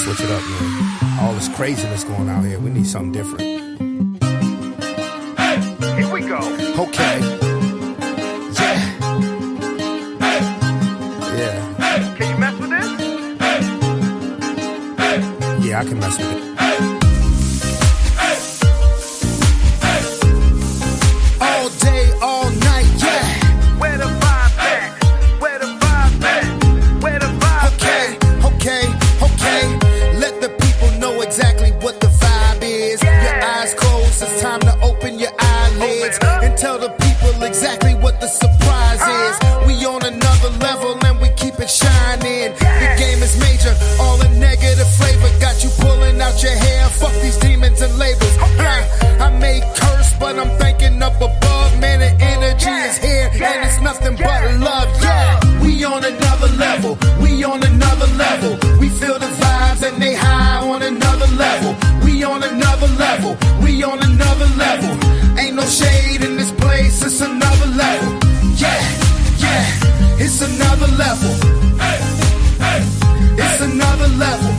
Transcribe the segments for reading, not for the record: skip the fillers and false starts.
switch it up, man. All this craziness going out here. We need something different. Hey, here we go. Okay. Yeah. Yeah. Can you mess with this? Yeah, I can mess with it. All day, all night, yeah. Where the vibe at? Where the vibe at? Where the vibe at? Okay. Let the people know exactly what the vibe is. Your eyes closed, it's time to open your eyelids and tell the people exactly what the surprise is. We on another level and we keep it shining. The game is major, all the negative flavor got you pulling out your hair. Fuck these demons and labels. I may curse, but I'm thinking up above. Man, the energy is here and it's nothing but love. Yeah, we on another level. We on another level. We feel the vibes and they high on another level. We on another level. We on another level. Ain't no shade in this place. It's another level. Yeah, it's another level. It's another level.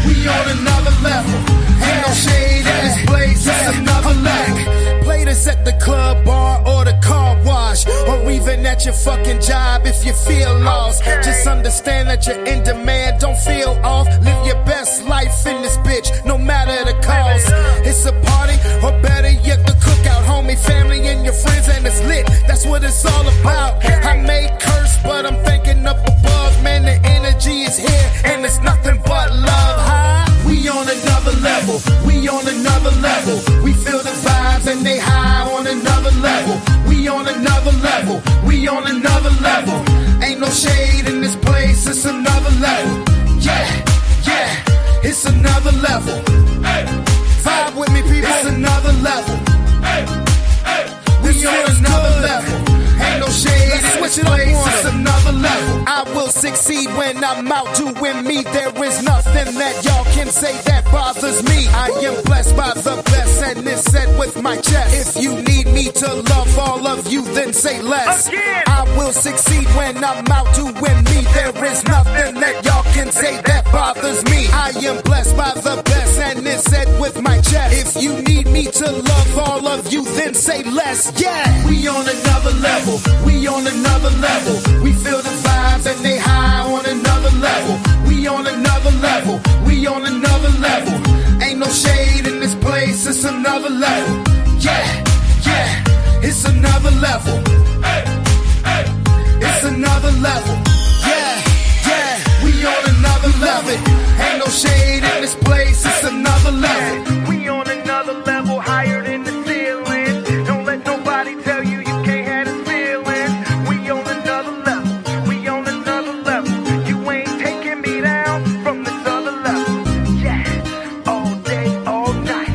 We on another level. Ain't no shade in this place. It's another level. Play this at the club, bar, or the car wash, or even at your fucking job if you feel lost. Just understand that you're in demand. Don't feel off. Live your best life in this bitch, no matter the cost. It's a party, or better yet, the cookout. Homie, family, and your friends, and it's lit. That's what it's all about. I may curse, but I'm thinking up above. Man, the energy is here, and it's nothing but love. We on another level. We on another level. We feel the vibes, and they high on another level. We on another level. We on another level. Ain't no shade in this place. It's another level. Yeah, it's another level. Vibe with me, people. It's another level. We on another level. Ain't no shade. Let's switch it up. It's another level. I will succeed when I'm out doing me. There is nothing that y'all can say that bothers me. I am blessed by the best, and it's said with my chest. If you need me to love all of you, then say less. I will succeed when I'm out doing me. There is nothing that y'all can say that bothers me. I am blessed by the best, and it's said with my chest. If you need me to love all of you, then say less. Yeah, we on another level. We on another level. We feel the vibes and they high on another level. We on another level. We on another level. Ain't no shade in this place. It's another level. Yeah, it's another level. It's another level. Yeah, we on another level. Ain't no shade in this place. It's another level. We on another level, higher than the ceiling. Don't let nobody tell you you can't have this feeling. We on another level. We on another level. You ain't taking me down from this other level. Yeah, all day, all night.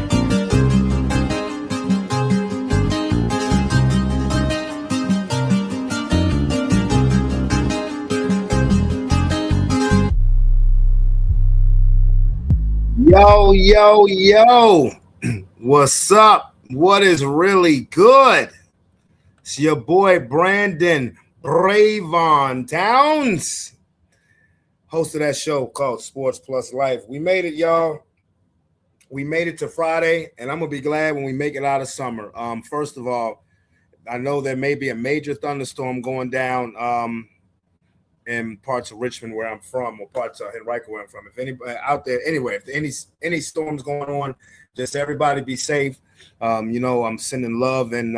Yo. What's up? What is really good? It's your boy Brandon Bravon Towns, host of that show called Sports Plus Life. We made it, y'all. We made it to Friday, and I'm going to be glad when we make it out of summer. First of all, I know there may be a major thunderstorm going down in parts of Richmond where I'm from, or parts of Henrico where I'm from. If anybody out there, anyway, if any storms going on, just everybody be safe. I'm sending love and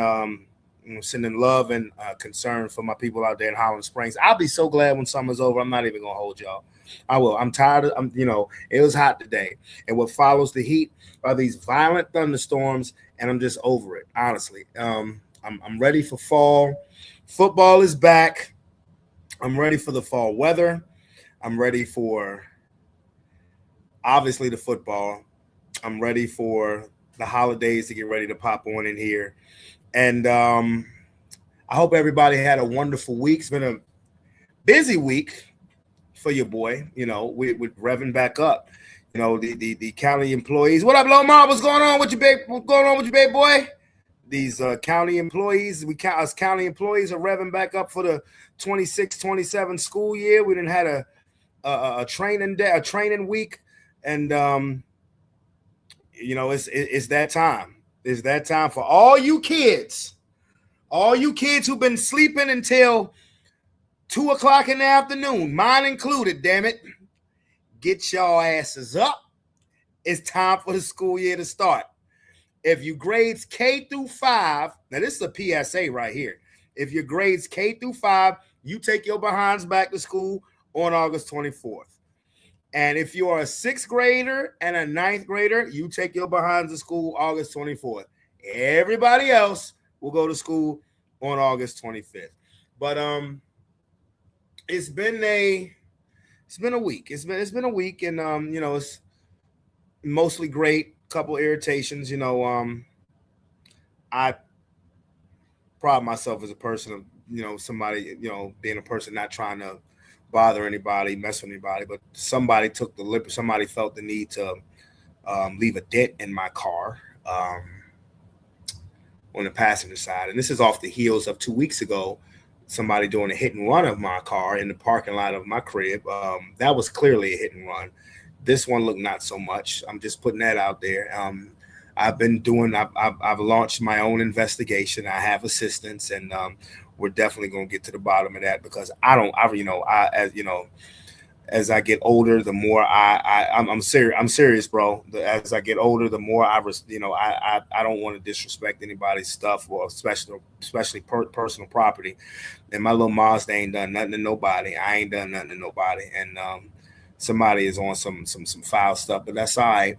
concern for my people out there in Holland Springs. I'll be so glad when summer's over. I'm not even gonna hold y'all. I will. I'm tired of. It was hot today, and what follows the heat are these violent thunderstorms, and I'm just over it. Honestly, I'm ready for fall. Football is back. I'm ready for the fall weather. I'm ready for, obviously, the football. I'm ready for the holidays to get ready to pop on in here. And I hope everybody had a wonderful week. It's been a busy week for your boy, with revving back up. The county employees. What up, Lomar? What's going on with you, big boy? These county employees, us county employees are revving back up for the 26-27 school year. We done had a a training day, a training week, and it's that time. It's that time for all you kids who've been sleeping until 2 o'clock in the afternoon, mine included. Damn it, get your asses up. It's time for the school year to start. If you grades K through 5, now this is a PSA right here. If your grades K through 5, you take your behinds back to school on August 24th. And if you are a 6th grader and a 9th grader, you take your behinds to school August 24th. Everybody else will go to school on August 25th. But it's been a week. It's been a week, and it's mostly great. Couple irritations, I pride myself as a person of, somebody, being a person not trying to bother anybody, mess with anybody, but somebody felt the need to leave a dent in my car on the passenger side. And this is off the heels of 2 weeks ago, somebody doing a hit and run of my car in the parking lot of my crib. That was clearly a hit and run. This one looked not so much. I'm just putting that out there. I've launched my own investigation. I have assistance, and we're definitely going to get to the bottom of that, because as I get older, the more I'm serious, bro. As I get older, the more I don't want to disrespect anybody's stuff, or especially personal property. And my little Mazda ain't done nothing to nobody. I ain't done nothing to nobody. And somebody is on some foul stuff, but that's all right.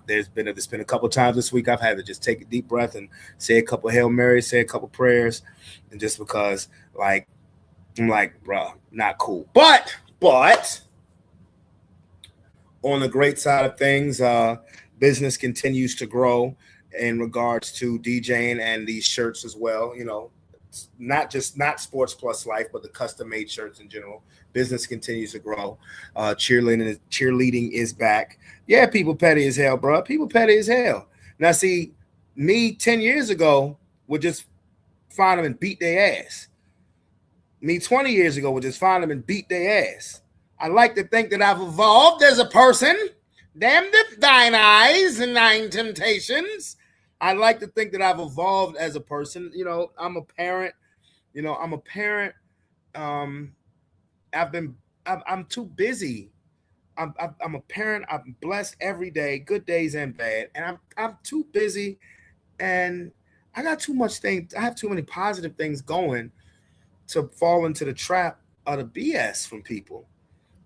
There's been a couple times this week I've had to just take a deep breath and say a couple Hail Marys, say a couple prayers, and just because, like, I'm like, bro, not cool. But on the great side of things, business continues to grow in regards to DJing and these shirts as well. Not Sports Plus Life, but the custom made shirts in general. Business continues to grow. Cheerleading is back. Yeah, people petty as hell, bro. People petty as hell. Now, see, me 10 years ago would just find them and beat their ass. Me 20 years ago would just find them and beat their ass. I like to think that I've evolved as a person. Damned if thine eyes and thine temptations. I like to think that I've evolved as a person. I'm a parent. I'm too busy. I'm a parent. I'm blessed every day, good days and bad, and I'm too busy, and I got too much things. I have too many positive things going to fall into the trap of the BS from people.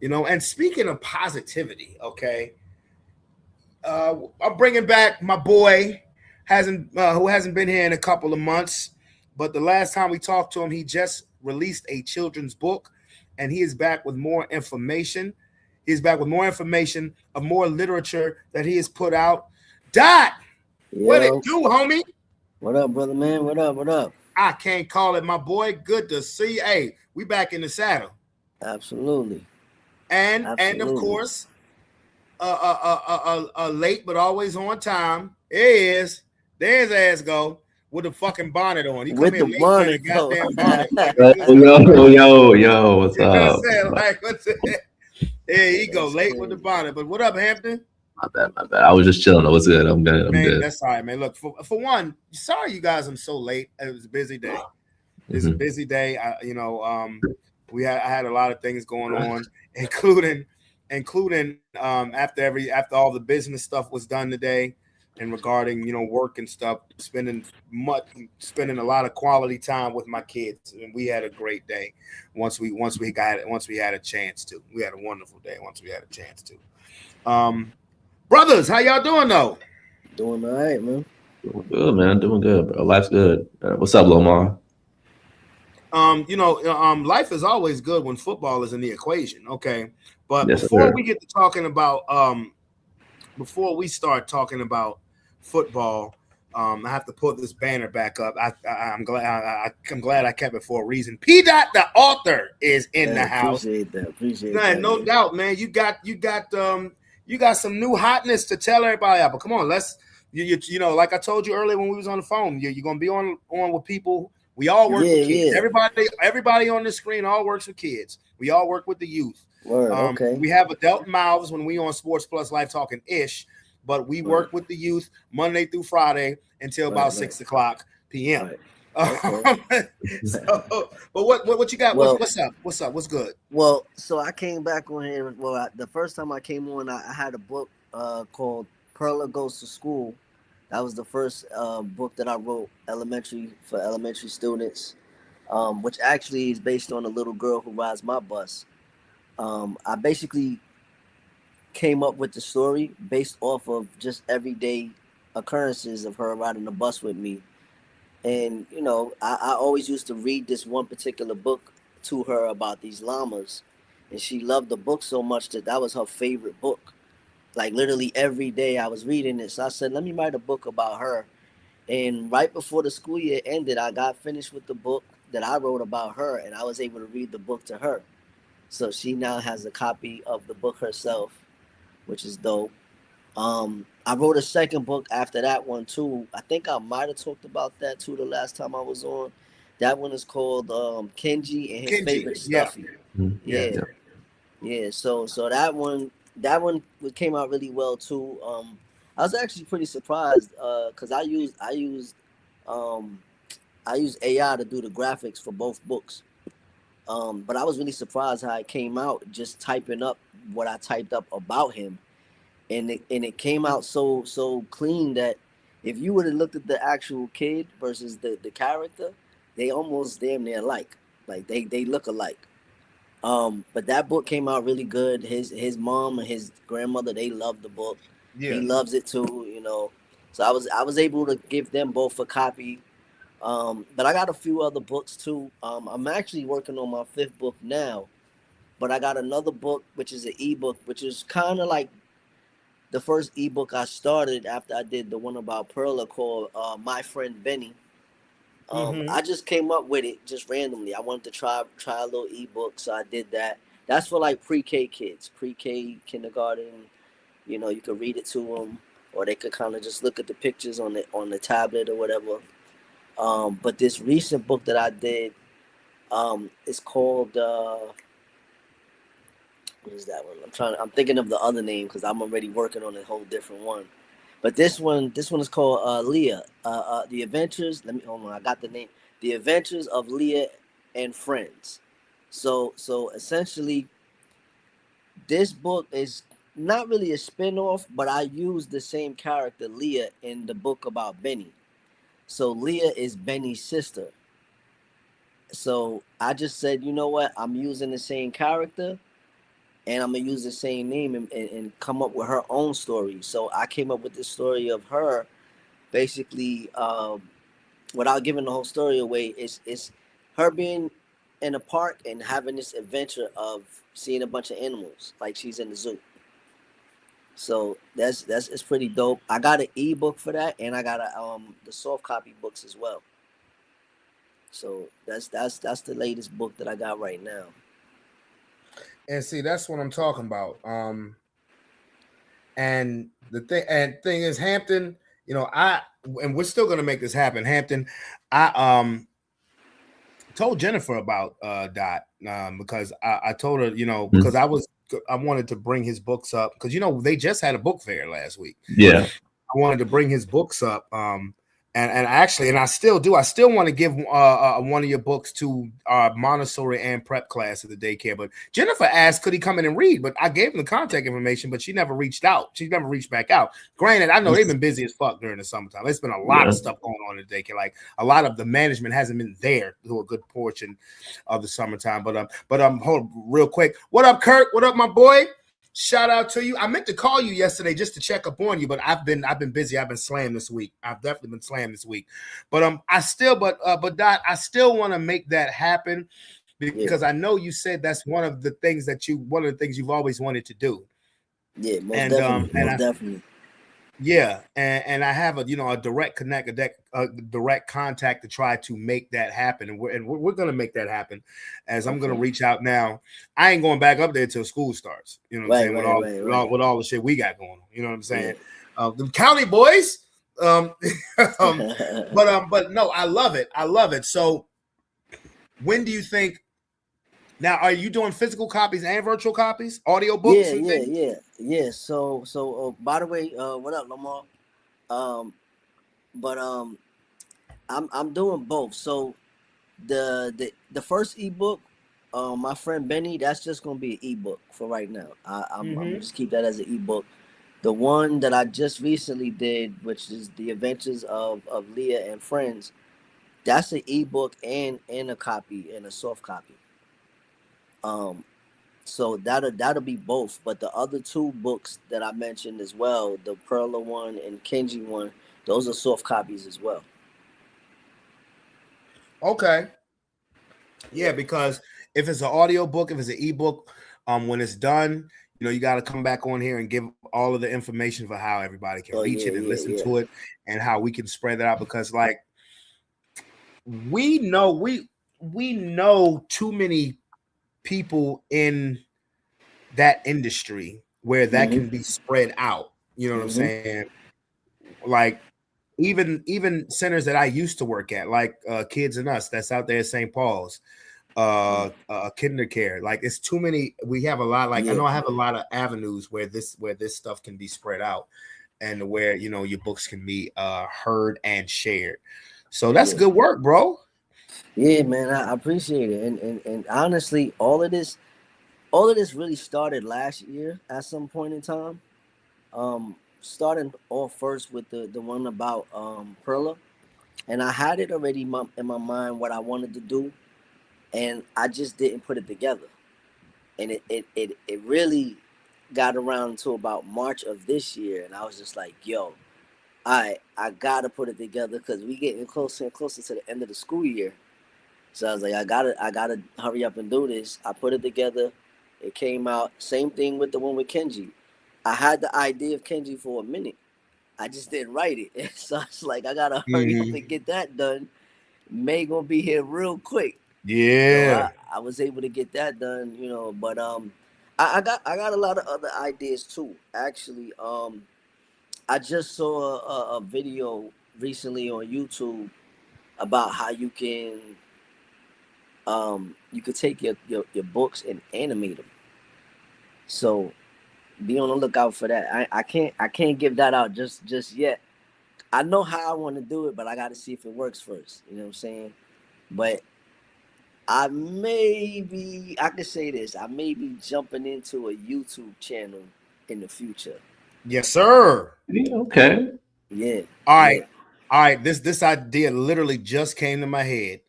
And speaking of positivity, okay, I'm bringing back my boy who hasn't been here in a couple of months, but the last time we talked to him, he just released a children's book, and he is back with more information. He's back with more information of more literature that he has put out. Dot, what it do, homie? What up, brother, man? What up? I can't call it, my boy. Good to see you. Hey, we back in the saddle. Absolutely. And of course, late but always on time is there's ass go with the fucking bonnet on. He come with here the bonnet, goddamn bonnet. Yo, what's up? There he go, late with the bonnet. But what up, Hampton? My bad. I was just chilling. What's good? I'm good. Man, that's all right, man. Look, for one, sorry you guys I'm so late. It was a busy day. It's a busy day. I had a lot of things going on, including after all the business stuff was done today, and regarding work and stuff, spending a lot of quality time with my kids, and we had a great day. Once we had a chance to, we had a wonderful day. Once we had a chance to, brothers, how y'all doing though? Doing all right, man. Doing good, man. Doing good, bro. Life's good. What's up, Lomar? Life is always good when football is in the equation. Okay, but Yes, before sir. we get to talking about, before we start talking about football, I have to put this banner back up. I'm glad I kept it for a reason. P. Dot, the author, is in the house. Appreciate Man, that. no doubt, man. You got some new hotness to tell everybody about. But come on, let's like I told you earlier when we was on the phone, you're gonna be on with people. We all work with kids. Yeah. Everybody on this screen all works with kids. We all work with the youth. Word. Okay. We have adult mouths when we on Sports Plus Life Talking ish, but we work with the youth Monday through Friday until about 6 o'clock p.m. Right. Okay. So, but what you got? Well, What's up? What's up? What's good? Well, so I came back on here. Well, the first time I came on, I had a book called Perla Goes to School. That was the first book that I wrote for elementary students, which actually is based on a little girl who rides my bus. I basically came up with the story based off of just everyday occurrences of her riding the bus with me. And, I always used to read this one particular book to her about these llamas. And she loved the book so much that was her favorite book. Like literally every day I was reading it. So I said, let me write a book about her. And right before the school year ended, I got finished with the book that I wrote about her. And I was able to read the book to her. So she now has a copy of the book herself, which is dope. I wrote a second book after that one too. I think I might have talked about that too the last time I was on. That one is called Kenji and his favorite Stuffy. Yeah. So that one came out really well too. I was actually pretty surprised because I used AI to do the graphics for both books. But I was really surprised how it came out just typing up what I typed up about him. And it came out so clean that if you would have looked at the actual kid versus the character, they almost damn near like they look alike. But that book came out really good. His mom and his grandmother, they loved the book. Yeah. He loves it too, So I was able to give them both a copy. But I got a few other books too. I'm actually working on my 5th book now, but I got another book which is an ebook, which is kind of like the first ebook I started after I did the one about Perla called My Friend Benny. I just came up with it just randomly. I wanted to try a little ebook, so I did that. That's for like pre-K kids, pre-K kindergarten. You could read it to them, or they could kind of just look at the pictures on the tablet or whatever. But this recent book that I did is called what is that one? I'm thinking of the other name because I'm already working on a whole different one. But this one is called Leah. The Adventures. Hold on. I got the name. The Adventures of Leah and Friends. So essentially, this book is not really a spin-off, but I used the same character Leah in the book about Benny. So Leah is Benny's sister. So I just said, you know what? I'm using the same character. And I'm going to use the same name and come up with her own story. So I came up with this story of her basically, without giving the whole story away, it's her being in a park and having this adventure of seeing a bunch of animals, like she's in the zoo. So it's pretty dope. I got an ebook for that, and I got the soft copy books as well. So that's the latest book that I got right now. And see, that's what I'm talking about. And the thing is, Hampton, and we're still gonna make this happen. Hampton, I told Jennifer about Dot because I told her, because I wanted to bring his books up because they just had a book fair last week. Yeah, I wanted to bring his books up. And actually, and I still do. I still want to give one of your books to our Montessori and prep class at the daycare. But Jennifer asked, could he come in and read? But I gave him the contact information, but she never reached out. She never reached back out. Granted, I know they've been busy as fuck during the summertime. There's been a lot of stuff going on in the daycare. Like a lot of the management hasn't been there through a good portion of the summertime. But hold on, real quick. What up, Kurt? What up, my boy? Shout out to you. I meant to call you yesterday just to check up on you, but I've been busy. I've been slammed this week. I've definitely been slammed this week. But Dot, I still want to make that happen because I know you said that's one of the things you've always wanted to do. Yeah, most definitely. Yeah, and I have a direct direct contact to try to make that happen, and we're gonna make that happen. As I'm gonna reach out now, I ain't going back up there till school starts. You know what I'm saying? With all the shit we got going on. You know what I'm saying? The county boys. But no, I love it. So when do you think Now, are you doing physical copies and virtual copies, audio books and things? Yeah. So by the way, what up, Lamar? Um, but I'm doing both. So the first ebook, my friend Benny, that's just gonna be an ebook for right now. I'm gonna just keep that as an ebook. The one that I just recently did, which is the Adventures of Leah and Friends, that's an ebook and a copy and a soft copy. Um, so that'll be both. But the other two books that I mentioned as well, the Perla one and Kenji one, those are soft copies as well. Okay. Yeah, because if it's an audio book, if it's an ebook, when it's done, you got to come back on here and give all of the information for how everybody can reach it and listen to it, and how we can spread that out. Because like we know too many people in that industry where that can be spread out. You know what I'm saying? Like even centers that I used to work at, like Kids and Us, that's out there at St. Paul's, Kindercare. Like it's too many. We have a lot. Like I know I have a lot of avenues where this stuff can be spread out, and where your books can be heard and shared. So that's good work, bro. Yeah, man, I appreciate it. And honestly, all of this really started last year at some point in time. Starting off first with the one about Perla, and I had it already in my mind what I wanted to do, and I just didn't put it together. And it really got around to about March of this year, and I was just like, yo, I gotta put it together because we getting closer and closer to the end of the school year. So I was like, I gotta hurry up and do this. I put it together. It came out. Same thing with the one with Kenji. I had the idea of Kenji for a minute. I just didn't write it. So it's like I gotta hurry up and get that done. May gonna be here real quick. Yeah. So I was able to get that done, but I got a lot of other ideas too. Actually, I just saw a video recently on YouTube about how you can take your books and animate them. So be on the lookout for that. I can't give that out just yet. I know how I want to do it, but I got to see if it works first. You know what I'm saying? But I could say this. I may be jumping into a YouTube channel in the future. Yes, sir. Okay. Yeah. All right. This idea literally just came to my head.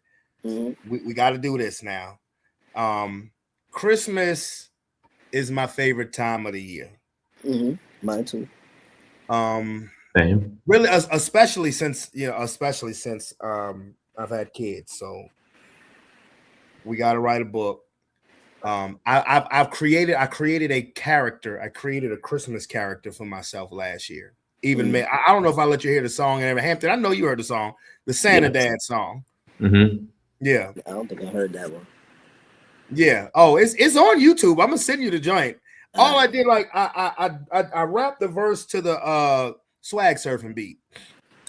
We got to do this now. Christmas is my favorite time of the year. Mine too. Same. Really, especially since I've had kids, so we got to write a book. I created a character. I created a Christmas character for myself last year. Even I don't know if I let you hear the song. And Hampton, I know you heard the song, the Santa Dad song. Yeah, I don't think I heard that one. Yeah. Oh, it's on YouTube. I'm gonna send you the joint. All I did, like I rapped the verse to the swag surfing beat.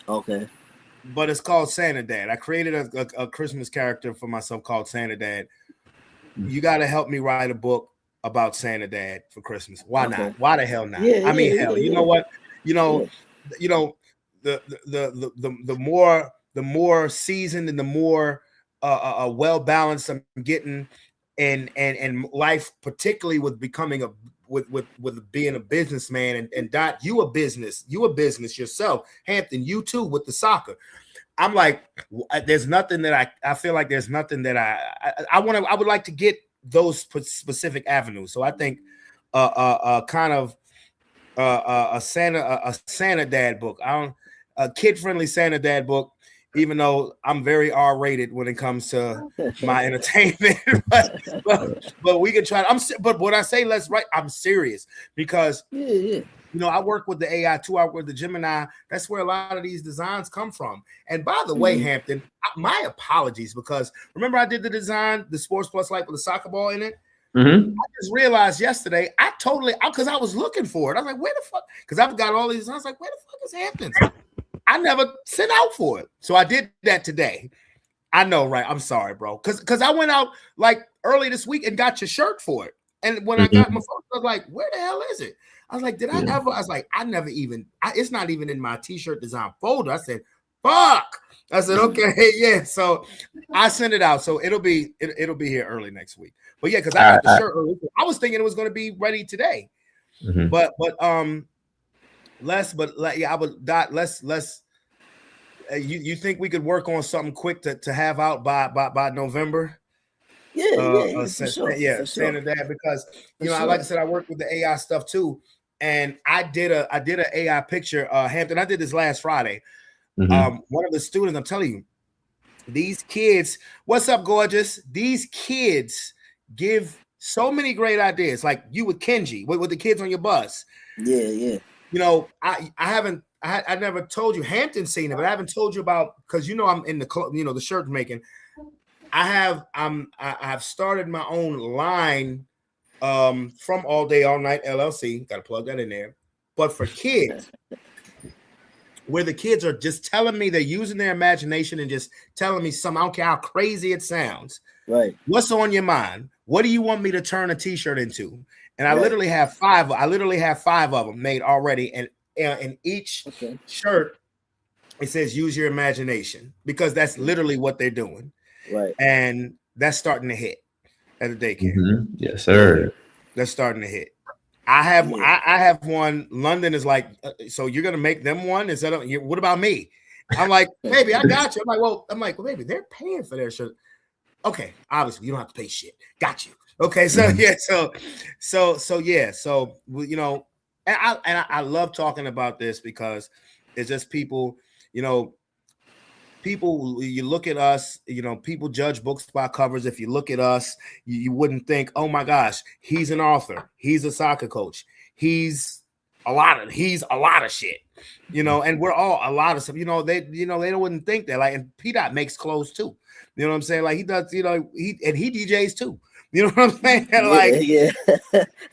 Okay. But it's called Santa Dad. I created a Christmas character for myself called Santa Dad. You got to help me write a book about Santa Dad for Christmas. Why not? Why the hell not? I mean, hell, you know what? The more seasoned and the more well balanced I'm getting, and life, particularly with becoming with being a businessman, and Dot, you a business yourself, Hampton, you too with the soccer. I'm like, there's nothing that I feel like there's nothing that I would like to get those specific avenues. So I think kind of a Santa Dad book, a kid friendly Santa Dad book. Even though I'm very R-rated when it comes to my entertainment, but we can try. But when I say let's write, I'm serious because I work with the AI too. I work with the Gemini. That's where a lot of these designs come from. And by the way, Hampton, my apologies, because remember I did the design, the Sports Plus Light with the soccer ball in it. I just realized yesterday because I was looking for it. I was like, where the fuck? Because I've got all these. I was like, where the fuck is Hampton? I never sent out for it. So I did that today. I know, right? I'm sorry, bro. Because I went out, like, early this week and got your shirt for it. And when I got my phone, I was like, where the hell is it? I was like, did I ever? I was like, I never even, it's not even in my t-shirt design folder. I said, fuck. I said, okay, yeah. So I sent it out. So it'll be here early next week. But yeah, because I got the shirt early. I was thinking it was going to be ready today. But you think we could work on something quick to have out by November? For sure. Saying that because like I said, I work with the AI stuff too, and I did a AI picture. Hampton, I did this last Friday. One of the students, I'm telling you, these kids, what's up, gorgeous? These kids give so many great ideas, like you with Kenji, with the kids on your bus. Yeah. I never told you, Hampton's seen it, but I haven't told you about, because I'm in the the shirt making. I have started my own line from All Day All Night LLC. Got to plug that in there. But for kids, where the kids are just telling me they're using their imagination and just telling me something. I don't care how crazy it sounds. Right. What's on your mind? What do you want me to turn a t-shirt into? And I literally have 5. I literally have 5 of them made already. And in each shirt, it says use your imagination, because that's literally what they're doing. Right. And that's starting to hit at the daycare. Yes, sir. That's starting to hit. I have one. London is like, so you're gonna make them one? Is that what about me? I'm like, baby, I got you. well, baby, they're paying for their shirt. Okay, obviously you don't have to pay shit. Got you. Okay, so and I love talking about this because it's just people, people, you look at us, people judge books by covers. If you look at us, you wouldn't think, oh my gosh, he's an author, he's a soccer coach, he's a lot of shit, and we're all a lot of stuff. They wouldn't think that. Like, and P-Dot makes clothes too. You know what I'm saying? Like he does, he DJs too. You know what I'm saying? Like, yeah.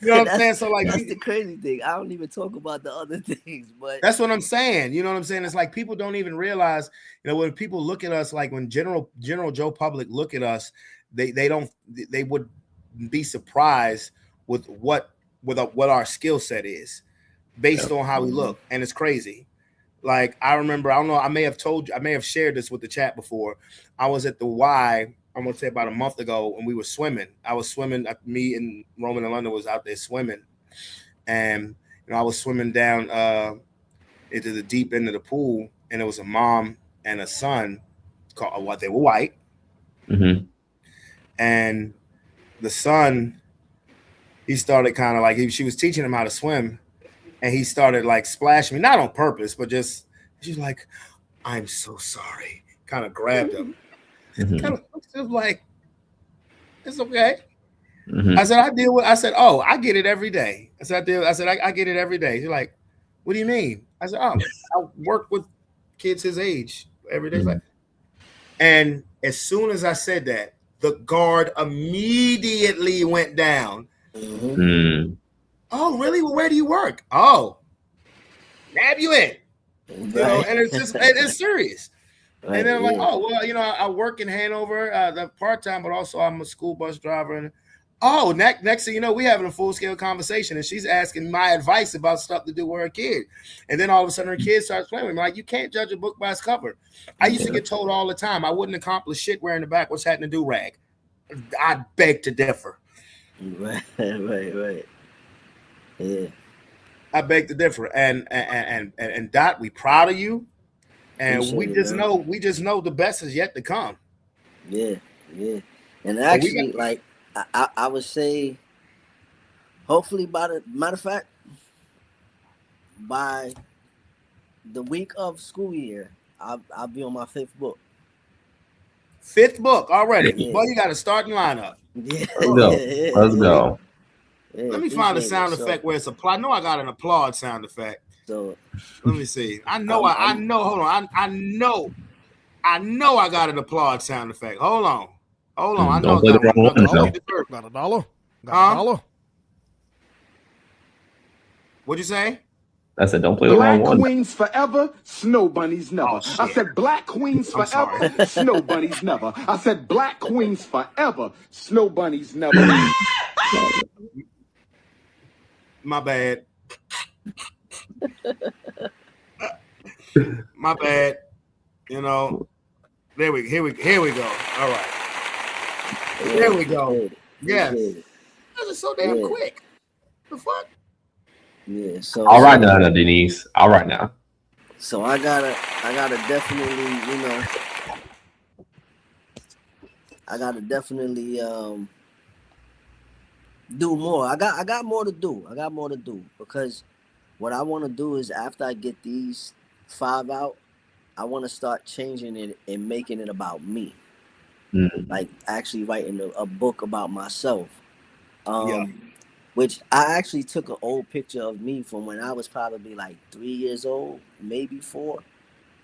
You know what I'm saying? So like, that's the crazy thing. I don't even talk about the other things, but that's what I'm saying. You know what I'm saying? It's like people don't even realize, when people look at us, like when general Joe public look at us, they would be surprised with what our skill set is based on how we look. And it's crazy. Like, I remember, I don't know, I may have shared this with the chat before. I was at the Y, I'm going to say about a month ago, and we were swimming. I was swimming, me and Roman and London was out there swimming. And, I was swimming down into the deep end of the pool, and it was a mom and a son, they were white. And the son, he started kind of like, she was teaching him how to swim. And he started like splashing me, not on purpose, but just, she's like, I'm so sorry. Kind of grabbed him. Kind of like, it's okay. I said, oh, I get it every day. I said, I get it every day. She's like, what do you mean? I said, oh, I work with kids his age every day. Like, and as soon as I said that, the guard immediately went down. Oh, really? Well, where do you work? Oh, nab you in. And it's serious. Right, and then I'm like, oh, well, I work in Hanover, the part-time, but also I'm a school bus driver. And next thing you know, we having a full-scale conversation, and she's asking my advice about stuff to do with her kid. And then all of a sudden her kid starts playing with me. Like, you can't judge a book by its cover. I used to get told all the time I wouldn't accomplish shit wearing the backwards hat and a do-rag. I beg to differ. Right. Yeah. I beg to differ. And Dot, we proud of you. And we just know the best is yet to come. Yeah. And actually, I would say, hopefully matter of fact, by the week of school year, I'll be on my 5th book. 5th book already. Yeah. Boy, you got a starting lineup. Yeah. Let's go. Yeah, let me find a sound effect where it's applied. I know I got an applaud sound effect. So let me see. I know. Hold on. I know I got an applaud sound effect. Hold on. I know. Don't play the wrong one. Got $1. Got $1. What'd you say? I said, don't play the wrong Black one. queens forever, snow bunnies never. Oh, I shit. said black queens I'm sorry. forever, snow bunnies never. I said black queens forever, snow bunnies never. My bad. My bad. You know, here we go. All right. There we go. Yes. That is so damn quick. The fuck? Yeah. So All right now, Denise. All right now. So I gotta definitely, I gotta definitely do more. I got more to do. I got more to do because what I want to do is after I get these 5 out, I want to start changing it and making it about me. Like actually writing a book about myself. Which I actually took an old picture of me from when I was probably like 3 years old, maybe 4,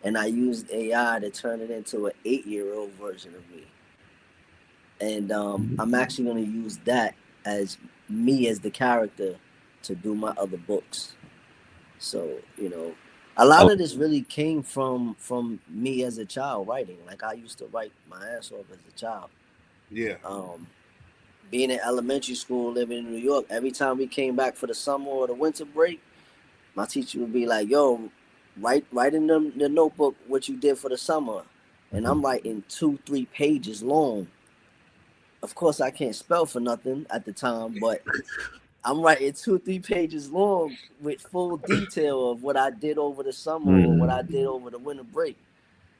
and I used AI to turn it into an 8-year-old version of me. And I'm actually going to use that as me as the character to do my other books. So a lot of this really came from me as a child writing. Like I used to write my ass off as a child. Yeah. Being in elementary school, living in New York, every time we came back for the summer or the winter break, my teacher would be like, "Yo, write in the notebook what you did for the summer," and I'm writing 2-3 pages long. Of course, I can't spell for nothing at the time, but I'm writing 2-3 pages long with full detail of what I did over the summer or what I did over the winter break.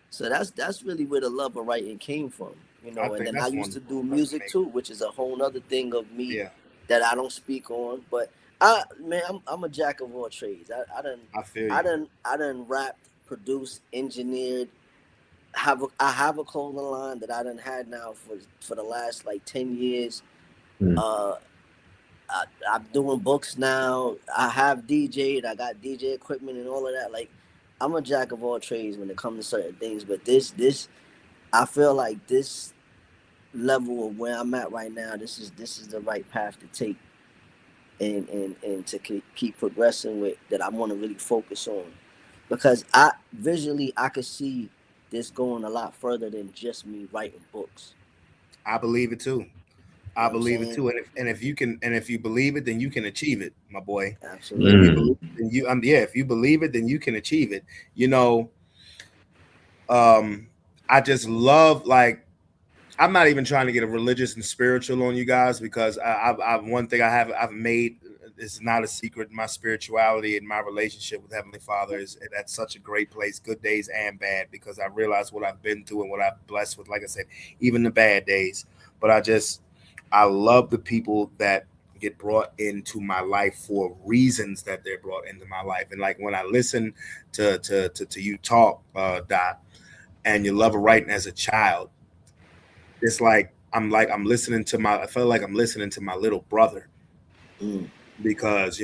So that's really where the love of writing came from, And then I used to do music too, which is a whole other thing of me that I don't speak on. But I'm a jack of all trades. I done rapped, produced, engineered. I have a clothing line that I done had now for the last like 10 years. I'm doing books now. I have DJ'd. I got DJ equipment and all of that. Like, I'm a jack of all trades when it comes to certain things. But this, I feel like this level of where I'm at right now, this is the right path to take, and to keep progressing with that. I want to really focus on, because I could see this going a lot further than just me writing books. I believe it too. I believe it too, and if you believe it, then you can achieve it, my boy. Absolutely. If you believe it, then you can achieve it. I just love, like, I'm not even trying to get a religious and spiritual on you guys, because I've one thing I've made, it's not a secret, my spirituality and my relationship with Heavenly Father is that's such a great place, good days and bad, because I realize what I've been through and what I've blessed with, like I said, even the bad days. But I love the people that get brought into my life for reasons that they're brought into my life. And like when I listen to you talk, Dot, and your love of writing as a child, it's like I'm listening to I feel like I'm listening to my little brother, because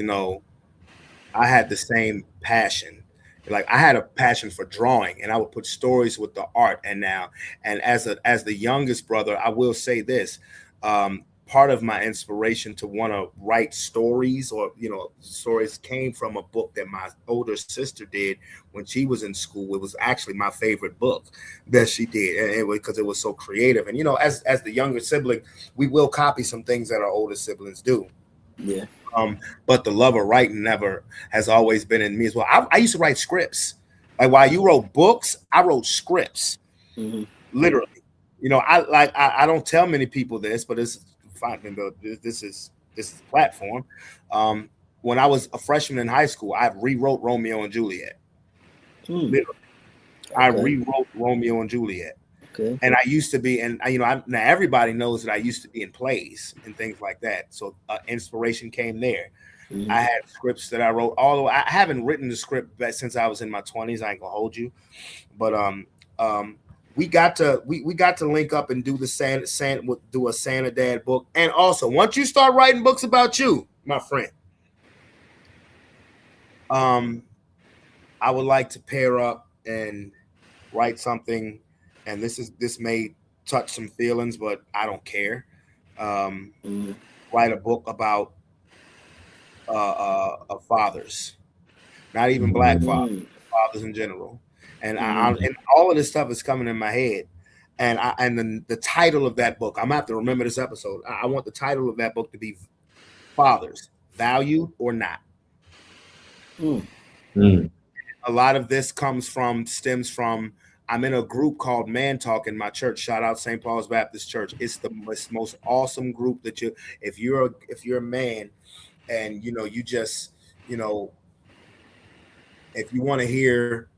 I had the same passion. Like I had a passion for drawing, and I would put stories with the art. And as the youngest brother, I will say this: part of my inspiration to want to write stories, or stories, came from a book that my older sister did when she was in school. It was actually my favorite book that she did, and because it was so creative. And as the younger sibling, we will copy some things that our older siblings do. Yeah. But the love of writing has always been in me as well. I used to write scripts. Like while you wrote books, I wrote scripts. Literally. I don't tell many people this, but it's fine. This is a platform. When I was a freshman in high school, I rewrote Romeo and Juliet. Literally. Okay. I rewrote Romeo and Juliet. Okay. And I used to be, and now everybody knows that I used to be in plays and things like that. So inspiration came there. I had scripts that I wrote. Although I haven't written the script since I was in my 20s, I ain't gonna hold you. But we got to link up and do a Santa Dad book. And also, once you start writing books about you, my friend, I would like to pair up and write something. And this may touch some feelings, but I don't care. Write a book about fathers, not even black fathers, Mm. fathers in general. And Mhm. and all of this stuff is coming in my head. And then the title of that book, I'm gonna have to remember this episode. I want the title of that book to be Fathers, Valued or Not. Mm. Mm. A lot of this stems from I'm in a group called Man Talk in my church. Shout out St. Paul's Baptist Church. It's the most awesome group that if you're a man and you just if you want to hear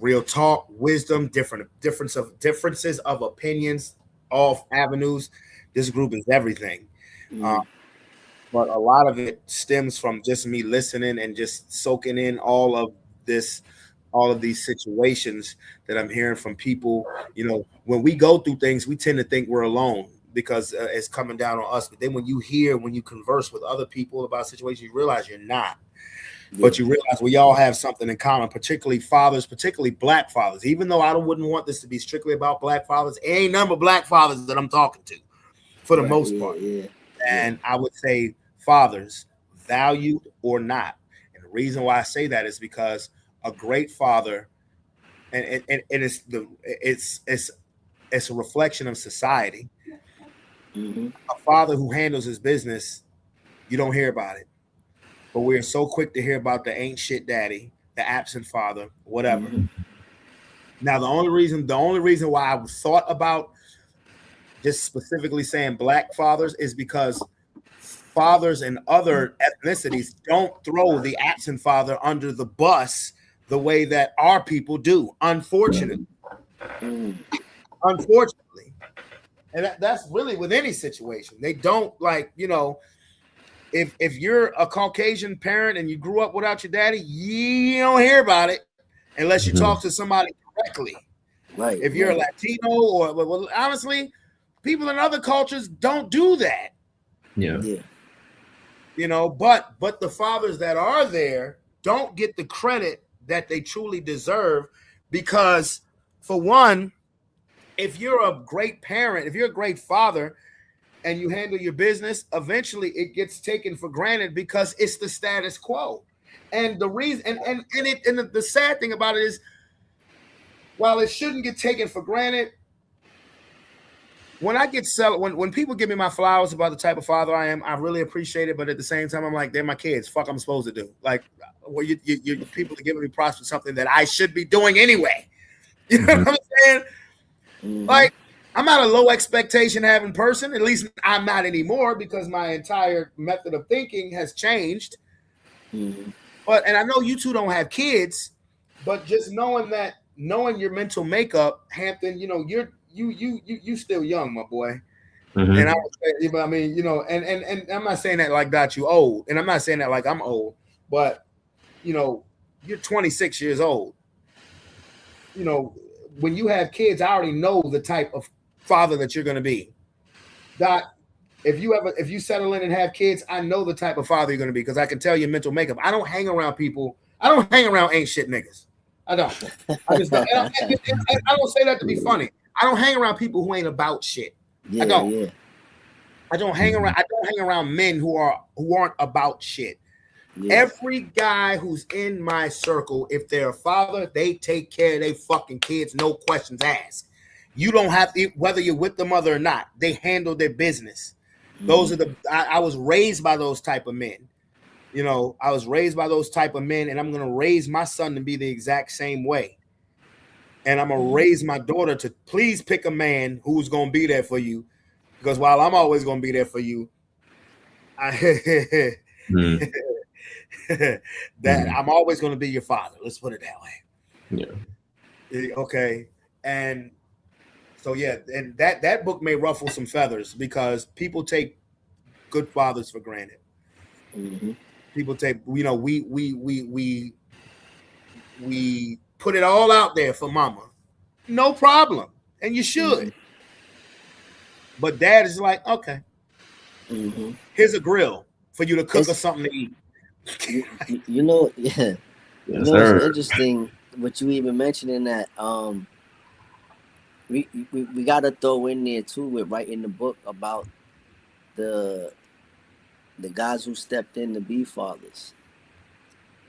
real talk, wisdom, differences of opinions, all avenues, this group is everything. Mm. But a lot of it stems from just me listening and just soaking in all of these situations that I'm hearing from people. When we go through things, we tend to think we're alone because it's coming down on us. But then when you converse with other people about situations, you realize you're not. But you realize we all have something in common, particularly fathers, particularly black fathers. Even though I wouldn't want this to be strictly about black fathers, it ain't none but black fathers that I'm talking to for the most part. Yeah. And I would say fathers, valued or not. And the reason why I say that is because a great father, and it's a reflection of society. Mm-hmm. A father who handles his business, you don't hear about it. But we're so quick to hear about the ain't shit daddy, the absent father, whatever. Mm-hmm. Now, the only reason why I thought about just specifically saying black fathers is because fathers in other ethnicities don't throw the absent father under the bus the way that our people do, unfortunately. Mm. Unfortunately. And that's really with any situation. They don't if you're a Caucasian parent and you grew up without your daddy, you don't hear about it unless you talk to somebody directly. Right. If you're a Latino well, honestly, people in other cultures don't do that. Yeah. But the fathers that are there don't get the credit that they truly deserve because, for one, if you're a great parent, if you're a great father, and you handle your business, eventually it gets taken for granted because it's the status quo. And the reason, and the sad thing about it is, while it shouldn't get taken for granted, when people give me my flowers about the type of father I am, I really appreciate it. But at the same time, I'm like, they're my kids. Fuck, I'm supposed to do. Like, well, you people are giving me props for something that I should be doing anyway. You know what I'm saying? Mm-hmm. Like, I'm not a low expectation having person. At least I'm not anymore because my entire method of thinking has changed. Mm-hmm. And I know you two don't have kids, but just knowing your mental makeup, Hampton, you still young, my boy. Mm-hmm. And I mean, and I'm not saying that like that you old, and I'm not saying that like I'm old, but you're 26 years old. When you have kids, I already know the type of father that you're going to be. Doc, if you settle in and have kids, I know the type of father you're going to be because I can tell your mental makeup. I don't hang around people. I don't hang around ain't shit niggas. I don't. I just don't. And I don't say that to be funny. I don't hang around people who ain't about shit. I don't. Yeah. I don't hang around men who aren't about shit. Yeah. Every guy who's in my circle, if they're a father, they take care of their fucking kids, no questions asked. You don't have to, whether you're with the mother or not, they handle their business. Those are I was raised by those type of men. I was raised by those type of men, and I'm going to raise my son to be the exact same way. And I'm going to raise my daughter to please pick a man who's going to be there for you. Because while I'm always going to be there for you, I'm always going to be your father. Let's put it that way. Yeah. Okay. And so, yeah, and that book may ruffle some feathers because people take good fathers for granted. Mm-hmm. People take, we put it all out there for mama. No problem. And you should. Mm-hmm. But dad is like, okay, here's a grill for you to cook us something to eat. Yeah. It's interesting what you even mentioning that we got to throw in there too with writing the book about the guys who stepped in to be fathers.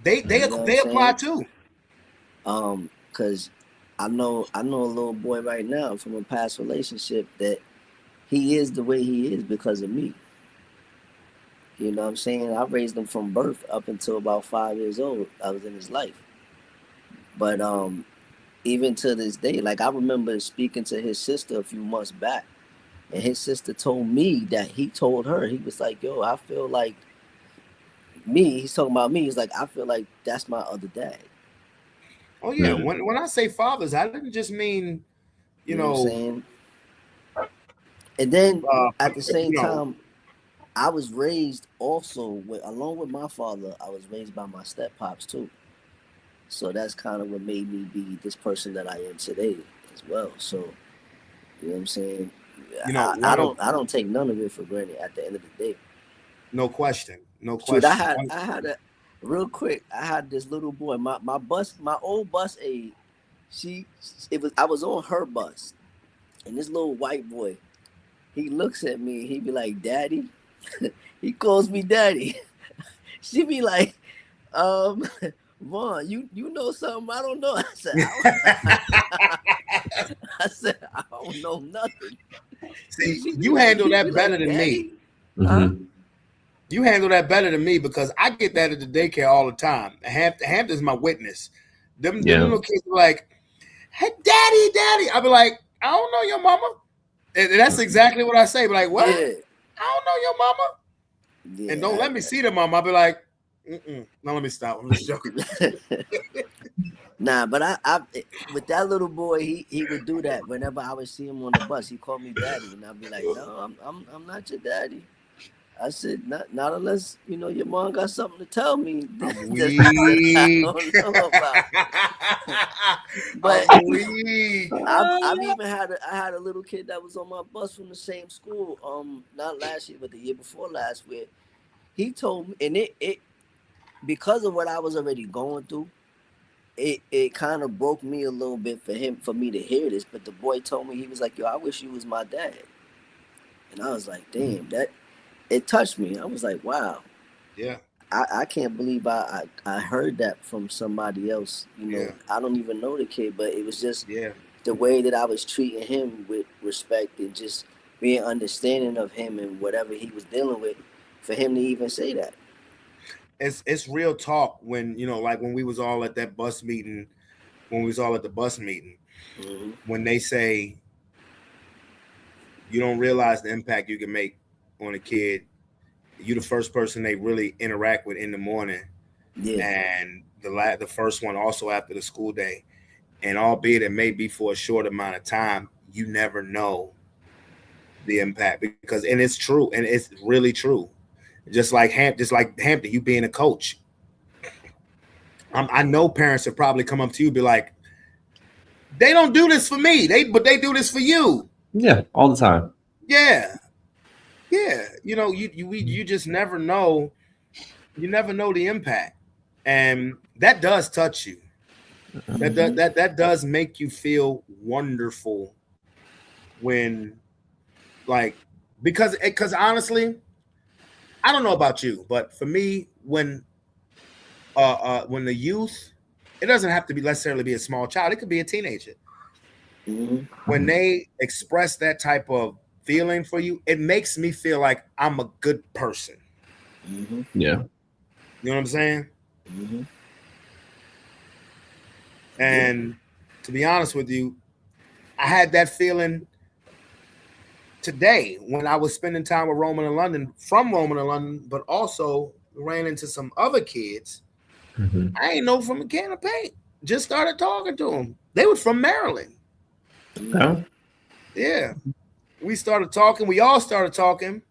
They You know what they I'm apply saying? too. Cause I know a little boy right now from a past relationship that he is the way he is because of me. You know what I'm saying? I raised him from birth up until about 5 years old. I was in his life. But even to this day, like I remember speaking to his sister a few months back, and his sister told me that he told her, he was like, yo, I feel like me, he's talking about me, he's like, I feel like that's my other dad. Oh yeah, Mm. when I say fathers, I didn't just mean you You know what I'm know saying? And then uh, at the you same know time, I was raised also with, along with my father, I was raised by my step pops too. So that's kind of what made me be this person that I am today as well. So you know what I'm saying? one of I don't take none of it for granted at the end of the day. no question, no Shoot, question. I had a real quick. I had this little boy. My bus, my old bus aide. She, it was I was on her bus, and this little white boy. He looks at me. He be like, "Daddy." He calls me daddy. She be like, um, Vaughn, you know something I don't know. I said, I don't know nothing. See, She be you like, handle he be that better like, than me. daddy, huh? Mm-hmm. You handle that better than me because I get that at the daycare all the time. Hampton's my witness. Them Yeah. little kids are like, "Hey, daddy." I be like, "I don't know your mama," and that's exactly what I say. Be like, "What? Yeah, I don't know your mama," and don't yeah. let me see the mama. I be like, "Mm-mm. No, let me stop. I'm just joking." Nah, but I with that little boy, he would do that whenever I would see him on the bus. He called me daddy, and I'd be like, no, I'm not your daddy. I said, not unless you know your mom got something to tell me I'm that I weak. don't know about. I'm But weak. I've even I had a little kid that was on my bus from the same school. Not last year, but the year before last, where he told me, and it because of what I was already going through, it kind of broke me a little bit for me to hear this. But the boy told me, he was like, "Yo, I wish you was my dad," and I was like, "Damn, that." It touched me. I was like, "Wow." Yeah, I can't believe I heard that from somebody else. You know, yeah, I don't even know the kid, but it was just yeah. the way that I was treating him with respect and just being understanding of him and whatever he was dealing with, for him to even say that. It's real talk when like when we was all at that bus meeting, when we was all at the bus meeting, Hmm. when they say you don't realize the impact you can make on a kid. You the first person they really interact with in the morning, Yeah. and the first one also after the school day. And albeit it may be for a short amount of time, you never know the impact because and it's true and it's really true. Just like Hampton, you being a coach. I know parents have probably come up to you and be like, they don't do this for me. But they do this for you. Yeah. All the time. Yeah, yeah. You just never know. You never know the impact, and that does touch you. Hmm. That does make you feel wonderful when like because honestly, I don't know about you, but for me, when the youth, it doesn't have to be necessarily be a small child. It could be a teenager. Hmm. When they express that type of feeling for you, it makes me feel like I'm a good person. Hmm. Yeah. You know what I'm saying? Hmm. Yeah. And to be honest with you, I had that feeling today when I was spending time with Roman in London, from Roman in London, but also ran into some other kids Mm-hmm. I ain't know from a can of paint. Just started talking to them. They were from Maryland. Hmm. Yeah. Yeah. We started talking. We all started talking.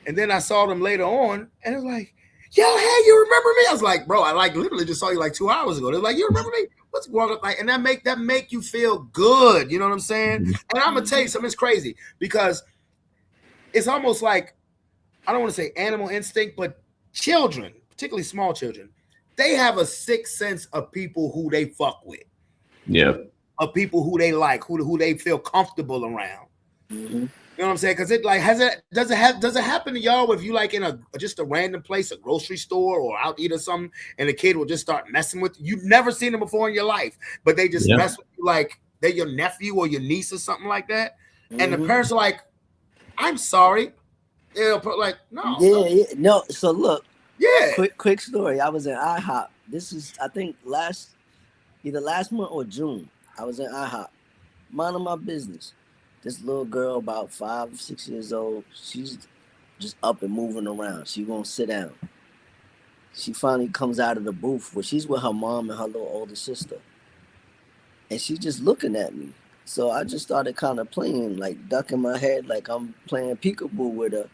And then I saw them later on, and it was like, yo, hey, you remember me? I was like, bro, I like literally just saw you like 2 hours ago. They're like, you remember me? What's going on? Like, and that make you feel good. You know what I'm saying? Mm-hmm. And I'm gonna tell you something. It's crazy because it's almost like I don't want to say animal instinct, but children, particularly small children, they have a sixth sense of people who they fuck with, Yeah. of people who they like, who they feel comfortable around. Hmm. You know what I'm saying? Because it like does it happen to y'all if you like in a just a random place, a grocery store or out eat or something, and the kid will just start messing with you? You've never seen them before in your life, but they just Yeah. mess with you like they're your nephew or your niece or something like that. And the parents are like, "I'm sorry." They'll put like, "No, No. So look, yeah." quick story. I was in IHOP. This is I think either last month or June. I was in IHOP, minding my business. This little girl, about 5, 6 years old, she's just up and moving around. She won't sit down. She finally comes out of the booth where she's with her mom and her little older sister. And she's just looking at me. So I just started kind of playing, like ducking my head, like I'm playing peekaboo with her.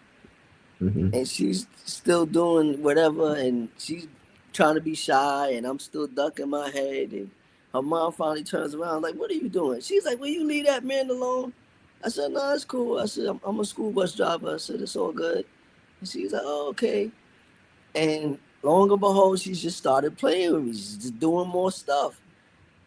And she's still doing whatever, and she's trying to be shy, and I'm still ducking my head. And her mom finally turns around, like, "What are you doing?" She's like, "Will you leave that man alone?" I said, "No, it's cool." I said, I'm a school bus driver. I said, "It's all good." And she's like, "Oh, okay." And long and behold, she's just started playing with me. She's just doing more stuff.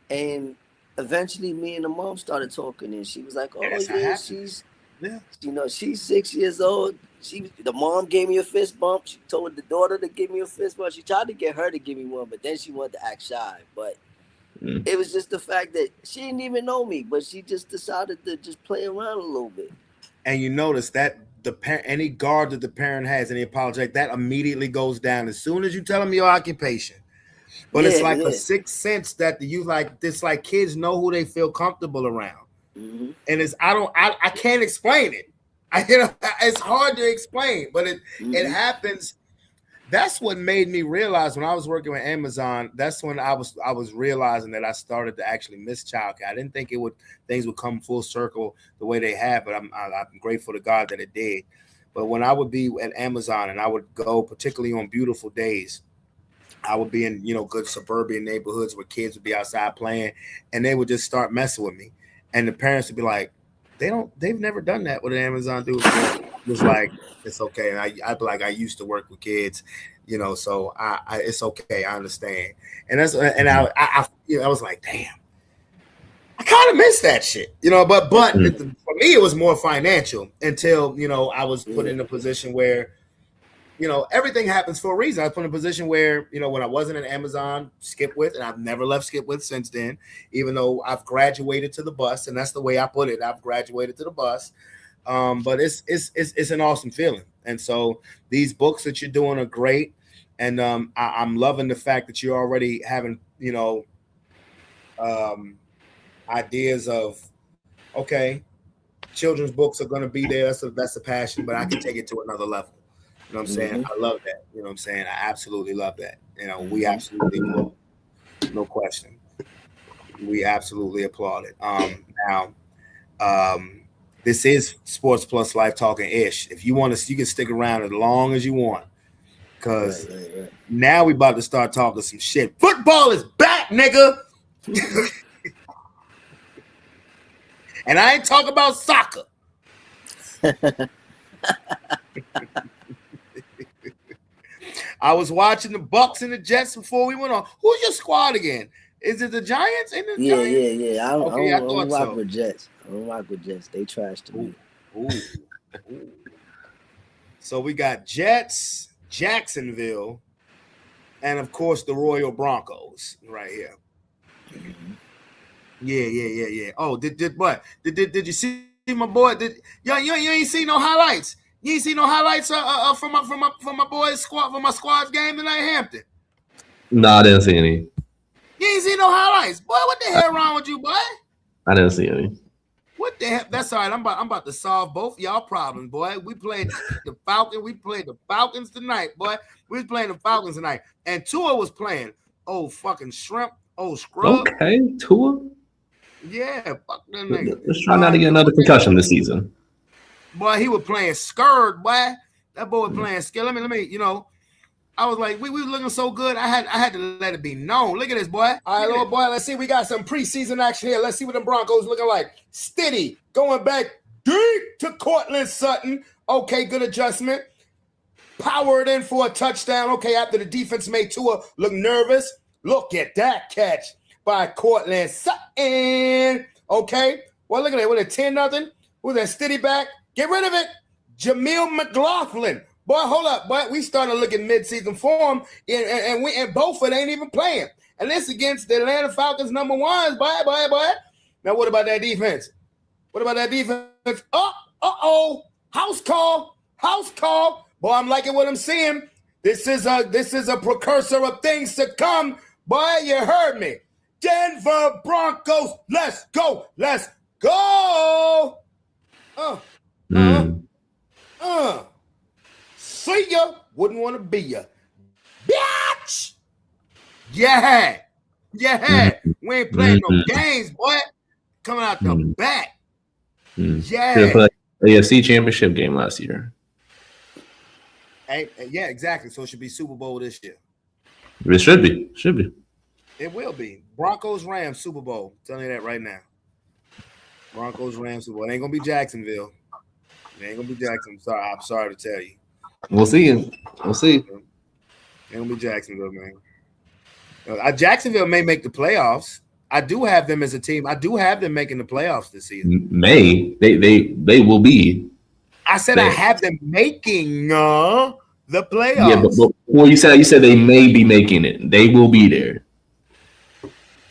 And eventually, me and the mom started talking, and she was like, "Oh, That's how it yeah, happens. Yeah. she's 6 years old. The mom gave me a fist bump. She told the daughter to give me a fist bump. She tried to get her to give me one, but then she wanted to act shy. But it was just the fact that she didn't even know me, but she just decided to just play around a little bit. And you notice that any guard that the parent has, any apologetic, that immediately goes down as soon as you tell them your occupation. But it's like a sixth sense that the youth like this, like kids know who they feel comfortable around. And it's I can't explain it. It's hard to explain, but it happens. That's what made me realize when I was working with Amazon. That's when I was realizing that I started to actually miss childcare. I didn't think things would come full circle the way they have, but I'm grateful to God that it did. But when I would be at Amazon and I would go, particularly on beautiful days, I would be in good suburban neighborhoods where kids would be outside playing, and they would just start messing with me, and the parents would be like, they've never done that with an Amazon dude. It's like, it's okay. And I'd be like, I used to work with kids, so I it's okay. I understand. And I was like, damn, I kind of miss that shit, but for me, it was more financial until, I was put in a position where, everything happens for a reason. I was put in a position where, when I wasn't at Amazon, Skip With, and I've never left Skip With since then, even though I've graduated to the bus, and that's the way I put it. I've graduated to the bus. But it's an awesome feeling. And so these books that you're doing are great. And I'm loving the fact that you're already having, ideas of, okay, children's books are going to be there. That's a passion, but I can take it to another level. You know what I'm saying? I love that. You know what I'm saying? I absolutely love that. We absolutely applaud. No question. We absolutely applaud it. Now, this is Sports Plus Life Talking ish. If you want to, you can stick around as long as you want, because now we about to start talking some shit. Football is back, nigga. And I ain't talking about soccer. I was watching the Bucks and the Jets before we went on. Who's your squad again? Is it the Giants? Yeah. I don't rock so. with Jets. I don't rock with Jets. They trash to me. Ooh. So we got Jets, Jacksonville, and of course the Royal Broncos right here. Yeah. Oh, did what? Did you see my boy? You ain't see no highlights. You ain't see no highlights from my boys' squad, from my squad's game tonight in Hampton. No, I didn't see any. You ain't see no highlights, boy. What the hell wrong with you, boy? I didn't see any. What the hell? That's all right. I'm about to solve both y'all problems, boy. We played the Falcons. We played the Falcons tonight, boy. We was playing the Falcons tonight, and Tua was playing. Oh, fucking shrimp. Oh, scrub. Okay, Tua. Yeah, fuck them niggas. Let's try not to get another concussion this season. Boy, he was playing scared, boy. That boy was playing scared. Let me, I was like, we were looking so good. I had to let it be known. Look at this, boy. All right, little boy. Let's see. We got some preseason action here. Let's see what the Broncos looking like. Steady, going back deep to Cortland Sutton. Okay, good adjustment. Powered in for a touchdown. Okay, after the defense made Tua look nervous. Look at that catch by Cortland Sutton. Okay. Well, look at that. With a 10-0. With that steady back. Get rid of it. Jameel McLaughlin. Boy, hold up. But we starting to look at midseason form, and Beaufort ain't even playing. And this against the Atlanta Falcons number ones. Boy. Now, what about that defense? Uh-oh. House call. Boy, I'm liking what I'm seeing. This is a precursor of things to come. Boy, you heard me. Denver Broncos. Let's go. See ya. Wouldn't want to be ya. Bitch. Yeah. We ain't playing no games, boy. Coming out the back. Yeah. AFC Championship game last year. Hey, yeah, exactly. So it should be Super Bowl this year. It should be. It will be. Broncos-Rams Super Bowl. I'm telling you that right now. Broncos-Rams Super Bowl. It ain't gonna be Jacksonville. I'm sorry to tell you. We'll see. Ain't gonna be Jacksonville, man. Jacksonville may make the playoffs. I do have them as a team. I do have them making the playoffs this season. They will be. I said I have them making the playoffs. Yeah, but you said they may be making it. They will be there.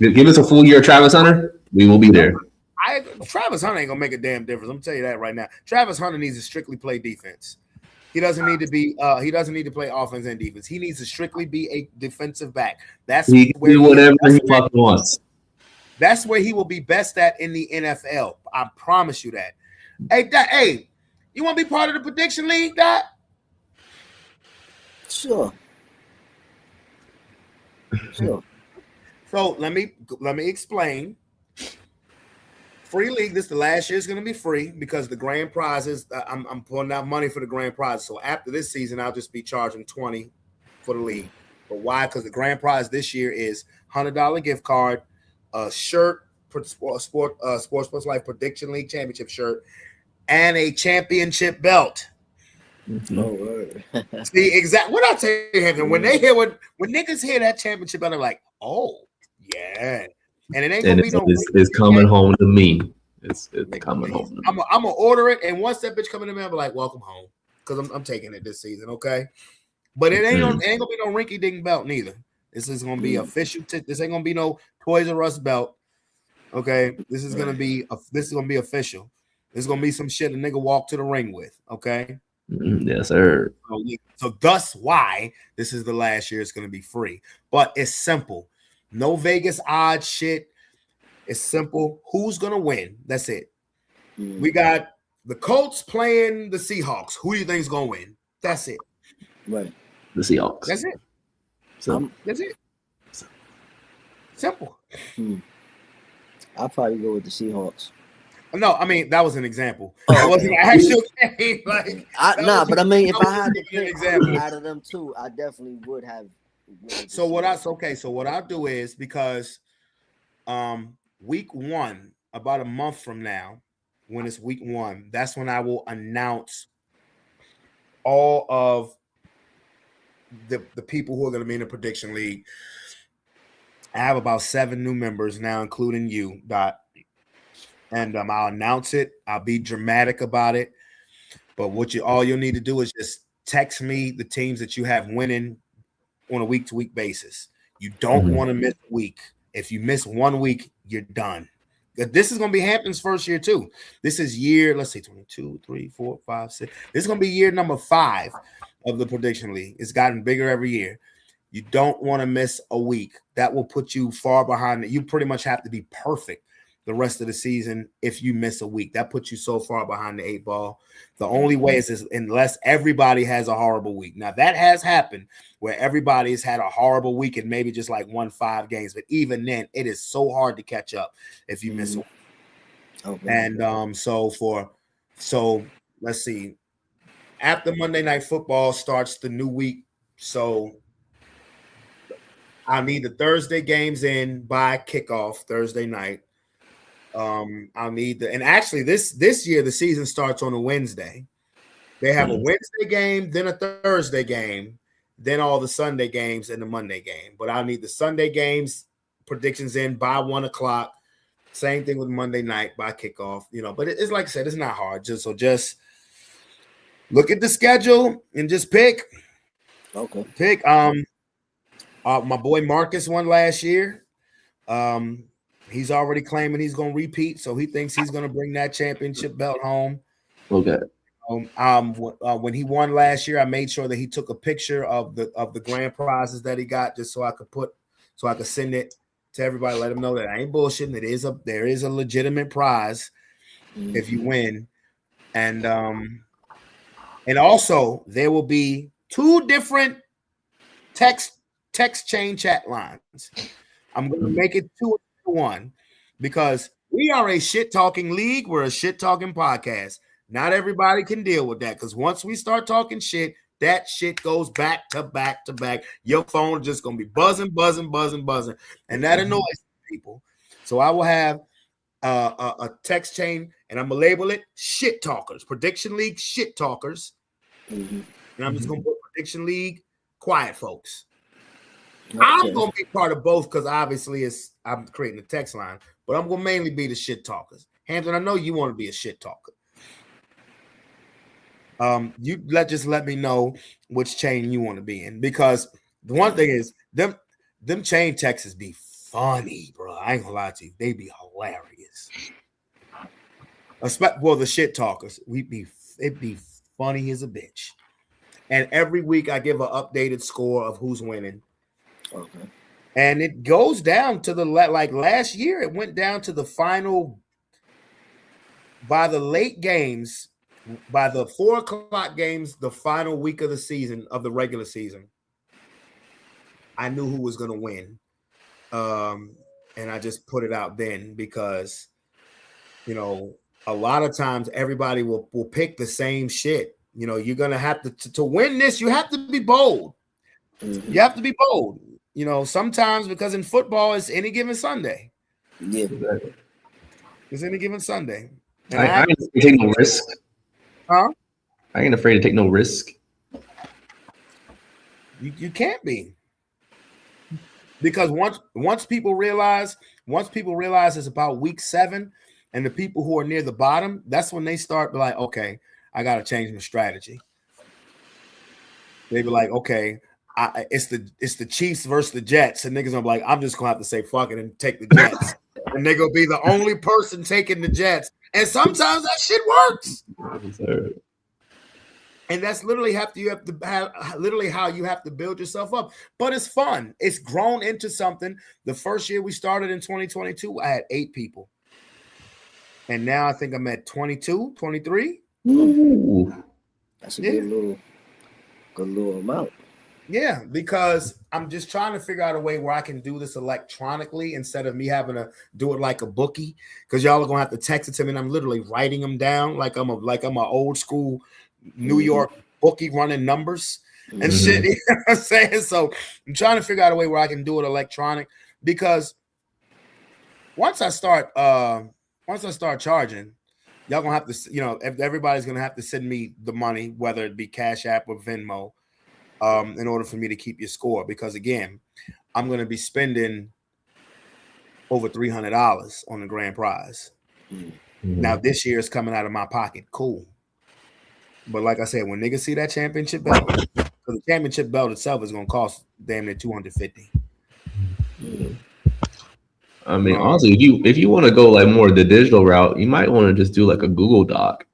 Give us a full year of Travis Hunter. We will be there. Travis Hunter ain't gonna make a damn difference. I'm telling you that right now. Travis Hunter needs to strictly play defense. He doesn't need to be. He doesn't need to play offense and defense. He needs to strictly be a defensive back. He can do whatever he fucking wants. That's where he will be best at in the NFL. I promise you that. Hey, you want to be part of the prediction league, Dot? Sure. So let me explain. Free league. This the last year is going to be free because the grand prizes. I'm pulling out money for the grand prize. So after this season, I'll just be charging $20 for the league. But why? Because the grand prize this year is $100 gift card, a shirt, Sports Plus Life Prediction League Championship shirt, and a championship belt. No word. See, exactly what I tell you. When niggas hear that championship belt, they're like, oh yeah. And it ain't gonna be it's coming home to me. It's coming home to me. I'm gonna order it, and once that bitch come in the mail, I'll be like, welcome home. Because I'm taking it this season, okay? But it ain't gonna be no rinky dink belt neither. This is gonna be official. This ain't gonna be no Toys R Us belt. Okay. This is gonna be official. This is gonna be some shit a nigga walk to the ring with, okay? Yes, sir. So thus why this is the last year it's gonna be free. But it's simple. No Vegas odds shit. It's simple. Who's gonna win? That's it. We got the Colts playing the Seahawks. Who do you think is gonna win? That's it. Right. The Seahawks. That's it. That's it. Simple. I'll probably go with the Seahawks. No, I mean that was an example. That wasn't an actual game. Like, but I mean, if I had to pick example out of them two, I definitely would have. So what I'll do is because week 1, about a month from now, when it's week 1, that's when I will announce all of the people who are going to be in the prediction league. I have about 7 new members now, including you, Dot. And I'll announce it. I'll be dramatic about it. But all you'll need to do is just text me the teams that you have winning on a week-to-week basis. You don't want to miss a week. If you miss 1 week, you're done. This is going to be Hampton's first year too. This is year, let's say 22, 3, 4, 5, 6. This is going to be year number 5 of the prediction league. It's gotten bigger every year. You don't want to miss a week. That will put you far behind. You pretty much have to be perfect the rest of the season if you miss a week. That puts you so far behind the 8 ball. The only way is unless everybody has a horrible week. Now, that has happened where everybody's had a horrible week and maybe just like won 5 games. But even then, it is so hard to catch up if you miss a week. Okay. And so let's see. After Monday Night Football starts the new week. So I need the Thursday games in by kickoff Thursday night. I'll need and actually this year the season starts on a Wednesday. They have a Wednesday game, then a Thursday game, then all the Sunday games and the Monday game. But I'll need the Sunday games predictions in by 1:00. Same thing with Monday night by kickoff, But it's like I said, it's not hard. Just Look at the schedule and just pick. Okay. Pick. My boy Marcus won last year. He's already claiming he's gonna repeat, so he thinks he's gonna bring that championship belt home. Okay. When he won last year, I made sure that he took a picture of the grand prizes that he got, just so I could send it to everybody, let them know that I ain't bullshitting. There is a legitimate prize if you win, and also there will be 2 different text chain chat lines. I'm going to make it 2 to 1 because we are a shit talking league. We're a shit talking podcast. Not everybody can deal with that because once we start talking shit, that shit goes back to back to back. Your phone is just going to be buzzing, and that annoys people. So I will have a text chain, and I'm going to label it shit talkers, prediction league shit talkers. And I'm just going to put prediction league quiet folks. Okay. I'm going to be part of both because obviously I'm creating a text line, but I'm going to mainly be the shit talkers. Hampton, I know you want to be a shit talker. You just let me know which chain you want to be in, because the one thing is them chain texts be funny, bro. I ain't gonna lie to you, they be hilarious. Well, the shit talkers, it'd be funny as a bitch. And every week I give an updated score of who's winning. Okay. And it goes down to like last year, it went down to the final by the late games. By the 4:00 games, the final week of the season, of the regular season, I knew who was going to win. And I just put it out then because, a lot of times everybody will pick the same shit. You're going to have to win this. You have to be bold. Mm-hmm. You have to be bold. Sometimes because in football, it's any given Sunday. Yeah. It's any given Sunday. And I ain't take no risk. Huh? I ain't afraid to take no risk. You can't be, because once people realize it's about week 7, and the people who are near the bottom, that's when they start like, okay, I got to change my strategy. They be like, okay, it's the Chiefs versus the Jets, and niggas are like, I'm just gonna have to say fuck it and take the Jets, and they gonna be the only person taking the Jets. And sometimes that shit works. And that's literally how you have to build yourself up. But it's fun. It's grown into something. The first year we started in 2022, I had 8 people. And now I think I'm at 22, 23. Ooh. That's a good little amount. Yeah, because I'm just trying to figure out a way where I can do this electronically instead of me having to do it like a bookie. Because y'all are gonna have to text it to me, and I'm literally writing them down like I'm a old school New York bookie running numbers and shit. You know what I'm saying? So I'm trying to figure out a way where I can do it electronic, because once I start charging, y'all gonna have to, everybody's gonna have to send me the money, whether it be Cash App or Venmo. In order for me to keep your score, because again, I'm going to be spending over $300 on the grand prize. Mm-hmm. Now this year is coming out of my pocket, cool. But like I said, when niggas see that championship belt, because the championship belt itself is going to cost damn near $250. Mm-hmm. I mean, honestly, if you want to go like more the digital route, you might want to just do like a Google Doc,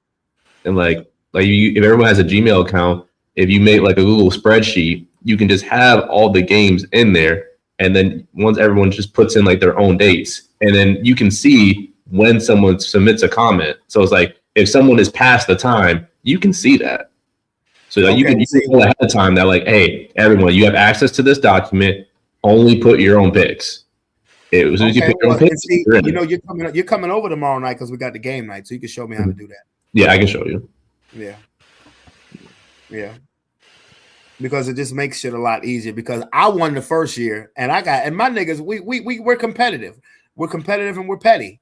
and if everyone has a Gmail account. If you make like a Google spreadsheet, you can just have all the games in there. And then once everyone just puts in like their own dates, and then you can see when someone submits a comment. So it's like, if someone is past the time, you can see that. So you can tell ahead of time that like, hey, everyone, you have access to this document. Only put your own picks. You pick your own picks. See, you're coming over tomorrow night because we got the game night, so you can show me how to do that. Yeah, I can show you. Yeah, because it just makes shit a lot easier. Because I won the first year, and my niggas, we're competitive. We're competitive and we're petty.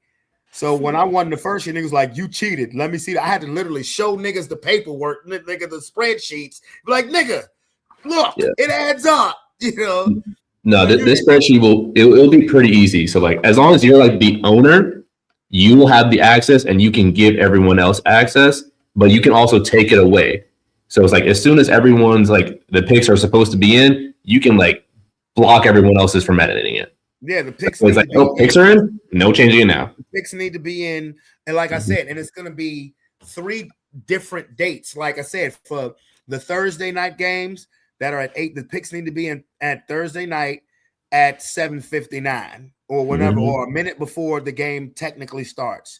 So when I won the first year, niggas like, you cheated. Let me see. I had to literally show niggas the paperwork, nigga, the spreadsheets. Be like, nigga, look, it adds up. No, this spreadsheet it'll be pretty easy. So like, as long as you're like the owner, you will have the access, and you can give everyone else access. But you can also take it away. So it's like as soon as everyone's like the picks are supposed to be in, you can like block everyone else's from editing it. Yeah, the picks So it's need like, to be oh, picks are in, no changing it now. The picks need to be in, and like I said, and it's going to be 3 different dates. Like I said, for the Thursday night games that are at 8, the picks need to be in at Thursday night at 7:59 or whatever, or a minute before the game technically starts.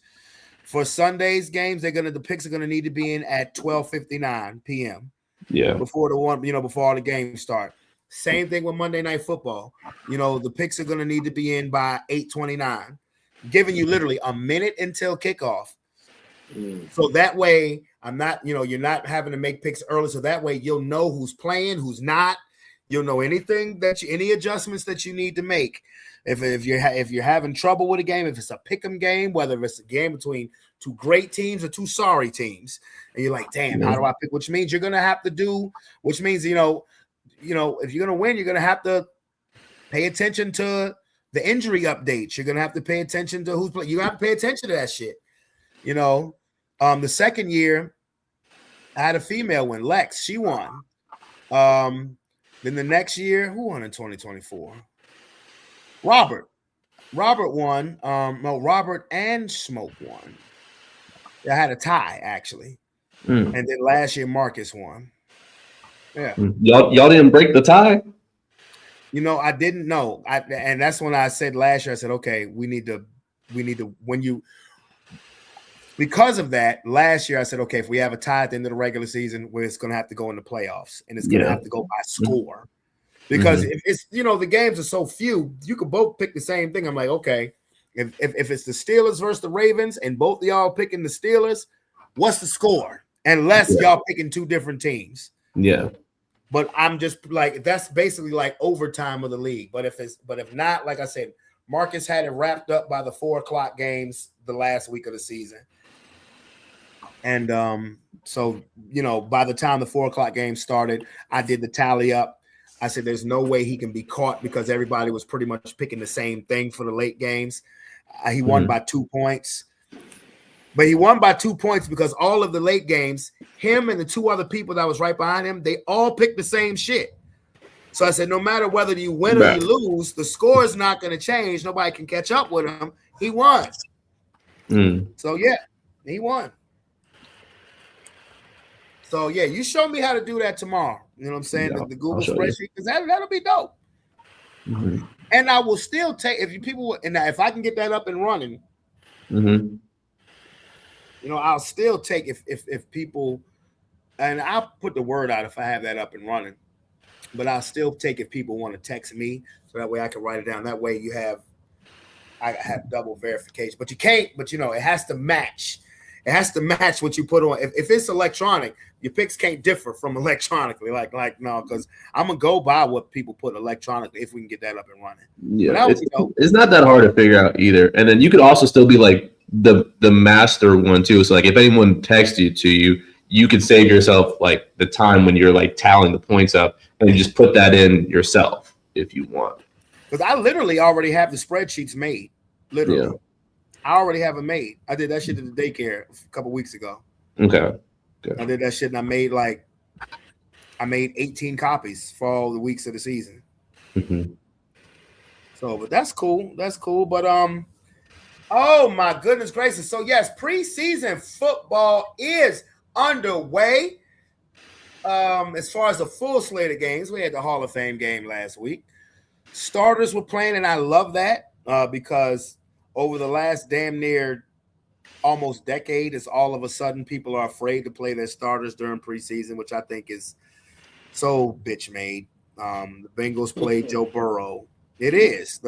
For Sunday's games, the picks are gonna need to be in at 12:59 p.m. Yeah. Before before all the games start. Same thing with Monday Night Football. The picks are gonna need to be in by 8:29, giving you literally a minute until kickoff. So that way, you're not having to make picks early. So that way, you'll know who's playing, who's not. You'll know any adjustments that you need to make. If you're having trouble with a game, if it's a pick'em game, whether it's a game between 2 great teams or 2 sorry teams, and you're like, damn, how do I pick? Which means you're gonna have to do. Which means if you're gonna win, you're gonna have to pay attention to the injury updates. You're gonna have to pay attention to who's playing. You have to pay attention to that shit. The second year, I had a female win, Lex. She won. Then the next year, who won in 2024? Robert won. No, Robert and Smoke won. I had a tie actually, and then last year Marcus won. Yeah, y'all didn't break the tie. I didn't know. And that's when I said last year. I said, okay, we need to when you. Because of that, last year I said, okay, if we have a tie at the end of the regular season, it's going to have to go in the playoffs, and it's going to have to go by score. Because if it's the games are so few, you could both pick the same thing. I'm like, okay, if it's the Steelers versus the Ravens, and both of y'all picking the Steelers, what's the score? Unless y'all picking 2 different teams. Yeah. But I'm just like, that's basically like overtime of the league. But if not, like I said, Marcus had it wrapped up by the 4:00 games the last week of the season. And so by the time the 4:00 game started, I did the tally up. I said, there's no way he can be caught because everybody was pretty much picking the same thing for the late games. He won by 2 points. But he won by 2 points because all of the late games, him and the 2 other people that was right behind him, they all picked the same shit. So I said, no matter whether you win or you lose, the score is not going to change. Nobody can catch up with him. He won. So, yeah, he won. So, yeah, you show me how to do that tomorrow. You know what I'm saying? The Google spreadsheet, because that'll be dope. And I will still take, if I can get that up and running, I'll still take if people, and I'll put the word out if I have that up and running, but I'll still take if people want to text me so that way I can write it down. That way I have double verification, but you can't, it has to match. It has to match what you put on. If it's electronic, your picks can't differ from electronically. No, because I'm gonna go by what people put electronically if we can get that up and running. Yeah, it's not that hard to figure out either. And then you could also still be like the master one too. So like if anyone texts you, you could save yourself like the time when you're like tallying the points up, and you just put that in yourself if you want. Because I literally already have the spreadsheets made. Literally. Yeah. I already have it made. I did that shit at the daycare a couple weeks ago. Okay. I did that shit and I made 18 copies for all the weeks of the season. So, but that's cool. That's cool. But oh my goodness gracious. So yes, preseason football is underway. As far as the full slate of games, we had the Hall of Fame game last week. Starters were playing, and I love that because over the last damn near almost decade, it's all of a sudden people are afraid to play their starters during preseason, which I think is so bitch made. The Bengals played Joe Burrow. It is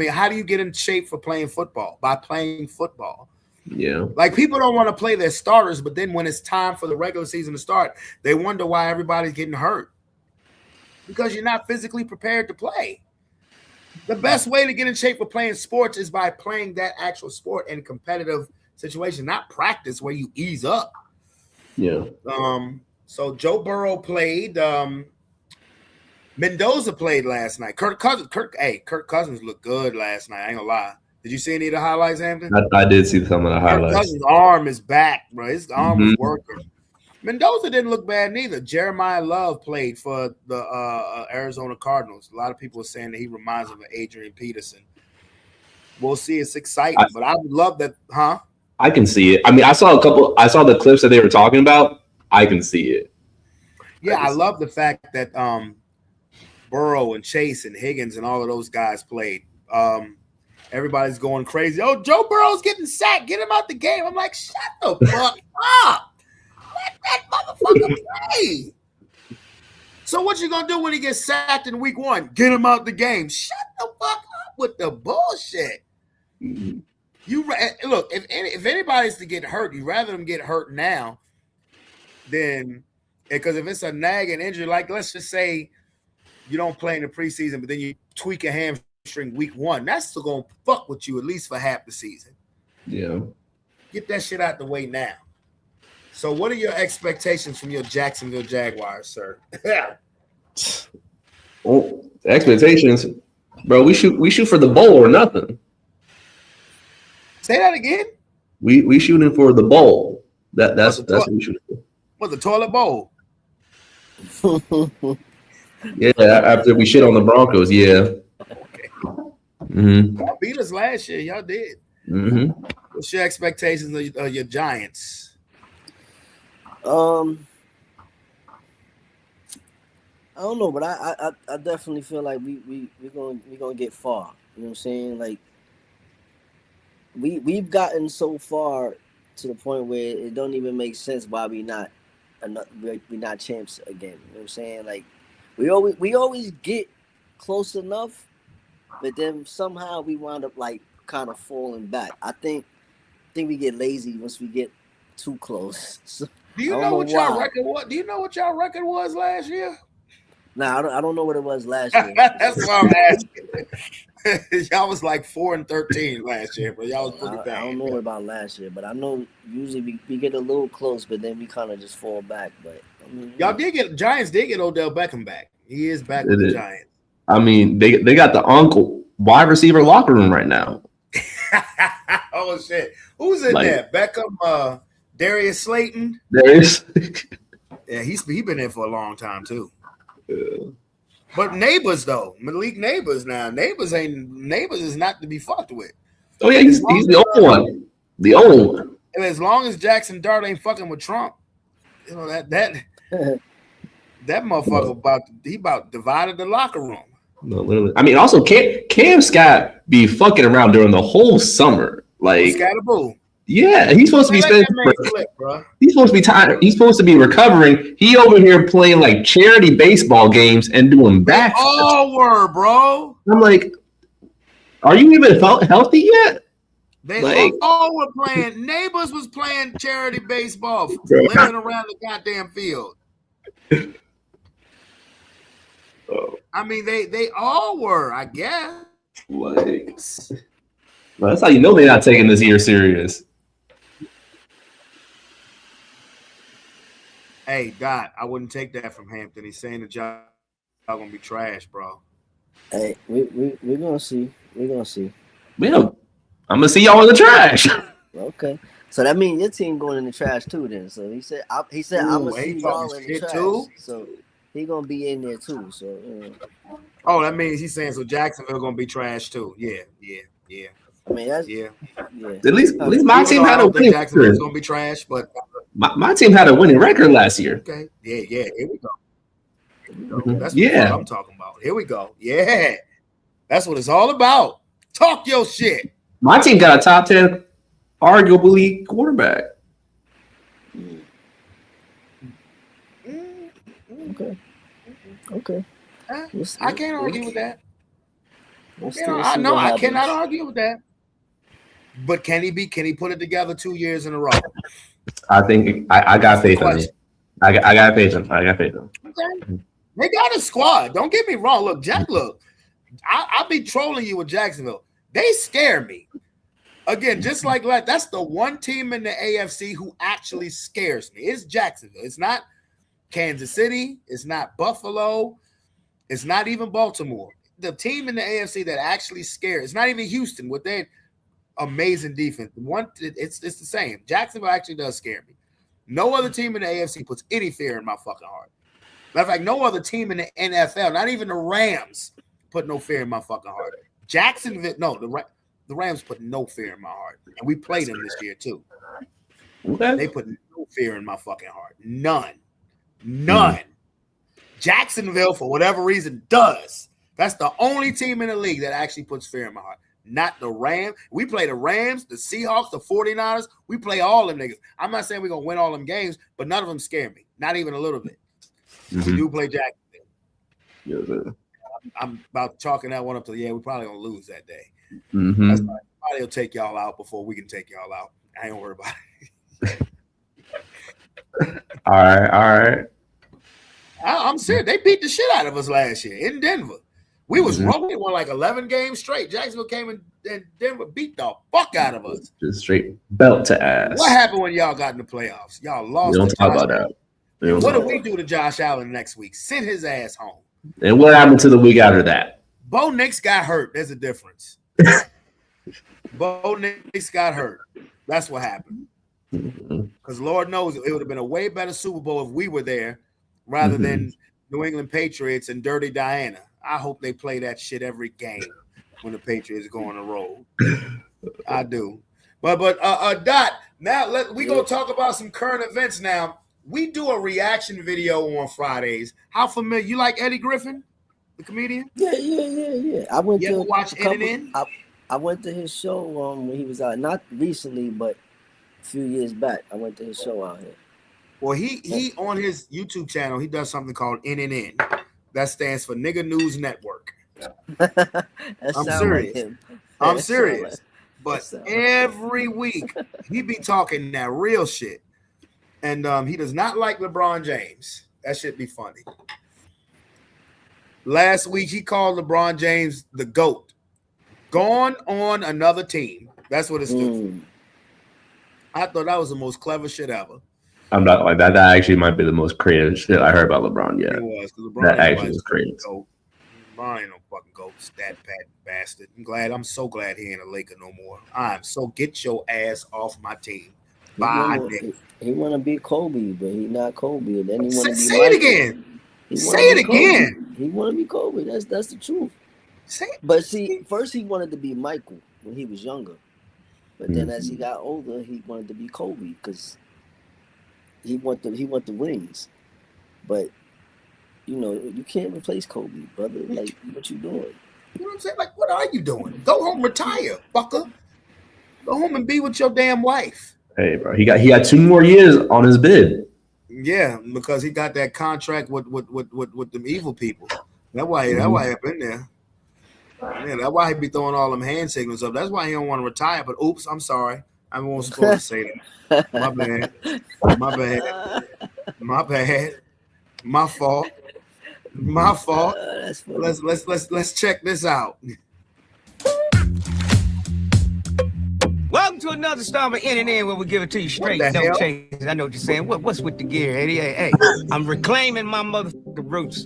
how do you get in shape for playing football? By playing football. Yeah. Like people don't want to play their starters, but then when it's time for the regular season to start, they wonder why everybody's getting hurt. Because you're not physically prepared to play. The best way to get in shape for playing sports is by playing that actual sport in competitive situation, not practice where you ease up. Yeah. So Joe Burrow played. Mendoza played last night. Kirk Cousins looked good last night. I ain't gonna lie. Did you see any of the highlights, Hampton? I did see some of the highlights. Kirk Cousins' arm is back, bro. His arm was working. Mendoza didn't look bad neither. Jeremiah Love played for the Arizona Cardinals. A lot of people are saying that he reminds them of Adrian Peterson. We'll see. It's exciting, but I would love that, huh? I can see it. I mean, I saw the clips that they were talking about. I can see it. Yeah, I love the fact that Burrow and Chase and Higgins and all of those guys played. Everybody's going crazy. Oh, Joe Burrow's getting sacked. Get him out the game. I'm like, shut the fuck up. Let that motherfucker play. So what you gonna do when he gets sacked in week 1? Get him out the game. Shut the fuck up with the bullshit. Mm-hmm. You look, if anybody's to get hurt, you rather them get hurt now than because if it's a nagging injury, like let's just say you don't play in the preseason, but then you tweak a hamstring week 1, that's still gonna fuck with you at least for half the season. Yeah. Get that shit out the way now. So what are your expectations from your Jacksonville Jaguars, sir? Well, expectations, bro. We shoot for the bowl or nothing. Say that again. We shooting for the bowl. That's what we shooting for. What, the toilet bowl? Yeah, after we shit on the Broncos, yeah. Okay. Mm-hmm. Y'all beat us last year. Y'all did. Mm-hmm. What's your expectations of your Giants? I don't know, but I definitely feel like we're gonna get far. You know what I'm saying? Like we've gotten so far to the point where it don't even make sense why we not champs again. You know what I'm saying? Like we always get close enough, but then somehow we wind up like kind of falling back. I think we get lazy once we get too close. So, do you know what y'all record was? Do you know what y'all record was last year? Nah, I don't know what it was last year. That's what I'm asking. Y'all was like 4-13 last year, but y'all was pretty bad. I don't know about last year, but I know usually we get a little close, but then we kind of just fall back. But I mean, Giants did get Odell Beckham back. He is back with the Giants. I mean, they got the uncle wide receiver locker room right now. Oh shit! Who's in there? Beckham, Darius Slayton. Darius. Yeah, he been there for a long time too. Yeah. But Neighbors though, Malik Neighbors now. Neighbors is not to be fucked with. Oh yeah, he's the old one. The old one. And as long as Jackson Dart ain't fucking with Trump, you know that motherfucker about divided the locker room. No, literally. I mean, also Cam Scott be fucking around during the whole summer. Like Scatterboo. Yeah, he's supposed to be spending. He's supposed to be tired. He's supposed to be recovering. He over here playing like charity baseball games and doing back. All were, bro. I'm like, are you even healthy yet? They all were playing. Neighbors was playing charity baseball, living around the goddamn field. I mean, they all were, I guess. Like, well, that's how you know they're not taking this year serious. Hey, Dot, I wouldn't take that from Hampton. He's saying the job is gonna be trash, bro. Hey, we're gonna see. We're gonna see. Yeah, I'm gonna see y'all in the trash. Okay, so that means your team going in the trash too. Then, so he said I'm gonna see y'all in the trash. Too? So he gonna be in there too. So. Oh, that means he's saying so. Jacksonville gonna be trash too. Yeah. I mean, that's, yeah. At least my team had a winning record. Jacksonville's gonna be trash, but my team had a winning record last year. Okay. Yeah. Here we go. That's what I'm talking about. Here we go. Yeah. That's what it's all about. Talk your shit. My team got a top 10, arguably quarterback. Okay. I can't argue with that. I cannot argue with that. But can he put it together 2 years in a row? I think I got faith in him. I got faith in him. Okay. They got a squad. Don't get me wrong. Look, I'll be trolling you with Jacksonville. They scare me. Again, just like that, that's the one team in the AFC who actually scares me. It's Jacksonville. It's not Kansas City. It's not Buffalo. It's not even Baltimore. The team in the AFC that actually scares. It's not even Houston with their amazing defense. It's the same. Jacksonville actually does scare me. No other team in the AFC puts any fear in my fucking heart. Matter of fact, no other team in the NFL, not even the Rams, put no fear in my fucking heart. Jacksonville, no, the Rams put no fear in my heart. And we played them this year too. Okay. They put no fear in my fucking heart. None. Jacksonville, for whatever reason, does. That's the only team in the league that actually puts fear in my heart. Not the Rams. We play the Rams, the Seahawks, the 49ers. We play all them niggas. I'm not saying we're going to win all them games, but none of them scare me. Not even a little bit. We do play Jacksonville. Yes, I'm about chalking that one up to, we're probably going to lose that day. Mm-hmm. That's fine. Somebody will take y'all out before we can take y'all out. I ain't worried about it. All right. I'm serious. They beat the shit out of us last year in Denver. We was wrong. We won like 11 games straight. Jacksonville came in and Denver beat the fuck out of us. Just straight belt to ass. What happened when y'all got in the playoffs? Y'all lost. We don't talk about that. What do we do to Josh Allen next week? Send his ass home. And what happened to the week after that? Bo Nix got hurt. There's a difference. Bo Nix got hurt. That's what happened. Because Lord knows it would have been a way better Super Bowl if we were there rather than New England Patriots and Dirty Diana. I hope they play that shit every game when the Patriots go on the road. I do. But Dot, now we gonna talk about some current events now. We do a reaction video on Fridays. How familiar? You like Eddie Griffin, the comedian? Yeah. I went to watch In. I went to his show when he was out. Not recently, but a few years back. I went to his show out here. Well, he on his YouTube channel, he does something called In. That stands for Nigga News Network. I'm serious. Like I'm serious. But every week he be talking that real shit. And he does not like LeBron James. That should be funny. Last week he called LeBron James the GOAT. Gone on another team. That's what it stood for. I thought that was the most clever shit ever. I'm not like that. That actually might be the most creative shit I heard about LeBron yet. It was, because LeBron that actually was creative. LeBron ain't no fucking GOAT, stat pat bastard. I'm so glad he ain't a Laker no more. Get your ass off my team. Bye, nigga. He want to be Kobe, but he not Kobe. And then he want to be Say it again. Say it again. He want to be Kobe. That's the truth. But see, first he wanted to be Michael when he was younger. But then as he got older, he wanted to be Kobe because he want the rings. But you can't replace Kobe, brother. Like, what you doing? You know what I'm saying? Like, what are you doing? Go home, retire, fucker. Go home and be with your damn wife. Hey, bro, he got 2 more years on his bid. Yeah, because he got that contract with them evil people. That's why he up in there. Yeah, that's why he be throwing all them hand signals up. That's why he don't want to retire. But oops, I'm sorry. I wasn't supposed to say that. My bad. My fault. Let's check this out. Welcome to another installment In where we give it to you straight. No change. I know what you're saying. What's with the gear? Hey, I'm reclaiming my motherfucking roots.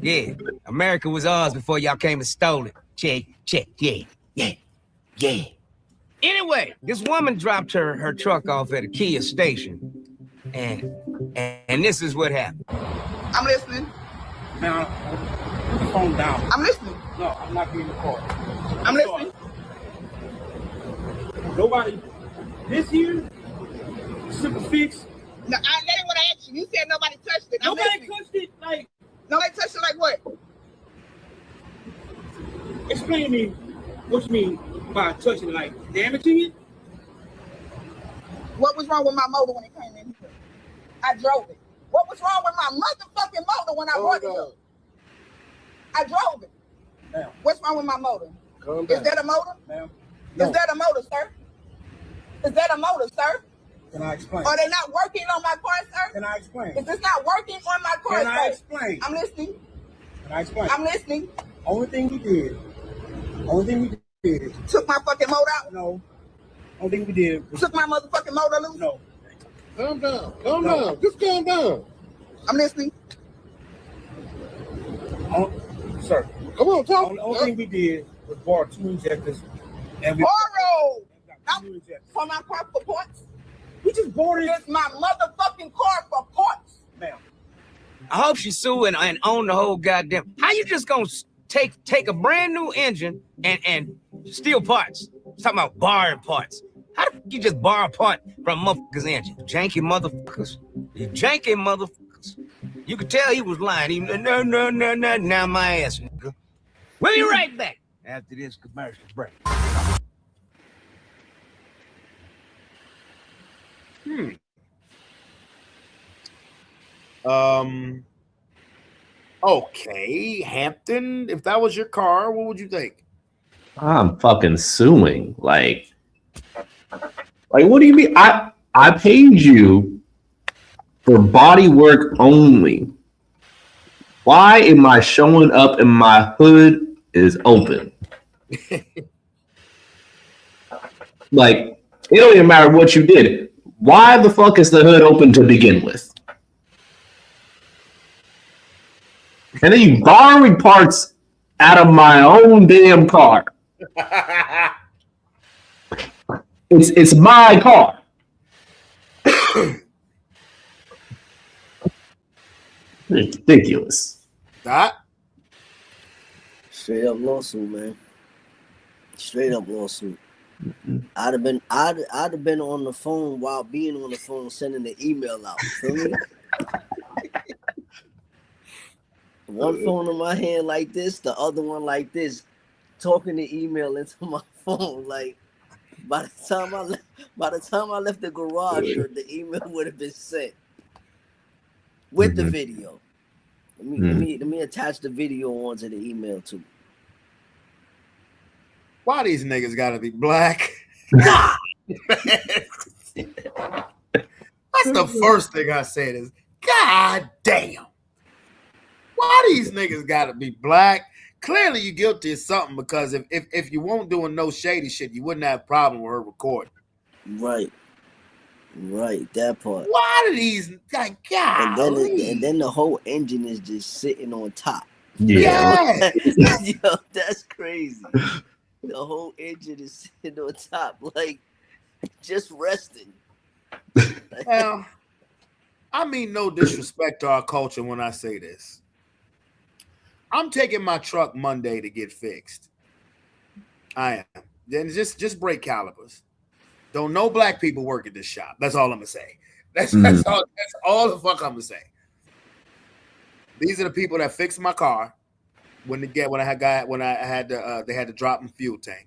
Yeah, America was ours before y'all came and stole it. Check. Yeah. Anyway, this woman dropped her truck off at a Kia station, and this is what happened. I'm listening. Now, put the phone down. I'm listening. No, I'm not getting the call. I'm listening. Nobody. This here, super fix. No, that ain't what I asked you. You said nobody touched it. Nobody touched it. Like, nobody touched it. Like what? Explain to me what you mean by touching it. Like damaging it. What was wrong with my motor when it came in here? I drove it. What was wrong with my motherfucking motor when I brought it here? I drove it. Ma'am. What's wrong with my motor? Calm down. Is that a motor? Ma'am. No. Is that a motor, sir? Is that a motor, sir? Can I explain? Are they not working on my car, sir? Can I explain? Is this not working on my car, Can I sir? explain? I'm listening. Can I explain? I'm listening. Only thing we did. Took my fucking motor out? No. Only thing we did was Took my motherfucking motor loose? no. Calm down. Calm down. Just calm down. I'm listening. Sir. Come on, talk. Only thing we did was borrow 2 injectors and we Borrow! got 2 injectors. For my car for points? We just boarded. It's my motherfucking car for parts. Ma'am. I hope she sue and own the whole goddamn. How you just gonna take a brand new engine and steal parts? Talking about borrowing parts. How the fuck you just borrow a part from a motherfucker's engine? Janky motherfuckers. You janky motherfuckers. You could tell he was lying. He no, now my ass, nigga. We'll be right back after this commercial break. Okay, Hampton. If that was your car, what would you think? I'm fucking suing. Like, what do you mean? I paid you for body work only. Why am I showing up and my hood is open? Like, it don't even matter what you did. Why the fuck is the hood open to begin with? And then you borrowing parts out of my own damn car. It's my car. Ridiculous. That Straight up lawsuit, man. Straight up lawsuit. I'd have been on the phone while being on the phone sending the email out. Feel me? One phone in my hand like this, the other one like this, talking the email into my phone. Like by the time I left the garage, the email would have been sent with the video. Let me attach the video onto the email too. why these niggas gotta be black? That's the first thing I said is, God damn. Why these niggas gotta be black? Clearly you guilty of something, because if you weren't doing no shady shit, you wouldn't have a problem with her recording. Right, that part. Why do these, like, God? And then the whole engine is just sitting on top. Yeah. Yo, that's crazy. The whole engine is sitting on top, like just resting. Well, I mean no disrespect to our culture when I say this. I'm taking my truck Monday to get fixed. I am. Then just brake calipers. Don't no black people work at this shop. That's all I'm gonna say. That's all the fuck I'm gonna say. These are the people that fixed my car they had to drop in fuel tank.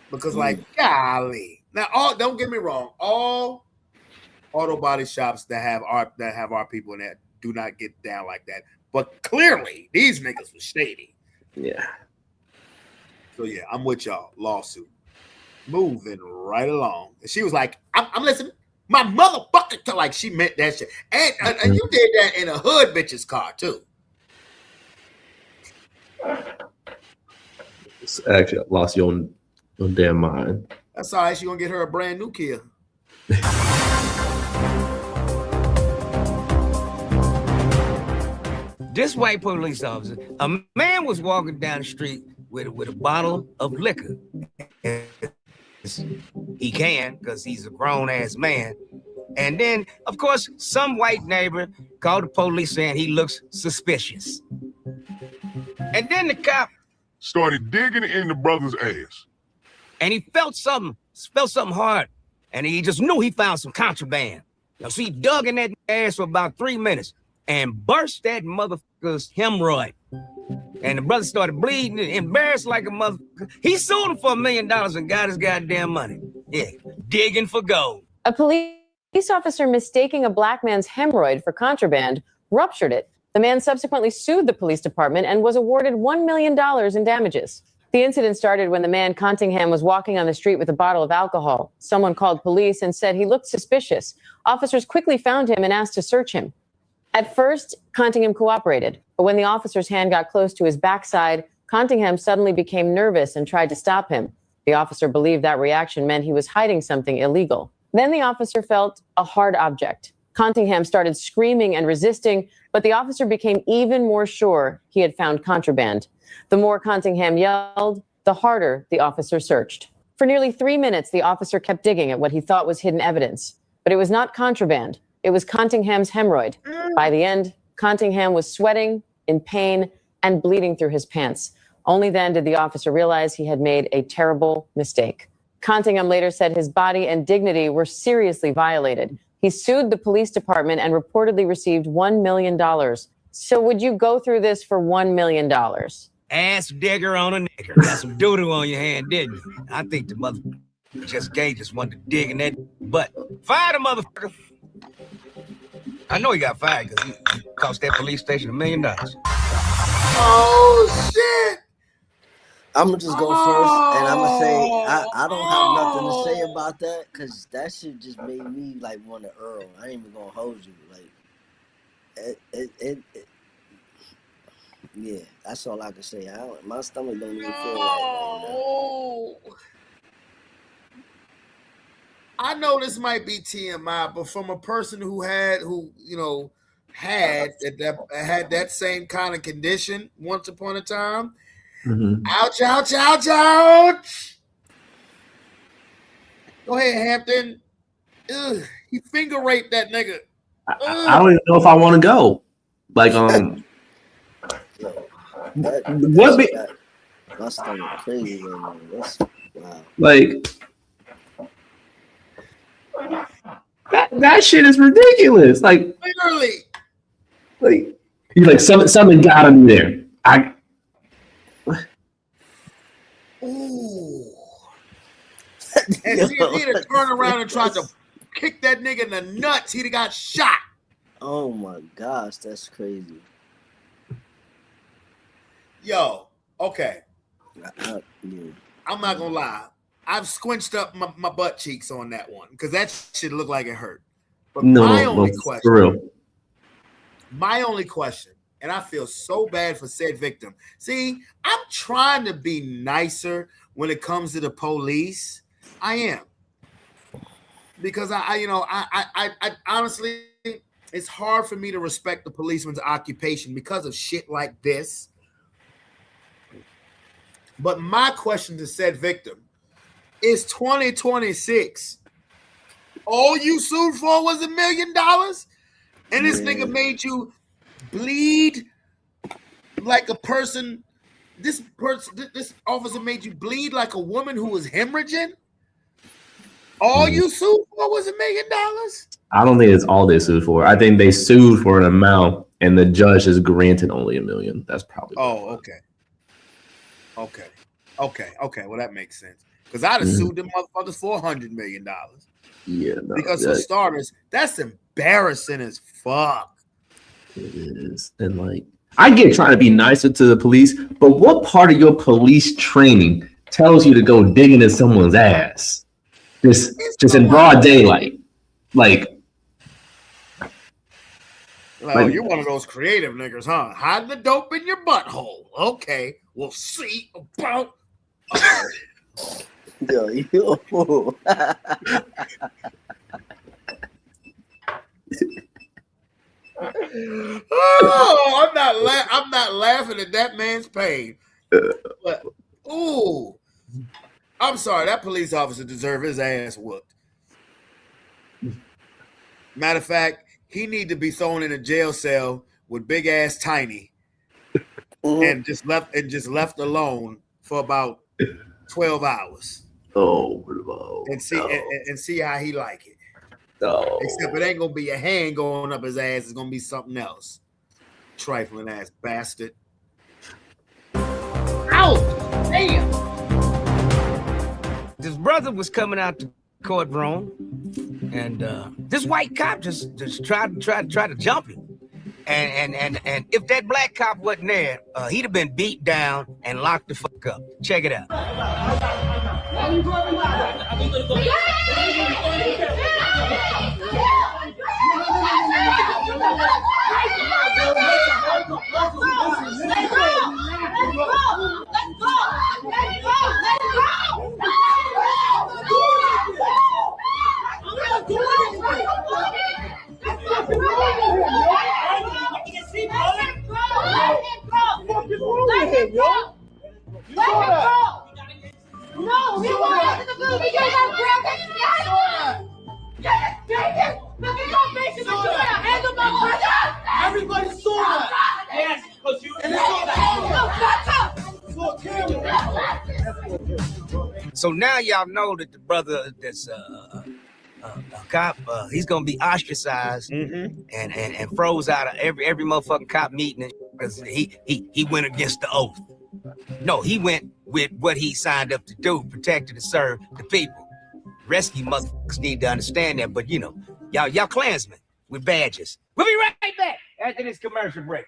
Because like, golly. Now, don't get me wrong, all auto body shops that have our people in there do not get down like that. But clearly, these niggas was shady. Yeah. So yeah, I'm with y'all. Lawsuit. Moving right along. And she was like, I'm listening. My motherfucker, like she meant that shit. And you did that in a hood bitch's car too. Actually, I lost your own damn mind. That's all right. She gonna get her a brand new Kia. This white police officer, a man was walking down the street with a bottle of liquor. He can, because he's a grown-ass man. And then, of course, some white neighbor called the police saying he looks suspicious. And then the cop started digging in the brother's ass. And he felt something hard. And he just knew he found some contraband. So he dug in that ass for about 3 minutes and burst that motherfucker's hemorrhoid. And the brother started bleeding and embarrassed like a motherfucker. He sold him for $1 million and got his goddamn money. Yeah, digging for gold. A police officer mistaking a black man's hemorrhoid for contraband ruptured it. The man subsequently sued the police department and was awarded $1 million in damages. The incident started when the man Cottingham was walking on the street with a bottle of alcohol. Someone called police and said he looked suspicious. Officers quickly found him and asked to search him. At first, Cottingham cooperated, but when the officer's hand got close to his backside, Cottingham suddenly became nervous and tried to stop him. The officer believed that reaction meant he was hiding something illegal. Then the officer felt a hard object. Cottingham started screaming and resisting, but the officer became even more sure he had found contraband. The more Cottingham yelled, the harder the officer searched. For nearly 3 minutes, the officer kept digging at what he thought was hidden evidence. But it was not contraband. It was Cottingham's hemorrhoid. By the end, Cottingham was sweating, in pain, and bleeding through his pants. Only then did the officer realize he had made a terrible mistake. Cottingham later said his body and dignity were seriously violated. He sued the police department and reportedly received $1 million. So would you go through this for $1 million? Ass digger on a nigger. Got some doo-doo on your hand, didn't you? I think the mother just wanted to dig in that butt. Fire the motherfucker. I know he got fired because he cost that police station $1 million. Oh, shit. I'm going to just go first, and I'm going to say I don't have nothing to say about that because that shit just made me, like, want to Earl. I ain't even going to hold you. Like, yeah, that's all I can say. My stomach don't even feel right now. I know this might be TMI, but from a person who had that same kind of condition once upon a time. Mm-hmm. Ouch, ouch, ouch, ouch. Go ahead, Hampton. Ugh, he finger raped that nigga. I don't even know if I want to go. Like, That's crazy, man. That's wow. Like, that shit is ridiculous. Like, literally. Like, he's like, something gotta be there. Ooh. And he'd have turned around and tried to kick that nigga in the nuts. He'd have got shot. Oh my gosh, that's crazy. Yo, okay. Yeah. I'm not gonna lie. I've squinched up my butt cheeks on that one because that shit looked like it hurt. But my only question, and I feel so bad for said victim. See, I'm trying to be nicer when it comes to the police. I am. Because I honestly, it's hard for me to respect the policeman's occupation because of shit like this. But my question to said victim is 2026. All you sued for was $1 million? And this nigga made you bleed like a person. This officer made you bleed like a woman who was hemorrhaging? All you sued for was $1 million? I don't think it's all they sued for. I think they sued for an amount, and the judge has granted only $1 million. That's probably. Oh, okay. Well, that makes sense. Because I'd have sued them motherfuckers for $100 million. Yeah, no, because for starters, that's embarrassing as fuck. It is, and like, I get trying to be nicer to the police, but what part of your police training tells you to go digging in someone's ass? Just in broad daylight. Like, you're one of those creative niggas, huh? Hide the dope in your butthole. Okay, we'll see about. Yo. Oh, I'm not laughing at that man's pain. But, ooh. I'm sorry, that police officer deserved his ass whooped. Matter of fact, he need to be thrown in a jail cell with big ass Tiny, and just left alone for about 12 hours. And see how he like it. No. Except it ain't gonna be a hand going up his ass. It's gonna be something else. Trifling ass bastard. Ow! Damn! This brother was coming out the courtroom, and this white cop just tried to jump him. And if that black cop wasn't there, he'd have been beat down and locked the fuck up. Check it out. No, he won't. So now y'all know that the brother that's a cop, he's gonna be ostracized and froze out of every motherfucking cop meeting because he went against the oath. No, he went with what he signed up to do, protect and serve the people. Rescue motherfuckers need to understand that, but you know, y'all Klansmen with badges. We'll be right back after this commercial break.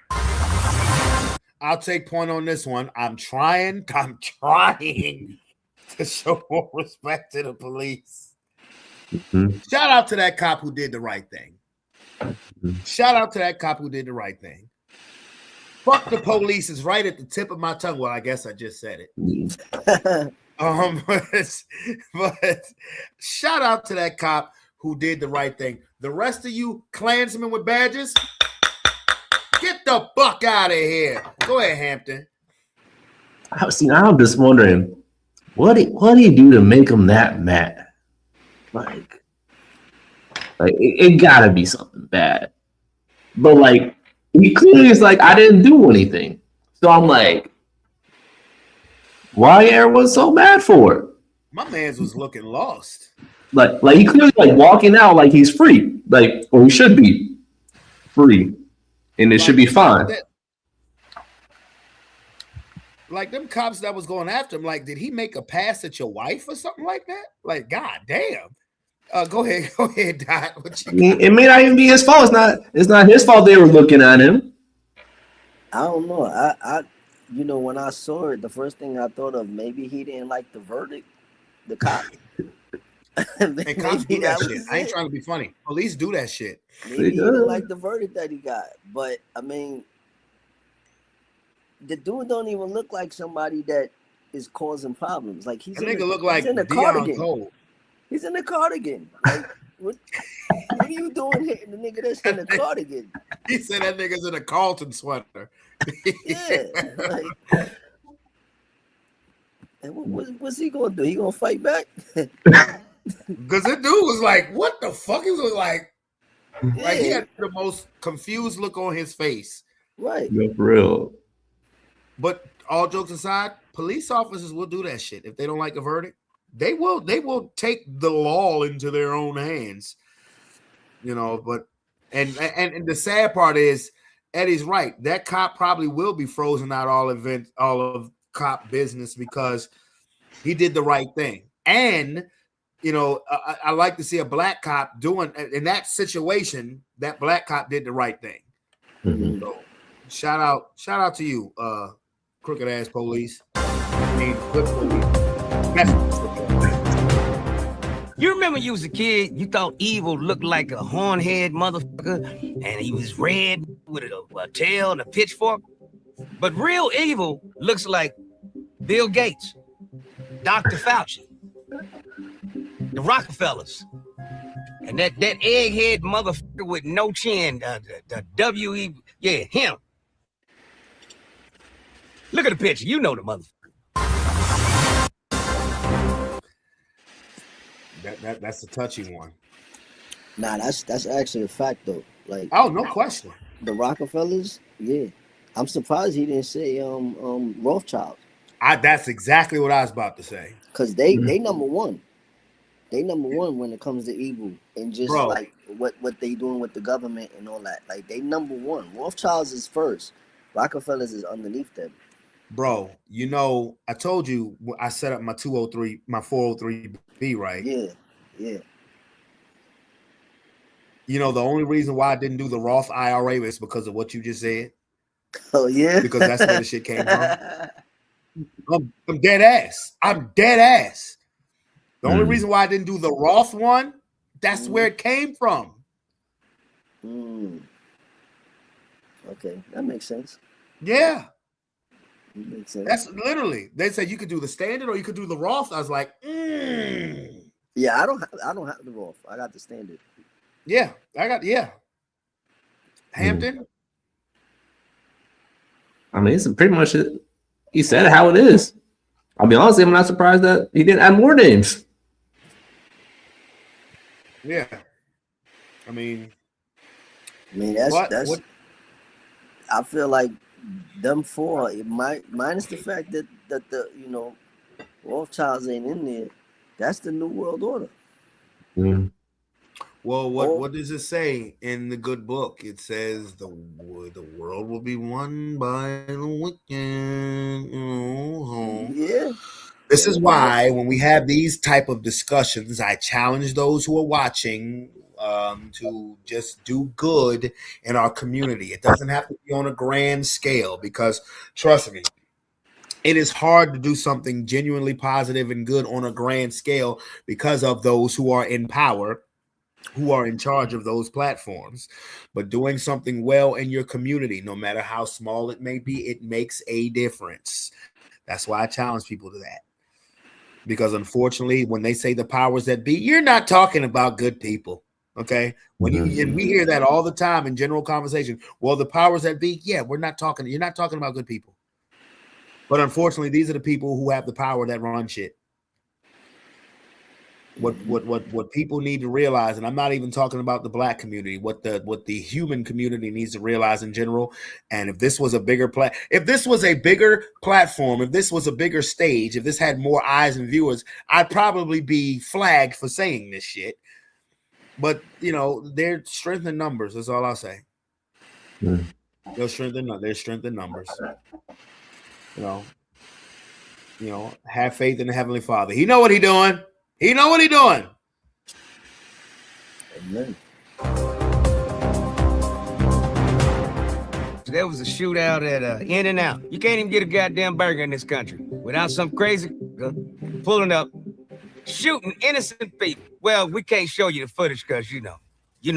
I'll take point on this one. I'm trying to show more respect to the police. Shout out to that cop who did the right thing. Shout out to that cop who did the right thing. Fuck the police is right at the tip of my tongue. Well, I guess I just said it. But shout out to that cop who did the right thing. The rest of you Klansmen with badges, get the fuck out of here. Go ahead, Hampton. I'm just wondering, what do you do to make him that mad? Like it gotta be something bad. But like, he clearly is like, I didn't do anything. So I'm like, why everyone so mad for it? My man's was looking lost. Like he clearly like walking out like he's free, like, or he should be free, and it should be fine. Like them cops that was going after him, like, did he make a pass at your wife or something like that? Like, god damn. Go ahead, Dot. It may not even be his fault. It's not his fault they were looking at him. I don't know. I you know, when I saw it, the first thing I thought of, maybe he didn't like the verdict, the cop. And cops do that shit. I ain't trying to be funny. Police do that shit. Maybe he didn't like the verdict that he got. But I mean, the dude don't even look like somebody that is causing problems. Like he's in a cardigan. He's in a cardigan. Like, what are you doing here? The nigga that's in a cardigan. He said that nigga's in a Carlton sweater. Yeah. Like, and what's he gonna do? He gonna fight back? Because the dude was like, what the fuck? He was like he had the most confused look on his face. Right. No, for real. But all jokes aside, police officers will do that shit. If they don't like a verdict, they will take the law into their own hands. You know, but and the sad part is Eddie's right. That cop probably will be frozen out all of cop business because he did the right thing. And you know, I like to see a black cop doing in that situation. That black cop did the right thing. Mm-hmm. So shout out to you, crooked ass police. I mean, good police. You remember you was a kid, you thought evil looked like a hornhead motherfucker, and he was red with a tail and a pitchfork. But real evil looks like Bill Gates, Dr. Fauci, the Rockefellers, and that egghead motherfucker with no chin, the W.E. Yeah, him. Look at the picture. You know the motherfucker. That's a touchy one. Nah, that's actually a fact though. Like, oh, no question. The Rockefellers, yeah. I'm surprised he didn't say Rothschild. That's exactly what I was about to say. Because they number one. They number one when it comes to evil and just like what they doing with the government and all that. Like they number one. Rothschilds is first. Rockefellers is underneath them. Bro, you know, I told you I set up my 403B, right? Yeah. You know, the only reason why I didn't do the Roth IRA is because of what you just said. Oh, yeah? Because that's where the shit came from. I'm dead ass. The only reason why I didn't do the Roth one, that's where it came from. Okay, that makes sense. Yeah. That makes sense. That's literally, they said you could do the standard or you could do the Roth. I was like, Yeah, I don't have the Roth. I got the standard. Yeah, Hampton? I mean, it's pretty much it. He said how it is. I'll be honest, I'm not surprised that he didn't add more names. Yeah. I mean, that's I feel like them four, minus the fact that the, you know, Rothschilds ain't in there. That's the New World Order. Mm. Well, what does it say in the good book? It says the world will be won by the wicked. Yeah. This is why when we have these type of discussions, I challenge those who are watching to just do good in our community. It doesn't have to be on a grand scale because, trust me, it is hard to do something genuinely positive and good on a grand scale because of those who are in power, who are in charge of those platforms. But doing something well in your community, no matter how small it may be, it makes a difference. That's why I challenge people to that. Because unfortunately, when they say the powers that be, you're not talking about good people. Okay. And we hear that all the time in general conversation. Well, the powers that be, yeah, you're not talking about good people. But unfortunately, these are the people who have the power that run shit. What people need to realize, and I'm not even talking about the black community, what the human community needs to realize in general. And if this was a bigger platform, if this was a bigger stage, if this had more eyes and viewers, I'd probably be flagged for saying this shit. But they're strength in numbers. That's all I'll say. Mm. Their strength in numbers. Have faith in the Heavenly Father. He know what he doing. He know what he doing. Amen. There was a shootout at In-N-Out. You can't even get a goddamn burger in this country without some crazy pulling up, shooting innocent people. Well, we can't show you the footage because you know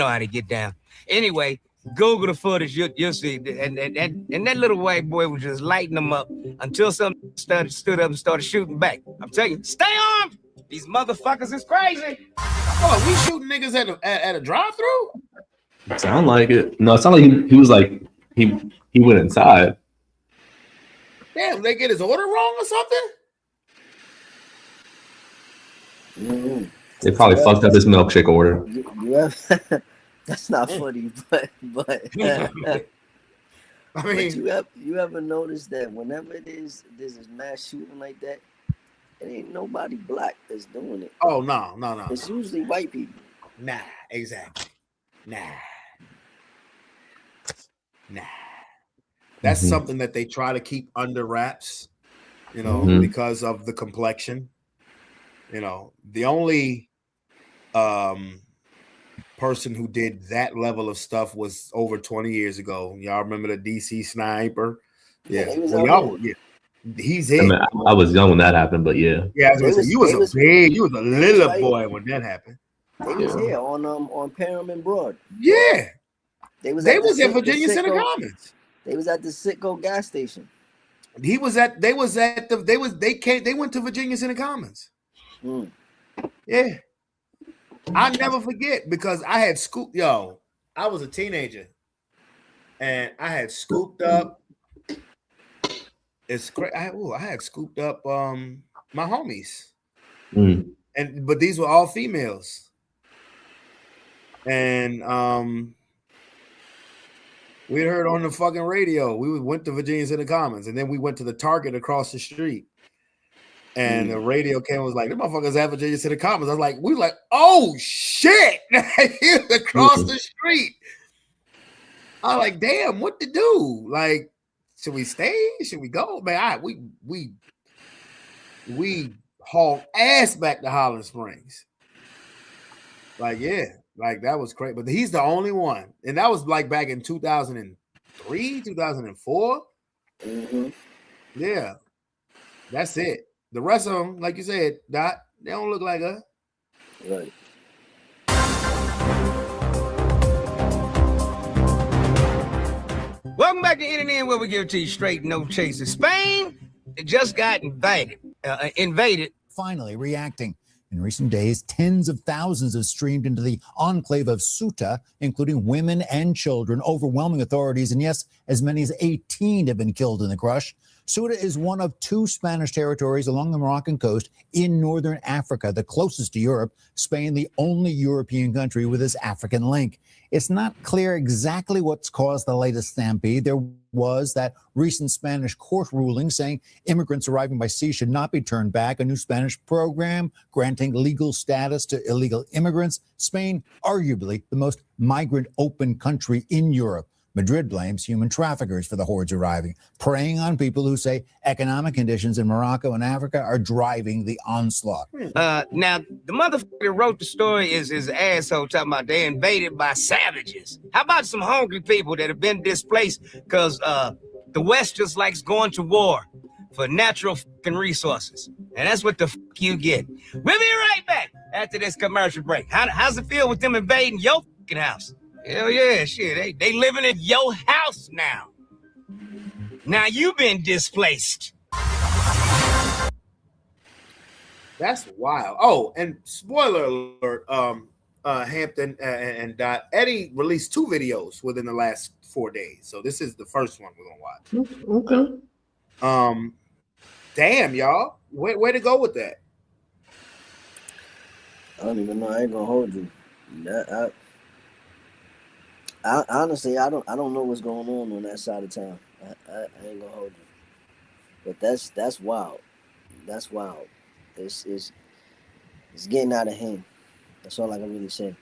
how to get down. Anyway, Google the footage, you'll see. And that little white boy was just lighting them up until some stood up and started shooting back. I'm telling you, stay armed. These motherfuckers is crazy. Oh, we shooting niggas at a drive-through? Sound like it. No, it sounded like he was like he went inside. Damn, they get his order wrong or something? Mm-hmm. They probably fucked up his milkshake order. That's not funny, but I mean, but you ever notice that whenever there's a mass shooting like that, it ain't nobody black that's doing it. Oh no. It's usually white people. Nah, exactly. Nah. That's something that they try to keep under wraps, because of the complexion. The only person who did that level of stuff was over 20 years ago. Y'all remember the DC sniper? Yeah. He's in. I was young when that happened, but yeah. Yeah, I was gonna say, you was a little boy when that happened. They was here on Parham and Broad. Yeah. They was in Virginia Center Commons. They was at the Citgo gas station. They went to Virginia Center Commons. Mm. Yeah. I never forget because I had scooped, I was a teenager and I had scooped up. It's great. I had scooped up my homies. But these were all females. And we heard on the fucking radio. We went to Virginia Center Commons and then we went to the Target across the street. And the radio came and was like, the motherfuckers at Virginia Center Commons. I was like, we were like, oh shit, across the street. I was like, damn, what to do? Like, should we stay? Should we go? Man, we hauled ass back to Holland Springs. Like, yeah, like that was crazy. But he's the only one. And that was like back in 2003, 2004. Mm-hmm. Yeah, that's it. The rest of them, like you said, Dot, they don't look like us. Right. Welcome back to In-N-N, where we give it to you straight, no chaser. Spain just got invaded. Finally reacting. In recent days, tens of thousands have streamed into the enclave of Ceuta, including women and children, overwhelming authorities. And yes, as many as 18 have been killed in the crush. Ceuta is one of 2 Spanish territories along the Moroccan coast in northern Africa, the closest to Europe, Spain the only European country with this African link. It's not clear exactly what's caused the latest stampede. There was that recent Spanish court ruling saying immigrants arriving by sea should not be turned back, a new Spanish program granting legal status to illegal immigrants. Spain, arguably the most migrant-open country in Europe. Madrid blames human traffickers for the hordes arriving, preying on people who say economic conditions in Morocco and Africa are driving the onslaught. Now, the motherfucker that wrote the story is his asshole talking about they invaded by savages. How about some hungry people that have been displaced because the West just likes going to war for natural fucking resources. And that's what the fuck you get. We'll be right back after this commercial break. How's it feel with them invading your fucking house? Hell yeah, shit. They living in your house now. Now you've been displaced. That's wild. Oh, and spoiler alert, Hampton and Dot, Eddie released 2 videos within the last 4 days. So this is the first one we're gonna watch. Okay. Damn, y'all. Way to go with that. I don't even know. I ain't gonna hold you. I honestly, I don't know what's going on that side of town. I ain't gonna hold you. But that's wild. That's wild. It's getting out of hand. That's all I can really say.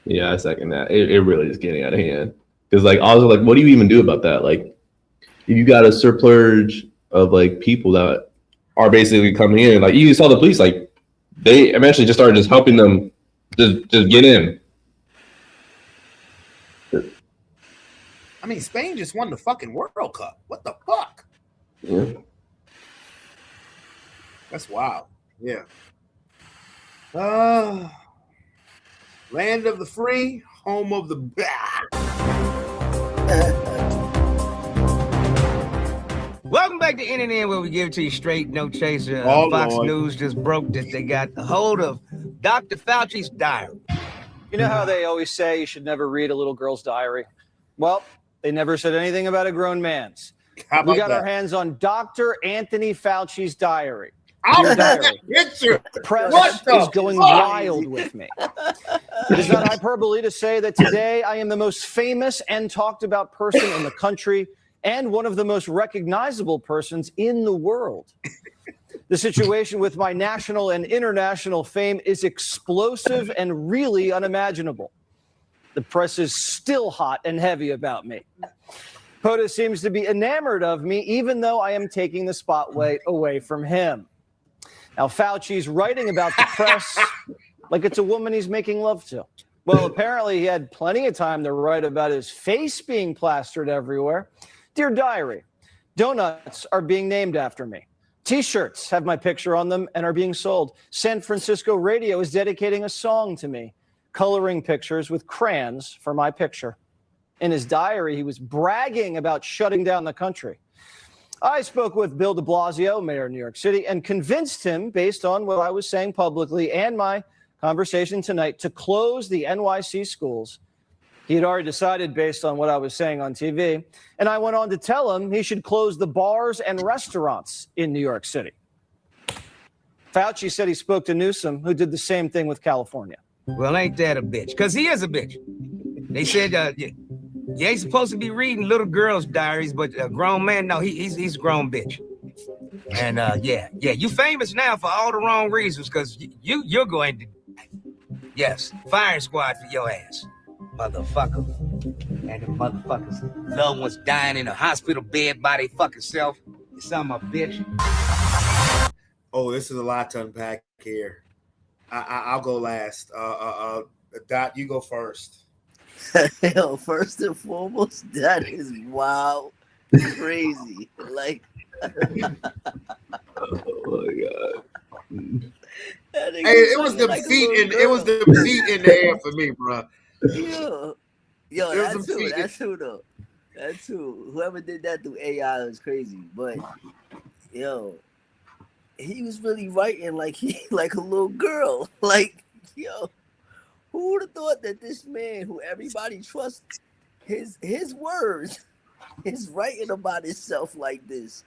Yeah, I second that. It really is getting out of hand. Because like also like what do you even do about that? Like if you got a surplus of like people that are basically coming in, like you saw the police, like they eventually just started just helping them just get in. I mean, Spain just won the fucking World Cup. What the fuck? Yeah. That's wild. Yeah. Land of the free, home of the Welcome back to NNN, where we give it to you straight, no chaser. Oh, Fox Lord. News just broke that they got a hold of Dr. Fauci's diary. You know how they always say you should never read a little girl's diary? Well, they never said anything about a grown man's. How about We got that? our hands on Dr. Anthony Fauci's diary. I'll Dear put that diary. picture. The press What the is going fuck? wild with me. It is not hyperbole to say that today I am the most famous and talked about person in the country and one of the most recognizable persons in the world. The situation with my national and international fame is explosive and really unimaginable. The press is still hot and heavy about me. POTUS seems to be enamored of me, even though I am taking the spotlight away from him. Now, Fauci's writing about the press like it's a woman he's making love to. Well, apparently he had plenty of time to write about his face being plastered everywhere. Dear diary, donuts are being named after me. T-shirts have my picture on them and are being sold. San Francisco radio is dedicating a song to me, coloring pictures with crayons for my picture. In his diary, he was bragging about shutting down the country. I spoke with Bill de Blasio, mayor of New York City, and convinced him, based on what I was saying publicly and my conversation tonight, to close the NYC schools. He had already decided based on what I was saying on TV, and I went on to tell him he should close the bars and restaurants in New York City. Fauci said he spoke to Newsom, who did the same thing with California. Well, ain't that a bitch? Because he is a bitch. They said you ain't supposed to be reading little girls' diaries, but a grown man, no, he's a grown bitch. And yeah, you famous now for all the wrong reasons, because you're going to, yes, firing squad for your ass, motherfucker. And the motherfuckers, loved ones dying in a hospital bed by their fucking self. You son of a bitch. Oh, this is a lot to unpack here. I'll go last. Dot, you go first. Yo, first and foremost, that is wild, crazy. Like, Oh my god. Hey, it was the like feet in the air for me, bro. Yo, that's who though. That's who. Whoever did that through AI is crazy. But yo, he was really writing like a little girl. Like, yo, who would have thought that this man, who everybody trusts, his words is writing about himself like this,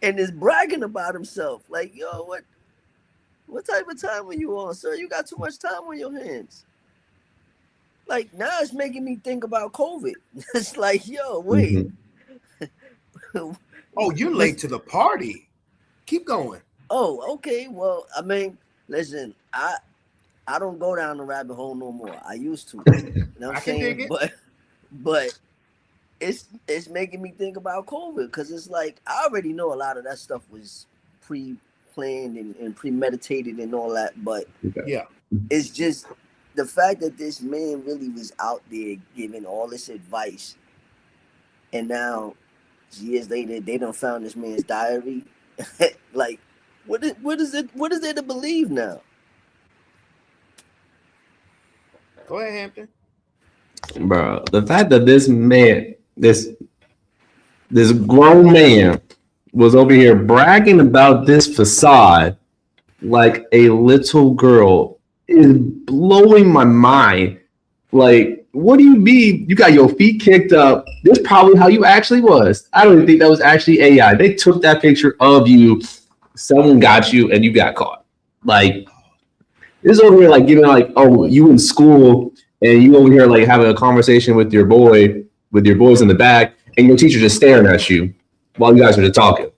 and is bragging about himself. Like, yo, what type of time are you on, sir? You got too much time on your hands. Like, now it's making me think about COVID. It's like, yo, wait. Oh, you're late to the party. Keep going. Oh, okay. Well, I mean, listen, I don't go down the rabbit hole no more. I used to. You know what I'm saying? But it's making me think about COVID, because it's like I already know a lot of that stuff was pre-planned and premeditated and all that, but yeah, it's just the fact that this man really was out there giving all this advice, and now years later they done found this man's diary. Like, what is there to believe now? Go ahead, Hampton. Bro, the fact that this man, this grown man, was over here bragging about this facade like a little girl is blowing my mind. Like, what do you mean you got your feet kicked up? This is probably how you actually was. I don't even think that was actually AI. They took that picture of you, someone got you, and you got caught. Like, this is over here like giving like, oh, you in school and you over here like having a conversation with your boys in the back, and your teacher just staring at you while you guys are just talking.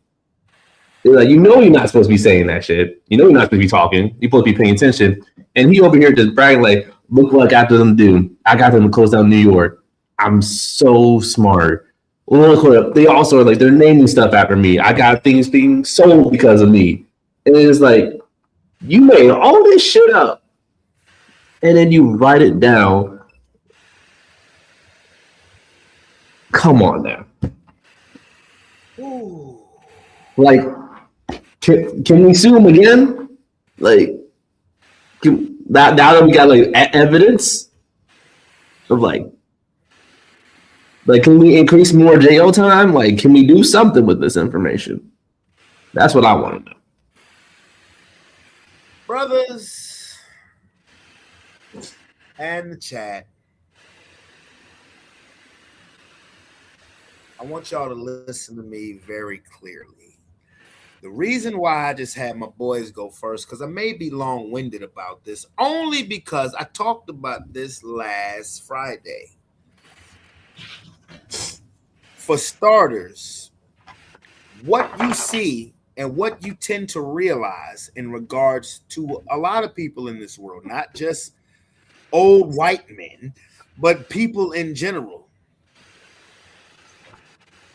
They're like, you know, you're not supposed to be saying that shit. You know, you're not supposed to be talking. You're supposed to be paying attention. And he over here just bragging like, look what I got them to do. I got them to close down New York. I'm so smart. Look, they also are like, they're naming stuff after me. I got things being sold because of me. And it's like, you made all this shit up, and then you write it down. Come on now. Ooh. Like, can we sue him again? Like, now that we got like evidence of like, can we increase more jail time? Like, can we do something with this information? That's what I want to know. Brothers and the chat, I want y'all to listen to me very clearly. The reason why I just had my boys go first, because I may be long-winded about this, only because I talked about this last Friday. For starters, what you see and what you tend to realize in regards to a lot of people in this world, not just old white men, but people in general.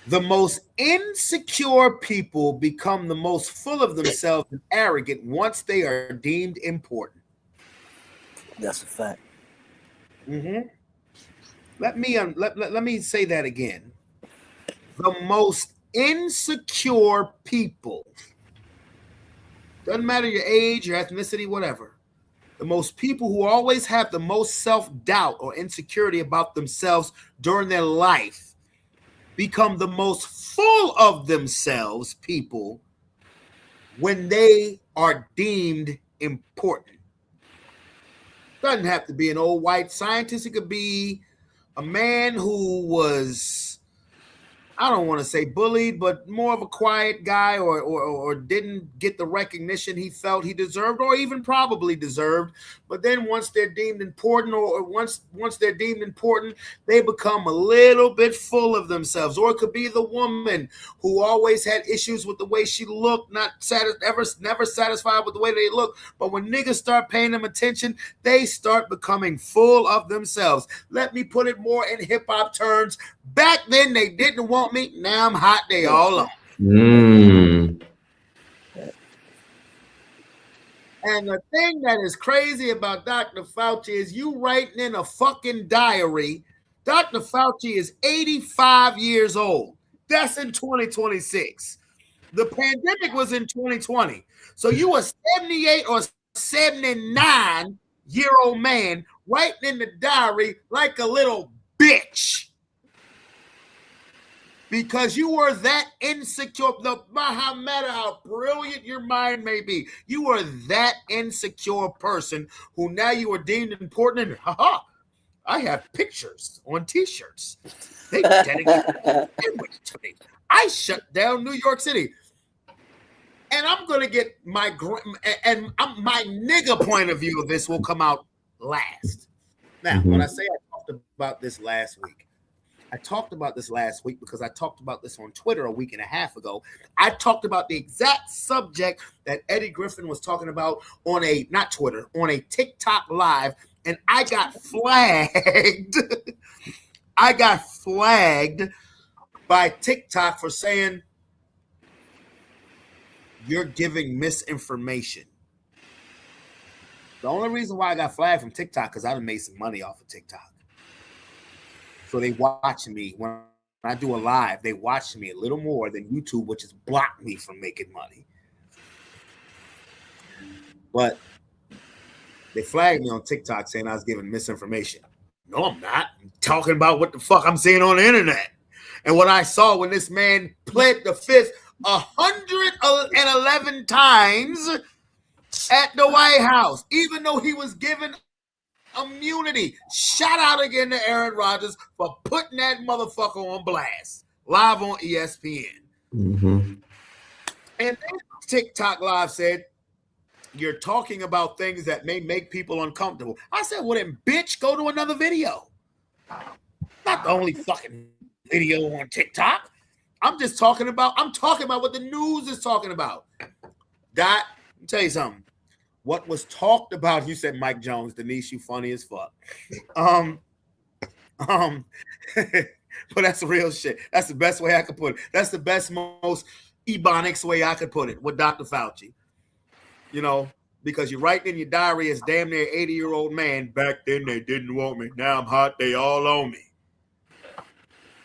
The most insecure people become the most full of themselves and arrogant once they are deemed important. That's a fact. Mm-hmm. Let me say that again. The most insecure people, doesn't matter your age, your ethnicity, whatever, the most people who always have the most self-doubt or insecurity about themselves during their life become the most full of themselves people when they are deemed important. Doesn't have to be an old white scientist. It could be a man who was, I don't want to say bullied, but more of a quiet guy, or didn't get the recognition he felt he deserved, or even probably deserved. But then once they're deemed important, or once they're deemed important, they become a little bit full of themselves. Or it could be the woman who always had issues with the way she looked, never satisfied with the way they look. But when niggas start paying them attention, they start becoming full of themselves. Let me put it more in hip hop terms. Back then they didn't want me. Now I'm hot. They all on. And the thing that is crazy about Dr. Fauci is you writing in a fucking diary. Dr. Fauci is 85 years old. That's in 2026. The pandemic was in 2020. So you a 78 or 79-year-old man writing in the diary like a little bitch. Because you were that insecure, no matter how brilliant your mind may be, you are that insecure person who now you are deemed important, and I have pictures on T-shirts. They dedicated to me. I shut down New York City. And I'm going to get my nigga point of view of this will come out last. Now, when I say I talked about this last week, I talked about this last week because I talked about this on Twitter a week and a half ago. I talked about the exact subject that Eddie Griffin was talking about on not Twitter, on a TikTok live, and I got flagged. I got flagged by TikTok for saying, you're giving misinformation. The only reason why I got flagged from TikTok because I done made some money off of TikTok. So they watch me when I do a live. They watch me a little more than YouTube, which has blocked me from making money. But they flagged me on TikTok saying I was giving misinformation. No, I'm not. I'm talking about what the fuck I'm seeing on the internet. And what I saw when this man pled the fifth 111 times at the White House, even though he was given immunity. Shout out again to Aaron Rodgers for putting that motherfucker on blast live on ESPN. And then TikTok Live said, you're talking about things that may make people uncomfortable. I said, well then, bitch, go to another video. Not the only fucking video on TikTok. I'm talking about what the news is talking about. Let me tell you something. What was talked about, you said Mike Jones, Denise, you funny as fuck. But that's real shit. That's the best way I could put it. That's the best, most ebonics way I could put it with Dr. Fauci. You know, because you're writing in your diary as damn near 80-year-old man, back then they didn't want me. Now I'm hot, they all on me.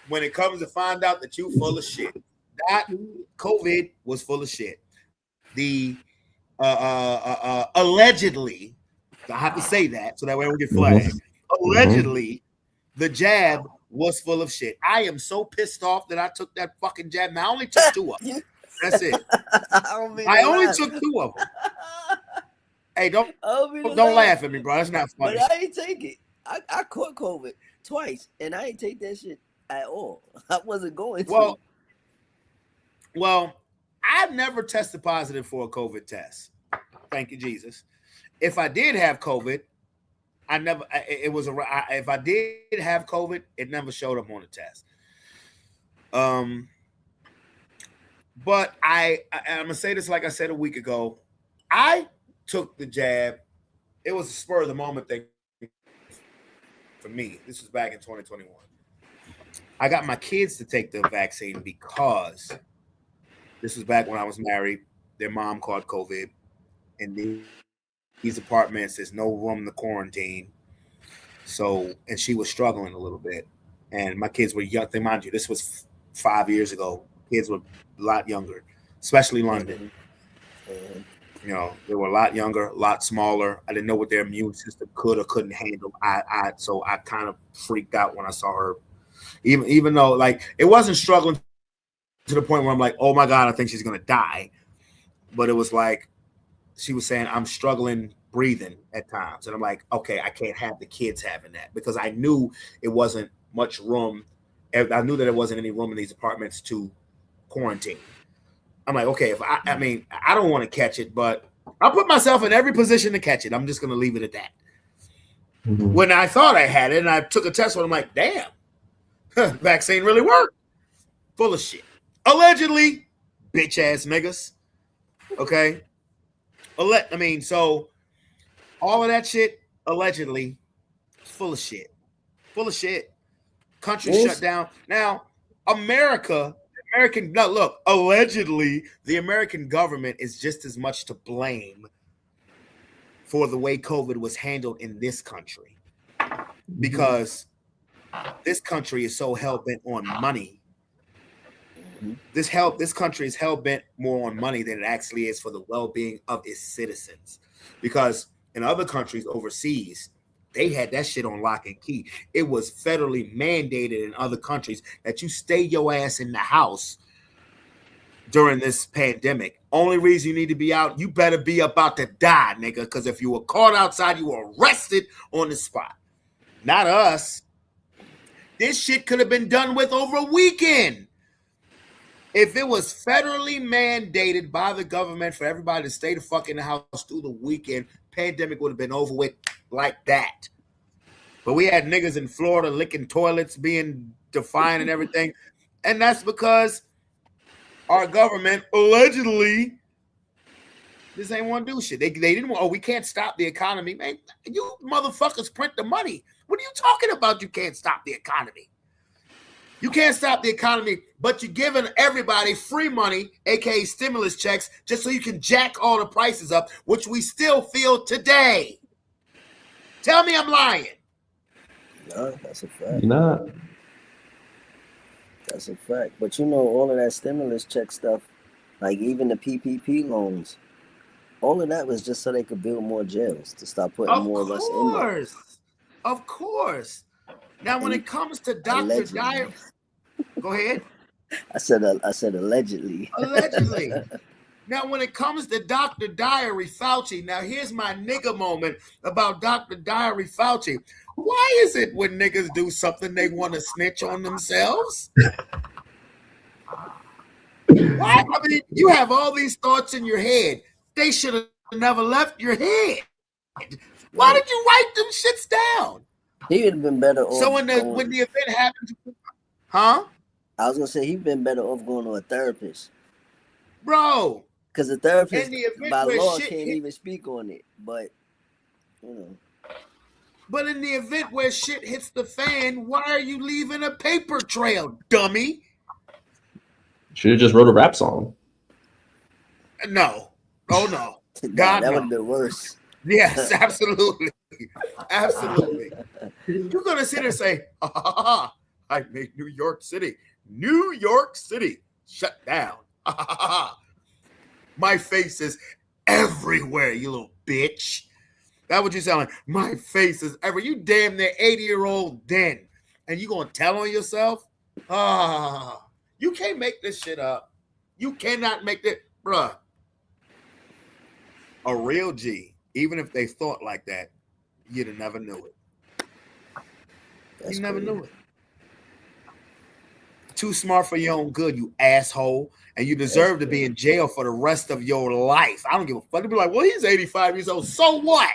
When it comes to find out that you full of shit. That COVID was full of shit. The allegedly, I have to say that so that way we get flagged. Allegedly, the jab was full of shit. I am so pissed off that I took that fucking jab. And I only took 2 of them. That's it. I only took 2 of them. Hey, don't laugh at me, bro. That's not funny. But I ain't take it. I caught COVID twice, and I ain't take that shit at all. I wasn't going to. Well, I've never tested positive for a COVID test. Thank you, Jesus. If I did have COVID, if I did have COVID, it never showed up on the test. But I'm gonna say this like I said a week ago. I took the jab. It was a spur of the moment thing for me. This was back in 2021. I got my kids to take the vaccine because this was back when I was married. Their mom caught COVID, and these apartments, there's no room to quarantine. So, and she was struggling a little bit. And my kids were young. Mind you, this was 5 years ago. Kids were a lot younger, especially London. You know, they were a lot younger, a lot smaller. I didn't know what their immune system could or couldn't handle. So I kind of freaked out when I saw her. Even though, like, it wasn't struggling to the point where I'm like, oh my God, I think she's gonna die. But it was like she was saying, I'm struggling breathing at times. And I'm like, okay, I can't have the kids having that, because I knew it wasn't much room. I knew that there wasn't any room in these apartments to quarantine. I'm like, okay, if I mean, I don't want to catch it, but I'll put myself in every position to catch it. I'm just gonna leave it at that. When I thought I had it and I took a test, I'm like, damn, vaccine really worked. Full of shit. Allegedly, bitch ass niggas. Okay. So all of that shit, allegedly, full of shit. Full of shit. Country shut down. Now, allegedly, the American government is just as much to blame for the way COVID was handled in this country, because this country is so hell-bent on money. This country is hell-bent more on money than it actually is for the well-being of its citizens. Because in other countries overseas, they had that shit on lock and key. It was federally mandated in other countries that you stay your ass in the house during this pandemic. Only reason you need to be out, you better be about to die, nigga. Because if you were caught outside, you were arrested on the spot. Not us. This shit could have been done with over a weekend. If it was federally mandated by the government for everybody to stay the fuck in the house through the weekend, pandemic would have been over with like that. But we had niggas in Florida licking toilets, being defiant and everything. And that's because our government allegedly just ain't want to do shit. They didn't want, we can't stop the economy. Man, you motherfuckers print the money. What are you talking about? You can't stop the economy. You can't stop the economy, but you're giving everybody free money, aka stimulus checks, just so you can jack all the prices up, which we still feel today. Tell me I'm lying. No, that's a fact. You're not. That's a fact. But you know, all of that stimulus check stuff, like even the PPP loans, all of that was just so they could build more jails to stop putting more of us in there. Of course. Now, when it comes to Dr. Dyer, go ahead. I said allegedly. Allegedly. Now, when it comes to Dr. Diary Fauci, now here's my nigga moment about Dr. Diary Fauci. Why is it when niggas do something they want to snitch on themselves? Why? I mean, you have all these thoughts in your head. They should have never left your head. Why did you write them shits down? He would have been better off. So when the event happened, huh? I was gonna say he'd been better off going to a therapist, bro. Because the therapist by law can't even speak on it. But you know. But in the event where shit hits the fan, why are you leaving a paper trail, dummy? Should have just wrote a rap song. No. Oh no. God, that would have been worse. Yes, absolutely. Absolutely. You're gonna sit and say, I made New York City. New York City shut down. My face is everywhere, you little bitch. That what you sound like. My face is everywhere. You damn near 80-year-old den. And you gonna tell on yourself? You can't make this shit up. You cannot make that, bruh. A real G, even if they thought like that, you'd have never knew it. You never knew it. Too smart for your own good, you asshole. And you deserve to be in jail for the rest of your life. I don't give a fuck. They'll be like, well, he's 85 years old. So what?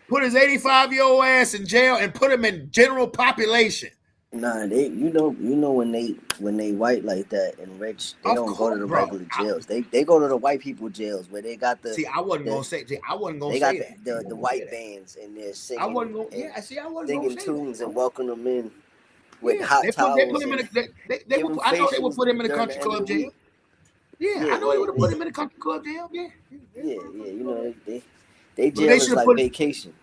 Put his 85-year-old ass in jail and put him in general population. Nah, you know when they white like that and rich, they don't go to the regular jails. They go to the white people jails where they got the. See, I wasn't gonna say they got the white bands and they're singing. I wasn't gonna singing say tunes that. and welcome them in with hot towels. I know they would put him in the country club jail. Yeah, I know they would have put him in the country club jail. Yeah. You know they jail is like vacation.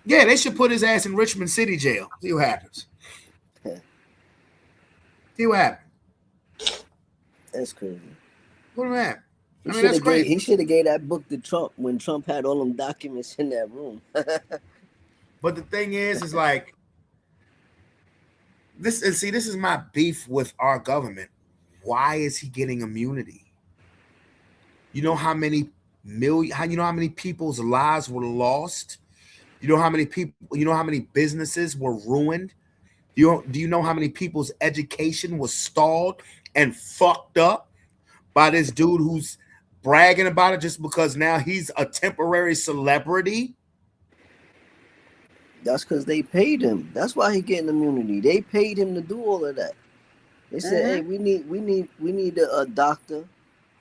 Yeah, they should put his ass in Richmond City jail. See what happens. See what happened. That's crazy. What do that? I mean, that's crazy. He should have gave that book to Trump when Trump had all them documents in that room. But the thing is like this. And see, this is my beef with our government. Why is he getting immunity? You know how many people's lives were lost? You know how many people? You know how many businesses were ruined? Do you know how many people's education was stalled and fucked up by this dude who's bragging about it just because now he's a temporary celebrity? That's because they paid him. That's why he's getting immunity. They paid him to do all of that. They said, "Hey, we need a doctor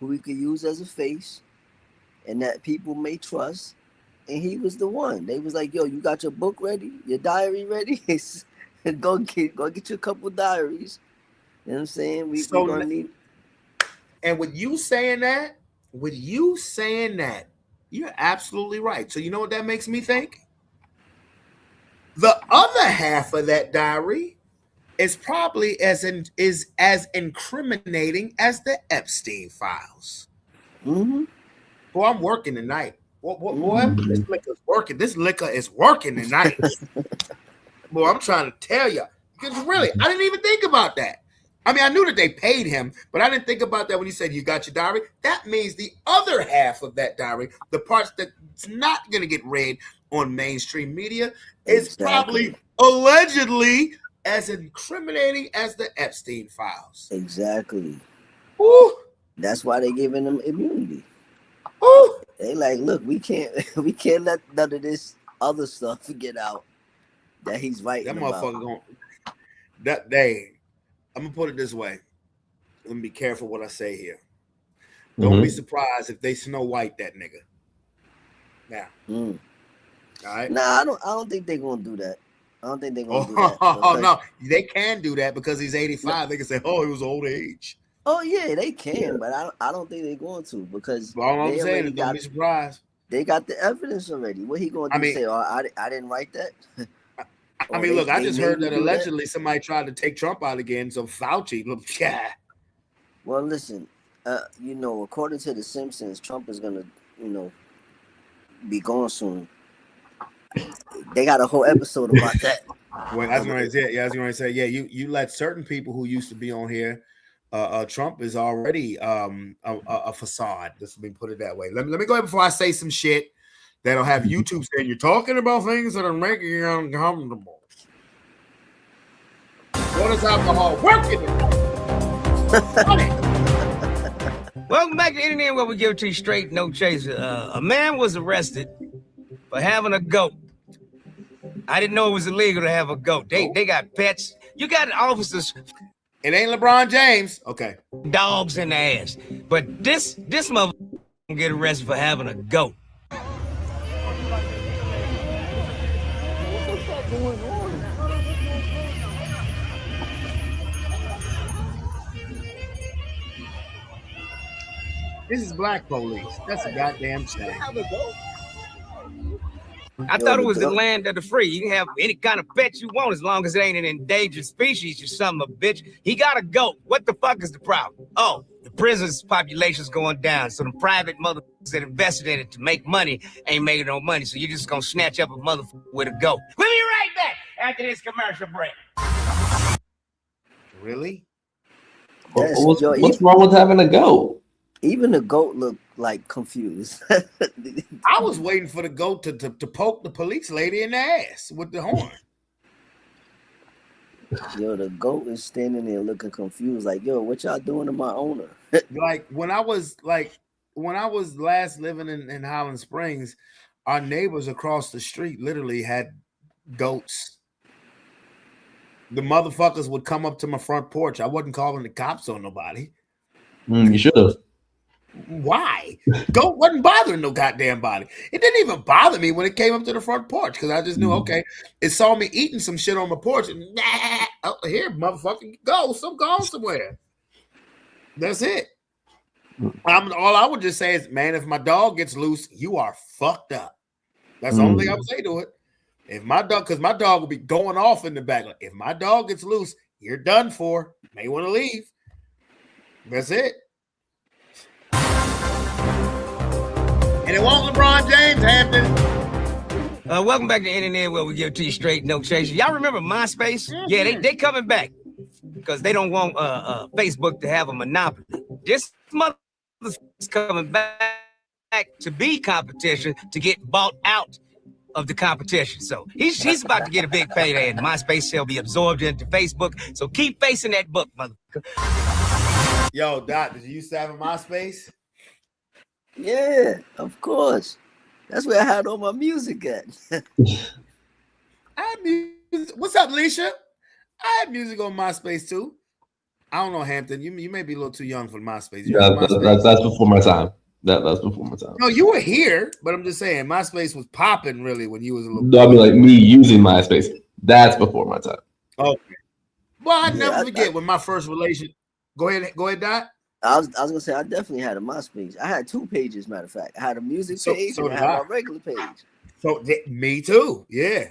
who we could use as a face, and that people may trust." And he was the one. They was like, "Yo, you got your book ready? Your diary ready? go get you a couple diaries." You know what I'm saying? We gonna need. And with you saying that, you're absolutely right. So you know what that makes me think? The other half of that diary is probably as incriminating as the Epstein files. Mm-hmm. Boy, I'm working tonight. Boy, this liquor is working. This liquor is working tonight. Boy, I'm trying to tell you. Because really, I didn't even think about that. I mean, I knew that they paid him, but I didn't think about that when you said you got your diary. That means the other half of that diary, the parts that's not going to get read on mainstream media, is probably allegedly as incriminating as the Epstein files. Exactly. Ooh. That's why they giving them immunity. Ooh. They like, look, we can't let none of this other stuff get out that he's writing That about. motherfucker going that day. I'm gonna put it this way. Let me be careful what I say here. Don't be surprised if they Snow White that nigga. Now. All right. Nah, I don't think they're gonna do that. I don't think they're gonna do that. Oh no, they can do that because he's 85. They can say, "Oh, he was old age." Oh yeah, they can, but I don't think they're going to because all I'm saying is don't be surprised. They got the evidence already. What he going to do? Say, "Oh, I didn't write that." I mean, look, I just heard that allegedly somebody tried to take Trump out again. So Fauci, look, yeah. Well, listen, you know, according to The Simpsons, Trump is gonna, you know, be gone soon. They got a whole episode about that. Well, that's what I said. Yeah, I was going to say. Yeah, you let certain people who used to be on here. Trump is already a facade. Let me put it that way. Let me go ahead before I say some shit that'll have YouTube saying you're talking about things that are making you uncomfortable. What is alcohol working? Welcome back to the internet where we give it to you straight, no chaser. A man was arrested for having a goat. I didn't know it was illegal to have a goat. They got pets. You got officers. It ain't LeBron James. Okay. Dogs in the ass. But this motherfucker gonna get arrested for having a goat. This is black police. That's a goddamn shame. I thought it was the land of the free. You can have any kind of pet you want as long as it ain't an endangered species, you son of a bitch. He got a goat. What the fuck is the problem? Oh, the prison's population's going down, so the private motherfuckers that invested in it to make money ain't making no money, so you're just gonna snatch up a motherfucker with a goat. We'll be right back after this commercial break. Really? What's wrong with having a goat? Even the goat looked like confused. I was waiting for the goat to poke the police lady in the ass with the horn. Yo, the goat is standing there looking confused, like, yo, what y'all doing to my owner? Like when I was last living in Highland Springs, our neighbors across the street literally had goats. The motherfuckers would come up to my front porch. I wasn't calling the cops on nobody. You should have. Why? Goat wasn't bothering no goddamn body. It didn't even bother me when it came up to the front porch because I just knew, okay, it saw me eating some shit on my porch and here, motherfucker, go somewhere. That's it. All I would just say is, man, if my dog gets loose, you are fucked up. That's the only thing I would say to it. If my dog, because my dog will be going off in the back. Like, if my dog gets loose, you're done for. May want to leave. That's it. And it won't LeBron James, Hampton. Welcome back to the internet where we give it to you straight, no chaser. Y'all remember MySpace? Yeah, they coming back because they don't want Facebook to have a monopoly. This motherfucker's coming back to be competition to get bought out of the competition. So he's about to get a big payday, and MySpace shall be absorbed into Facebook. So keep facing that book, motherfucker. Yo, Doc, did you used to have a MySpace? Yeah, of course. That's where I had all my music at. I had music. What's up, Leisha? I had music on MySpace too. I don't know, Hampton. You may be a little too young for MySpace. That's before my time. That's before my time. No, you were here, but I'm just saying MySpace was popping really when you was a little. No, I mean like me using MySpace. That's before my time. Okay. Well, I never forget when my first relation. Go ahead, Dot. I was gonna say I definitely had a MySpace. I had 2 pages, matter of fact. I had a music page and I had my regular page. So me too. Yeah.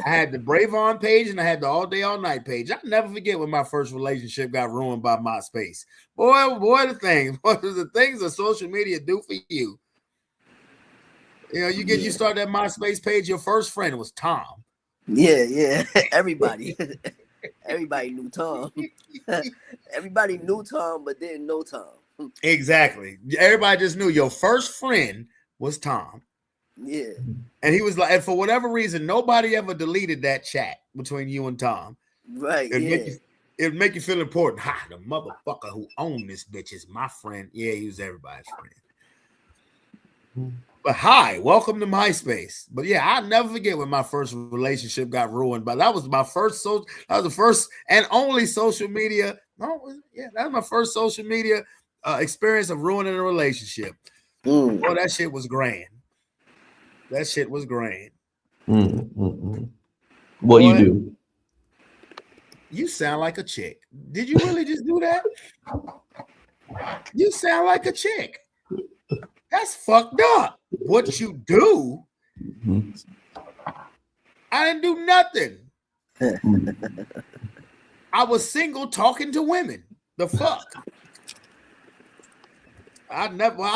I had the Brave On page and I had the All Day All Night page. I'll never forget when my first relationship got ruined by MySpace. Boy, the things. What are the things that social media do for you? You know, you start that MySpace page, your first friend was Tom. Yeah, everybody. Everybody knew Tom. Everybody knew Tom, but didn't know Tom. Exactly. Everybody just knew your first friend was Tom. Yeah. And he was like, and for whatever reason, nobody ever deleted that chat between you and Tom. Right. It'd make you feel important. Ha, the motherfucker who owned this bitch is my friend. Yeah, he was everybody's friend. But hi, welcome to MySpace. But yeah, I'll never forget when my first relationship got ruined. But that was my first that was the first and only social media. That was my first social media experience of ruining a relationship. Boy, that shit was grand. That shit was grand. What you do? You sound like a chick. Did you really just do that? You sound like a chick. That's fucked up. What you do? I didn't do nothing. I was single talking to women. The fuck? I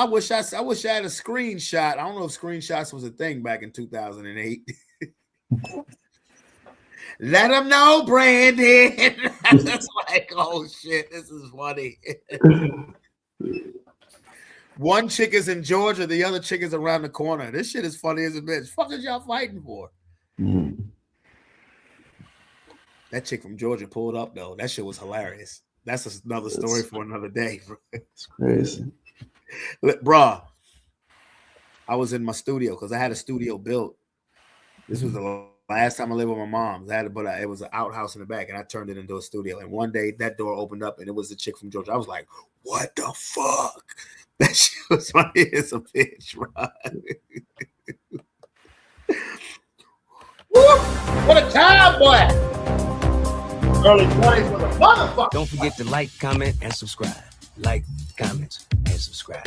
wish I had a screenshot. I don't know if screenshots was a thing back in 2008. Let them know, Brandon. It's like, oh shit, this is funny. One chick is in Georgia, the other chick is around the corner. This shit is funny as a bitch. Fuck is y'all fighting for? That chick from Georgia pulled up though. That shit was hilarious. That's another story for another day. It's crazy. Bruh, I was in my studio because I had a studio built. This was the last time I lived with my mom. It was an outhouse in the back, and I turned it into a studio. And one day, that door opened up, and it was a chick from Georgia. I was like, "What the fuck?" That shit was funny as a bitch, right? What a time, boy! Early 20s with a motherfucker. Don't forget to like, comment, and subscribe. Like, comment, and subscribe.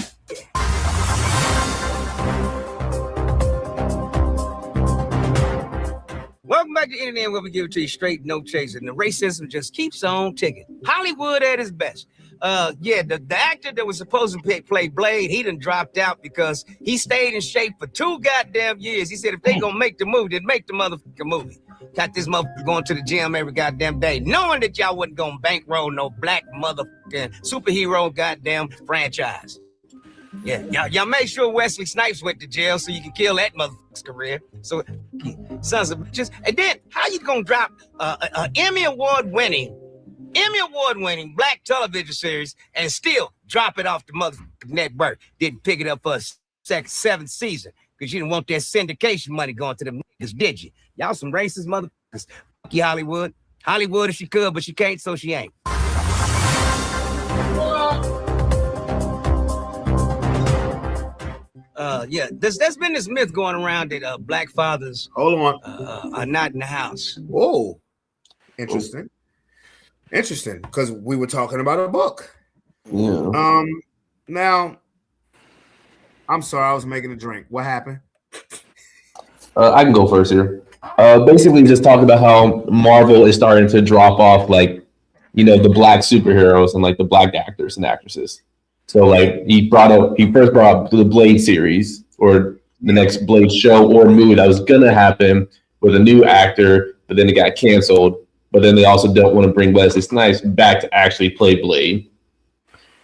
Welcome back to Internet, where we give it to you straight, no chasing. The racism just keeps on ticking. Hollywood at its best. The actor that was supposed to play Blade, he done dropped out because he stayed in shape for 2 goddamn years. He said if they gonna make the movie, then make the motherfucking movie. Got this motherfucker going to the gym every goddamn day, knowing that y'all wasn't gonna bankroll no black motherfucking superhero goddamn franchise. Yeah, y'all make sure Wesley Snipes went to jail so you can kill that motherfucker's career. So, sons of bitches. And then, how you gonna drop an Emmy Award-winning black television series and still drop it off the motherfucking network? Didn't pick it up for a 7th season because you didn't want that syndication money going to them niggas, did you? Y'all some racist motherfuckers. Fuck you, Hollywood. Hollywood if she could, but she can't, so she ain't. There's been this myth going around that black fathers are not in the house. Whoa, interesting. Interesting, because we were talking about a book. Yeah. Now, I'm sorry, I was making a drink. What happened? I can go first here. Basically, just talk about how Marvel is starting to drop off, like, the black superheroes and like the black actors and actresses. So like he first brought up the Blade series or the next Blade show or movie that was gonna happen with a new actor, but then it got canceled. But then they also don't want to bring Wesley Snipes back to actually play Blade.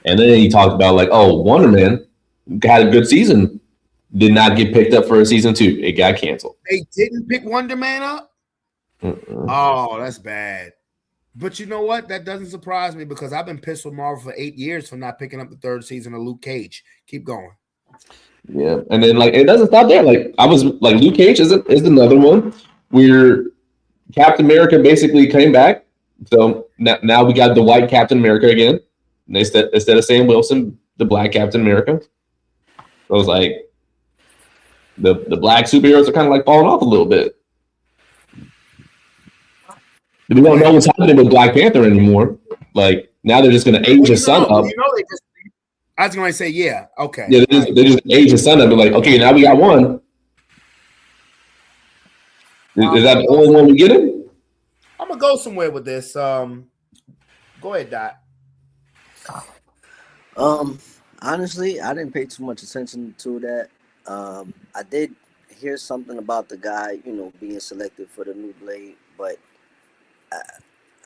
And then he talked about like, oh, Wonder Man had a good season, did not get picked up for a season 2. It got canceled. They didn't pick Wonder Man up? Oh, that's bad. But you know what? That doesn't surprise me because I've been pissed with Marvel for 8 years for not picking up the 3rd season of Luke Cage. Keep going. Yeah, and then like it doesn't stop there. Like I was like Luke Cage is another one where Captain America basically came back. So now we got the white Captain America again. Instead of Sam Wilson, the black Captain America. So I was like, the black superheroes are kind of like falling off a little bit. We don't know what's happening with Black Panther anymore. Like now they're just going to age his son up. I was going to say, yeah, okay. Yeah, they just age his son up. They're like, okay, now we got one. Is that the only one we get him? I'm gonna go somewhere with this. Go ahead, Dot. Honestly, I didn't pay too much attention to that. I did hear something about the guy, being selected for the new Blade, but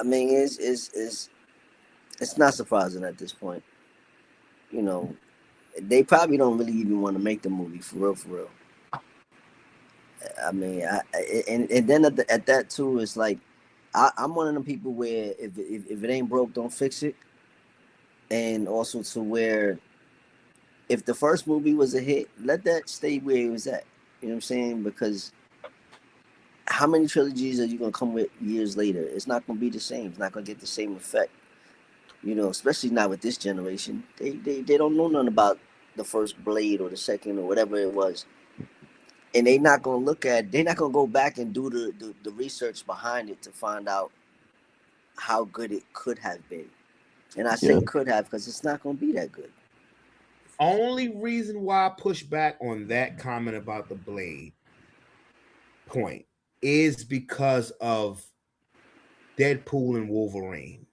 I mean, it's not surprising at this point. You know, they probably don't really even want to make the movie for real, for real. I mean, and then at that too, it's like I'm one of them people where if it ain't broke, don't fix it, and also to where if the first movie was a hit, let that stay where it was at. You know what I'm saying? Because how many trilogies are you gonna come with years later? It's not gonna be the same. It's not gonna get the same effect. You know, especially not with this generation. They don't know nothing about the first Blade or the second or whatever it was. And they're not gonna go back and do the research behind it to find out how good it could have been. And I say could have because it's not gonna be that good. Only reason why I push back on that comment about the Blade point is because of Deadpool and Wolverine.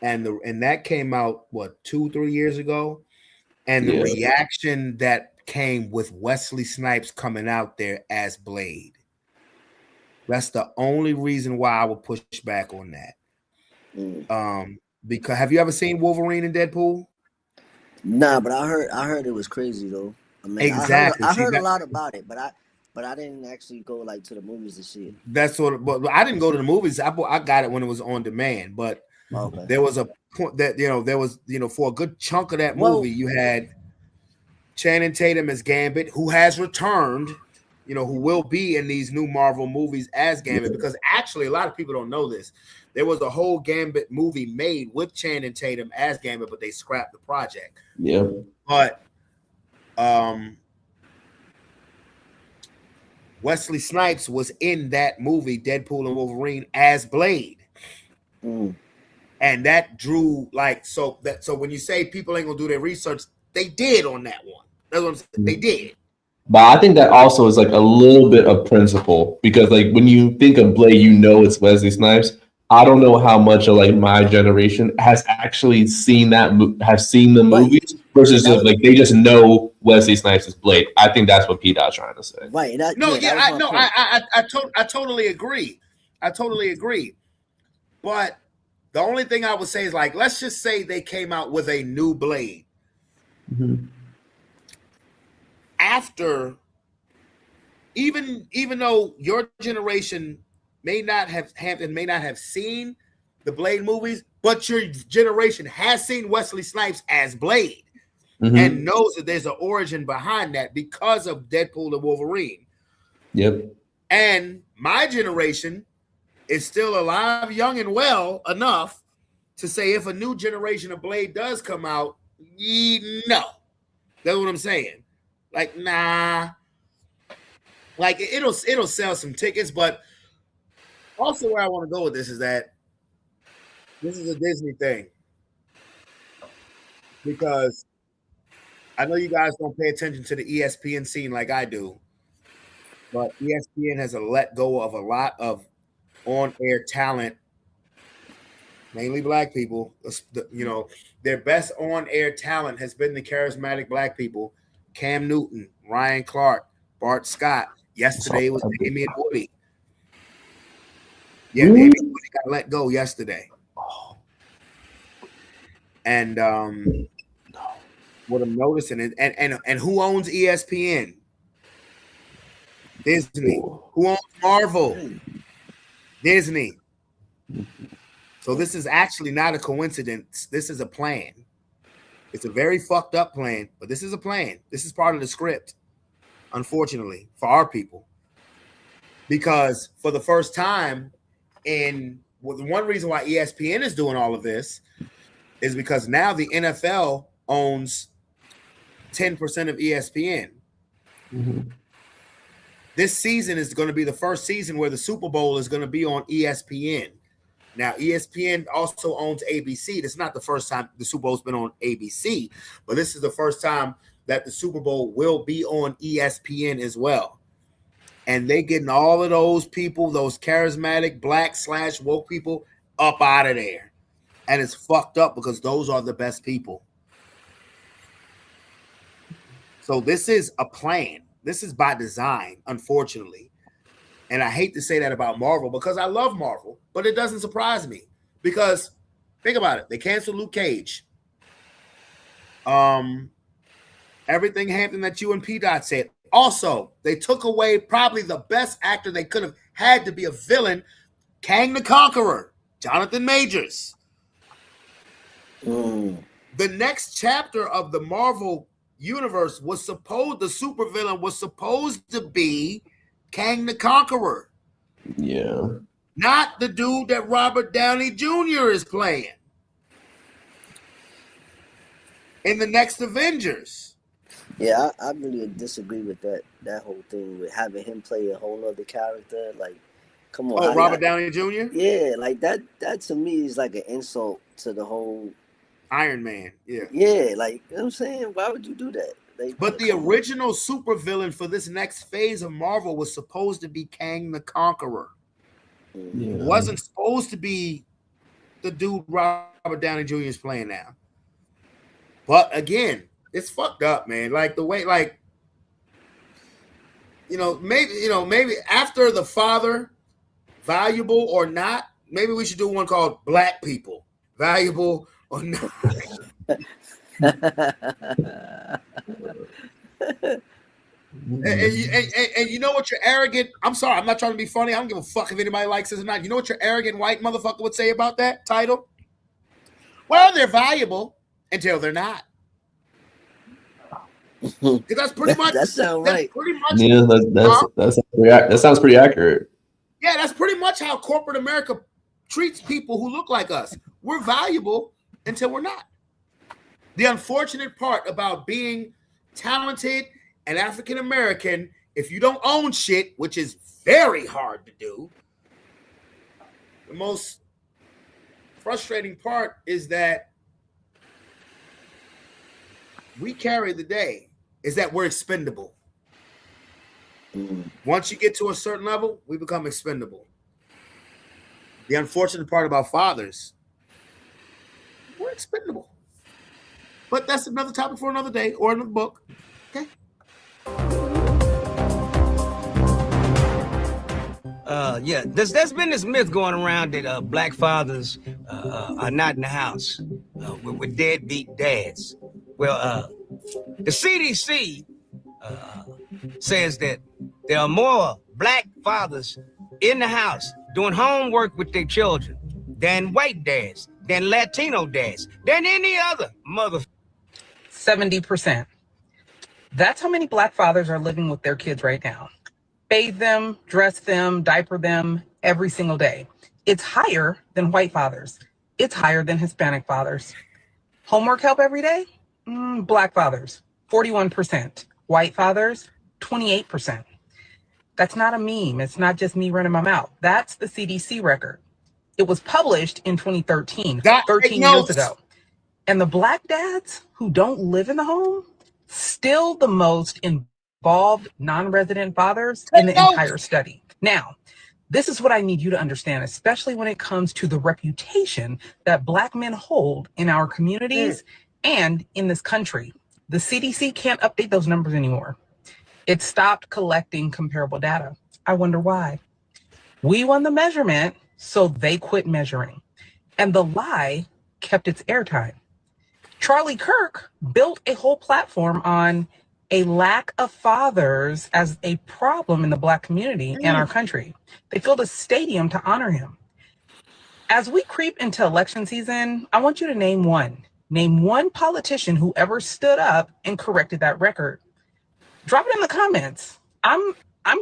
And that came out, what, 2-3 years ago? And the reaction that came with Wesley Snipes coming out there as Blade. That's the only reason why I would push back on that. Because have you ever seen Wolverine and Deadpool? Nah, but I heard it was crazy though. I mean, exactly. I heard a lot about it, but I didn't actually go like to the movies to see it. That's what. But I didn't go to the movies. I got it when it was on demand. But there was a point that there was for a good chunk of that movie you had Channing Tatum as Gambit, who has returned. Who will be in these new Marvel movies as Gambit, because actually a lot of people don't know this. There was a whole Gambit movie made with Channing Tatum as Gambit, but they scrapped the project. Yeah. But Wesley Snipes was in that movie, Deadpool and Wolverine, as Blade. And that drew so when you say people ain't gonna do their research, they did on that one. That's what I'm saying. They did. But I think that also is like a little bit of principle, because like when you think of Blade, it's Wesley Snipes. I don't know how much of like my generation has actually seen the movies versus like they just know Wesley Snipes is Blade. I think that's what P-Dot's trying to say. Right. I totally agree. I totally agree. But the only thing I would say is let's just say they came out with a new Blade. After, even though your generation may not have seen the Blade movies, but your generation has seen Wesley Snipes as Blade and knows that there's an origin behind that because of Deadpool and Wolverine. Yep. And my generation is still alive, young and well enough to say if a new generation of Blade does come out, no. That's what I'm saying. Nah. It'll sell some tickets, but also where I want to go with this is that this is a Disney thing. Because I know you guys don't pay attention to the ESPN scene like I do, but ESPN has let go of a lot of on-air talent, mainly black people. Their best on-air talent has been the charismatic black people, Cam Newton, Ryan Clark, Bart Scott. Yesterday was Damian Woody. Yeah, Damian Woody got let go yesterday. And what I'm noticing is, and who owns ESPN? Disney. Who owns Marvel? Disney. So this is actually not a coincidence. This is a plan. It's a very fucked up plan, but this is a plan. This is part of the script, unfortunately, for our people. Because for the first time one reason why ESPN is doing all of this is because now the NFL owns 10% of ESPN. This season is going to be the first season where the Super Bowl is going to be on ESPN. Now, ESPN also owns ABC. This is not the first time the Super Bowl's been on ABC, but this is the first time that the Super Bowl will be on ESPN as well. And they getting all of those people, those charismatic black/woke people, up out of there. And it's fucked up because those are the best people. So this is a plan. This is by design, unfortunately. And I hate to say that about Marvel because I love Marvel, but it doesn't surprise me because think about it. They canceled Luke Cage. Everything Hampton that you and P. Dot said. Also, they took away probably the best actor they could have had to be a villain, Kang the Conqueror, Jonathan Majors. The next chapter of the Marvel universe the supervillain was supposed to be Kang the Conqueror. Yeah. Not the dude that Robert Downey Jr. is playing in the next Avengers. Yeah, I really disagree with that whole thing with having him play a whole other character. Like, come on. Oh, Robert Downey Jr.? Yeah, like that to me is like an insult to the whole Iron Man. Yeah. Yeah, like, you know what I'm saying? Why would you do that? But the original supervillain for this next phase of Marvel was supposed to be Kang the Conqueror. Yeah. It wasn't supposed to be the dude Robert Downey Jr. is playing now. But again, it's fucked up, man. Like the way, like, maybe after the father, valuable or not, maybe we should do one called Black People, valuable or not. And you know what your arrogant, I'm sorry, I'm not trying to be funny. I don't give a fuck if anybody likes this or not. You know what your arrogant white motherfucker would say about that title? Well, they're valuable until they're not. That's pretty much. That sounds right. Pretty much. Yeah, that sounds pretty accurate. Yeah, that's pretty much how corporate America treats people who look like us. We're valuable until we're not. The unfortunate part about being talented and African American, if you don't own shit, which is very hard to do, the most frustrating part is that we carry the day, is that we're expendable. Once you get to a certain level, we become expendable. The unfortunate part about fathers, we're expendable. But that's another topic for another day or another book. Okay. There's been this myth going around that black fathers are not in the house with deadbeat dads. Well, the CDC says that there are more black fathers in the house doing homework with their children than white dads, than Latino dads, than any other mother. 70%. That's how many black fathers are living with their kids right now. Bathe them, dress them, diaper them every single day. It's higher than white fathers. It's higher than Hispanic fathers. Homework help every day? Black fathers, 41%. White fathers, 28%. That's not a meme. It's not just me running my mouth. That's the CDC record. It was published in 2013, 13 years ago. And the black dads who don't live in the home, still the most involved non-resident fathers in the entire study. Now, this is what I need you to understand, especially when it comes to the reputation that black men hold in our communities and in this country. The CDC can't update those numbers anymore. It stopped collecting comparable data. I wonder why. We won the measurement, so they quit measuring. And the lie kept its airtime. Charlie Kirk built a whole platform on a lack of fathers as a problem in the black community and our country. They filled a stadium to honor him. As we creep into election season, I want you to name one. Name one politician who ever stood up and corrected that record. Drop it in the comments. I'm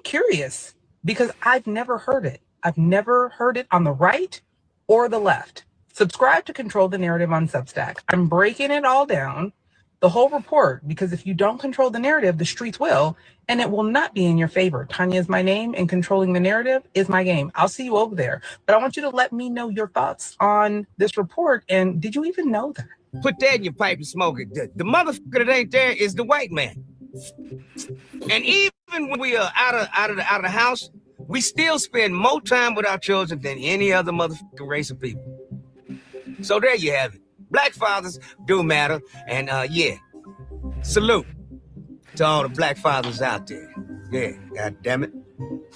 curious because I've never heard it. I've never heard it on the right or the left. Subscribe to Control the Narrative on Substack. I'm breaking it all down, the whole report, because if you don't control the narrative, the streets will, and it will not be in your favor. Tanya is my name, and controlling the narrative is my game. I'll see you over there. But I want you to let me know your thoughts on this report, and did you even know that? Put that in your pipe and smoke it. The motherfucker that ain't there is the white man. And even when we are out of the house, we still spend more time with our children than any other motherfucking race of people. So there you have it. Black fathers do matter. And salute to all the black fathers out there. Yeah, God damn it.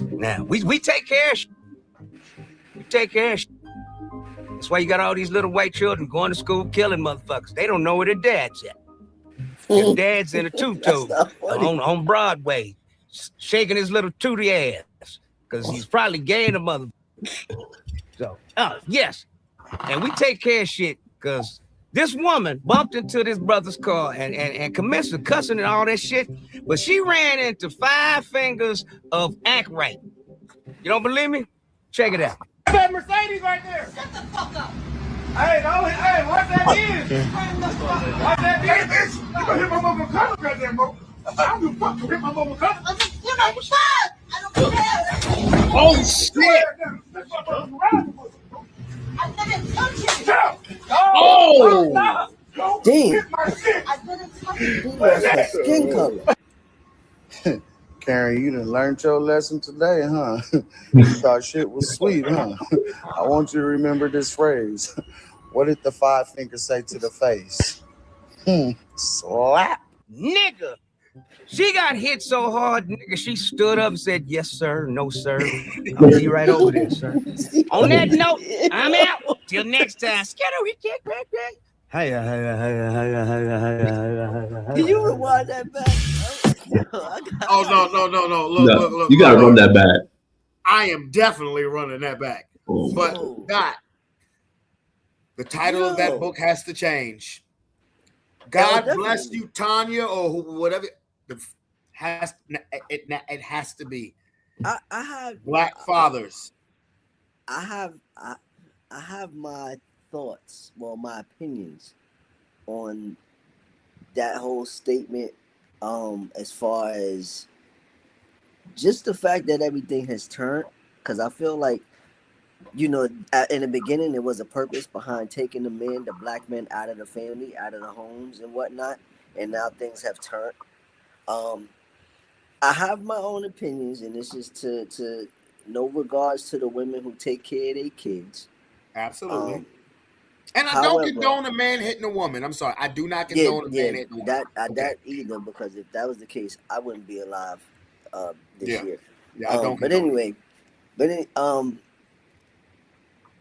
Now, we take care of shit. We take care of shit. That's why you got all these little white children going to school killing motherfuckers. They don't know where their dad's at. Their dad's in a tutu on Broadway, shaking his little tooty ass, because he's probably gay in a mother. So, yes. And we take care of shit, because this woman bumped into this brother's car and commenced to cussing and all that shit, but she ran into 5 fingers of act right. You don't believe me? Check it out. That Mercedes right there. Shut the fuck up. Hey, watch that is. Watch that is. Hey, bitch, you gonna hit my mama color right there, bro. I don't give a fuck to hit my mama color. You know what's up? I don't care. Oh, shit. I didn't touch it. Oh. Damn. I didn't touch it. He lost her skin color. Karen, you done learned your lesson today, huh? You thought shit was sweet, huh? I want you to remember this phrase. What did the 5 fingers say to the face? Slap. Nigga. She got hit so hard, nigga, she stood up and said, yes, sir, no, sir. I'll be right over there, sir. On that note, I'm out. Till next time. Can you rewind that back? Oh, no. Look. You gotta run that back. I am definitely running that back. But God, the title of that book has to change. God bless you, Tanya, or whatever. It has to be. I have Black fathers. I have my thoughts, well, my opinions on that whole statement. As far as just the fact that everything has turned, because I feel like, you know, in the beginning, there was a purpose behind taking the black men out of the family, out of the homes and whatnot, and now things have turned. I have my own opinions, and this is to no regards to the women who take care of their kids. Absolutely. And I don't condone a man hitting a woman. I'm sorry. I do not condone a man hitting a woman. That either, because if that was the case, I wouldn't be alive this year. Yeah, I don't. But anyway,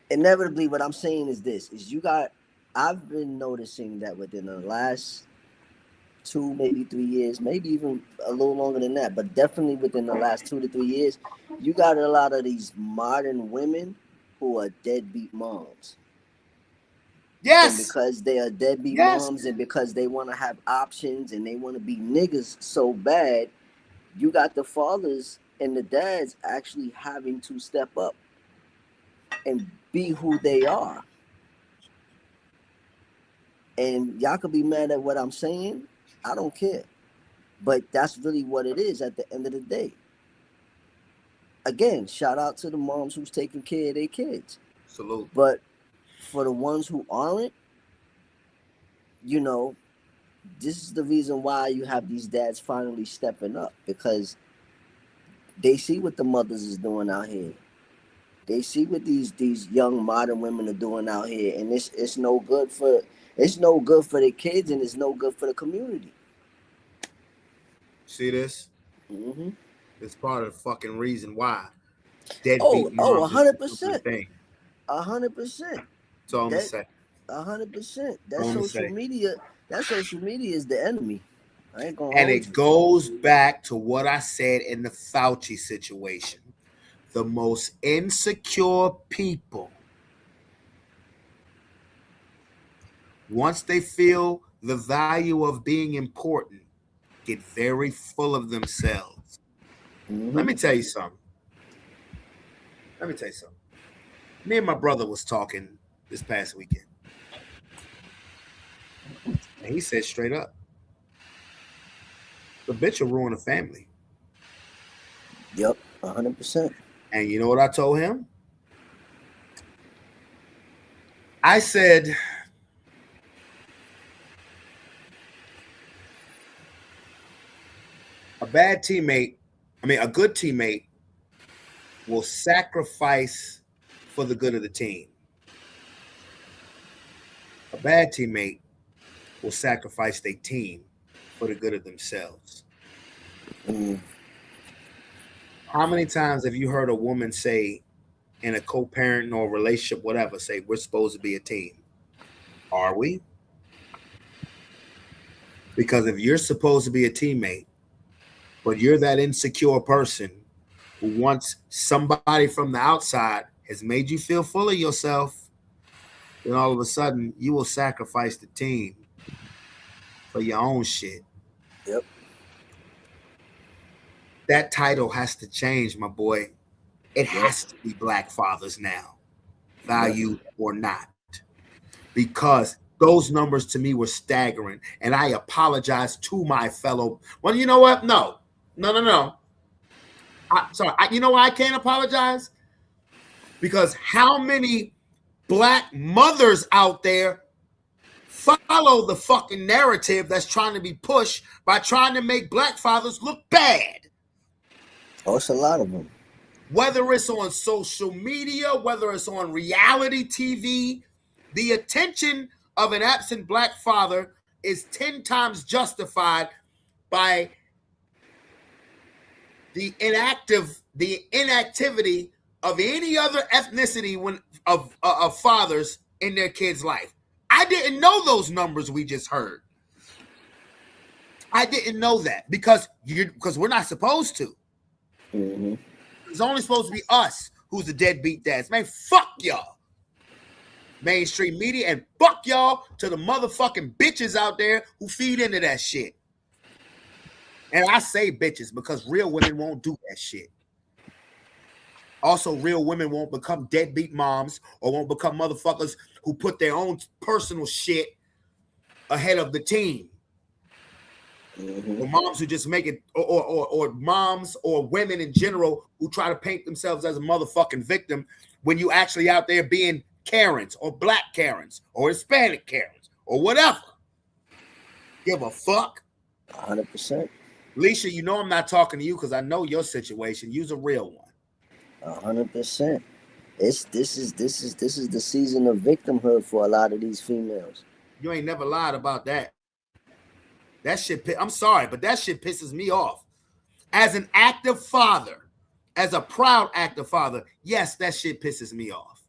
inevitably, what I'm saying is this: I've been noticing that within the last 2, maybe 3 years, maybe even a little longer than that, but definitely within the last 2 to 3 years, you got a lot of these modern women who are deadbeat moms. Yes. And because they are deadbeat moms, and because they want to have options and they want to be niggas so bad, you got the fathers and the dads actually having to step up and be who they are. And y'all could be mad at what I'm saying. I don't care. But that's really what it is at the end of the day. Again, shout out to the moms who's taking care of their kids. Salute. But for the ones who aren't, you know, this is the reason why you have these dads finally stepping up, because they see what the mothers is doing out here. They see what these young modern women are doing out here, and it's no good for the kids, and it's no good for the community. See this? Mm-hmm. It's part of the fucking reason why. 100%. 100%. 100%. That's all I'm gonna say. 100%. That social media is the enemy. I ain't gonna. And it goes back to what I said in the Fauci situation. The most insecure people, once they feel the value of being important, get very full of themselves. Mm-hmm. Let me tell you something. Me and my brother was talking this past weekend. And he said straight up, the bitch will ruin a family. Yep, 100%. And you know what I told him? I said, a good teammate will sacrifice for the good of the team. A bad teammate will sacrifice their team for the good of themselves. How many times have you heard a woman say in a co-parenting or relationship, whatever, say we're supposed to be a team? Are we? Because if you're supposed to be a teammate, but you're that insecure person who wants somebody from the outside has made you feel full of yourself, then all of a sudden you will sacrifice the team for your own shit. Yep. That title has to change, my boy. It has to be Black fathers now, value or not, because those numbers to me were staggering, and I apologize to my fellow. Well, you know what? No. You know why I can't apologize? Because how many Black mothers out there follow the fucking narrative that's trying to be pushed by trying to make Black fathers look bad? Oh, it's a lot of them. Whether it's on social media, whether it's on reality TV, the attention of an absent Black father is 10 times justified by the inactivity of any other ethnicity of fathers in their kids' life. I didn't know those numbers we just heard. I didn't know that because we're not supposed to. Mm-hmm. It's only supposed to be us who's the deadbeat dads. Man, fuck y'all. Mainstream media, and fuck y'all to the motherfucking bitches out there who feed into that shit. And I say bitches because real women won't do that shit. Also, real women won't become deadbeat moms or won't become motherfuckers who put their own personal shit ahead of the team. Mm-hmm. Or moms who just make it, or moms or women in general who try to paint themselves as a motherfucking victim when you actually out there being Karens or Black Karens or Hispanic Karens or whatever. Give a fuck. 100%. Leisha, you know I'm not talking to you because I know your situation. You's a real one. 100%. This is the season of victimhood for a lot of these females. You ain't never lied about that. That shit, I'm sorry, but that shit pisses me off. As an active father, as a proud active father, yes, that shit pisses me off.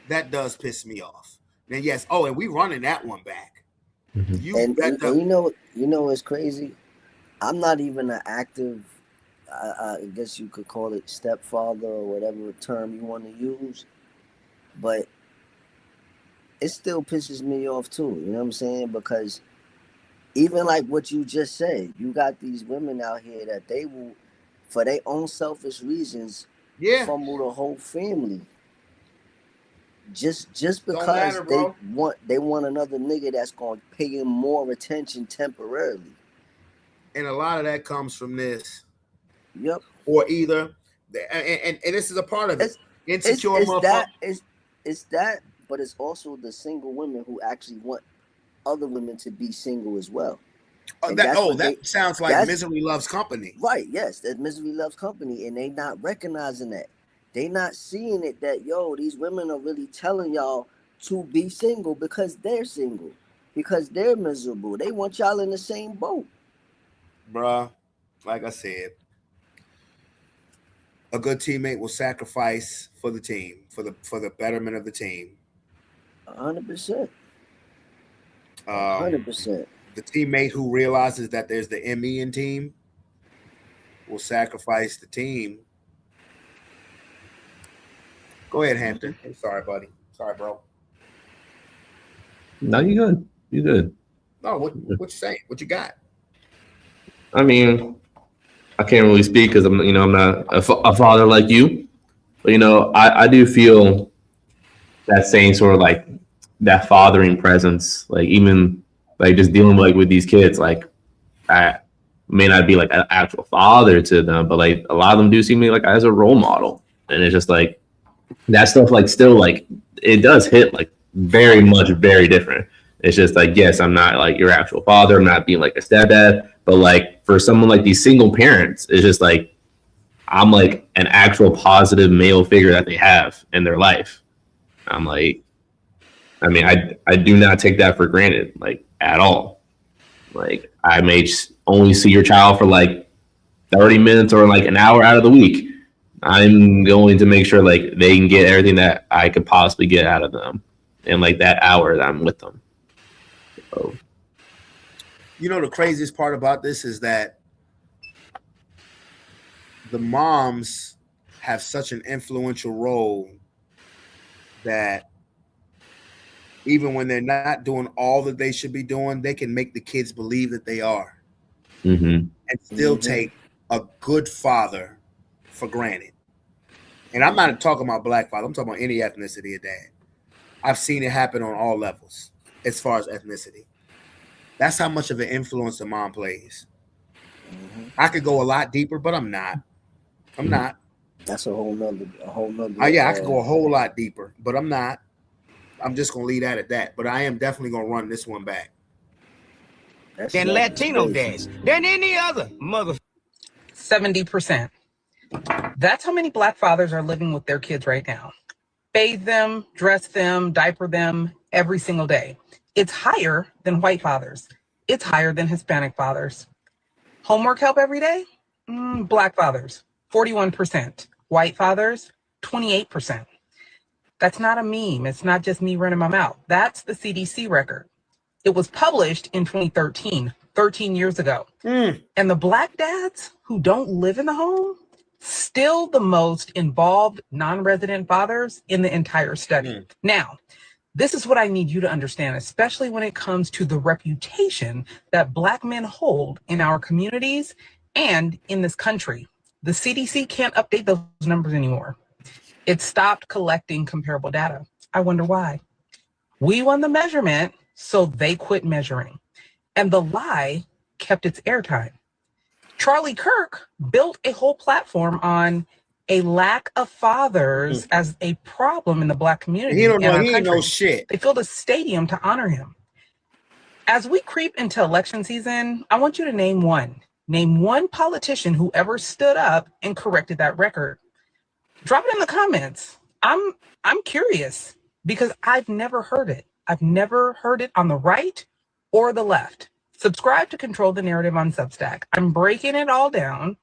That does piss me off. And yes, and we running that one back. Mm-hmm. And you know what's crazy? I'm not even an active, I guess you could call it stepfather or whatever term you want to use, but it still pisses me off too. You know what I'm saying? Because even like what you just said, you got these women out here that they will, for their own selfish reasons, fumble the whole family. Just because they want another nigga that's gonna pay him more attention temporarily. And a lot of that comes from this. Yep. Or either, and this is a part of it. Insecure motherfucker. It's that, but it's also the single women who actually want other women to be single as well. That sounds like misery loves company. Right, yes, that misery loves company, and they not recognizing that. They not seeing it that, these women are really telling y'all to be single because they're single, because they're miserable. They want y'all in the same boat. Bruh, like I said, a good teammate will sacrifice for the team, for the betterment of the team. 100%. 100%. The teammate who realizes that there's the ME in team will sacrifice the team. Go ahead, Hampton. I'm sorry, buddy. Sorry, bro. No, you good. You good. No, what you saying? What you got? I mean, I can't really speak because I'm not a father like you, but I do feel that same sort of like that fathering presence, like even like just dealing with these kids. Like I may not be like an actual father to them, but like a lot of them do see me like as a role model, and it's just like that stuff. Like still like it does hit like very much very different. It's just like, yes, I'm not like your actual father. I'm not being like a stepdad, but like for someone like these single parents, it's just like I'm like an actual positive male figure that they have in their life. I'm like, I mean, I do not take that for granted, like at all. Like I may only see your child for like 30 minutes or like an hour out of the week, I'm going to make sure like they can get everything that I could possibly get out of them in like that hour that I'm with them. So. You know, the craziest part about this is that the moms have such an influential role that even when they're not doing all that they should be doing, they can make the kids believe that they are, and still take a good father for granted. And I'm not talking about black father. I'm talking about any ethnicity of dad. I've seen it happen on all levels as far as ethnicity. That's how much of an influence the mom plays. I could go a lot deeper, but I'm not. That's a whole nother. Yeah, I could go a whole lot deeper, but I'm not. I'm just gonna leave that at that. But I am definitely gonna run this one back. Than Latino dads, than any other mother. 70%. That's how many black fathers are living with their kids right now. Bathe them, dress them, diaper them every single day. It's higher than white fathers. It's higher than Hispanic fathers. Homework help every day? Black fathers, 41%. White fathers, 28%. That's not a meme. It's not just me running my mouth. That's the CDC record. It was published in 2013, 13 years ago. And the black dads who don't live in the home, still the most involved non-resident fathers in the entire study. Now, this is what I need you to understand, especially when it comes to the reputation that black men hold in our communities and in this country. The CDC can't update those numbers anymore. It stopped collecting comparable data. I wonder why. We won the measurement, so they quit measuring. And the lie kept its airtime. Charlie Kirk built a whole platform on a lack of fathers as a problem in the black community. He don't know. in He our ain't no country. shit. They filled a stadium to honor him. As we creep into election season, I want you to name one. Name one politician who ever stood up and corrected that record. Drop it in the comments. I'm curious because I've never heard it. I've never heard it on the right or the left. Subscribe to Control the Narrative on Substack. I'm breaking it all down,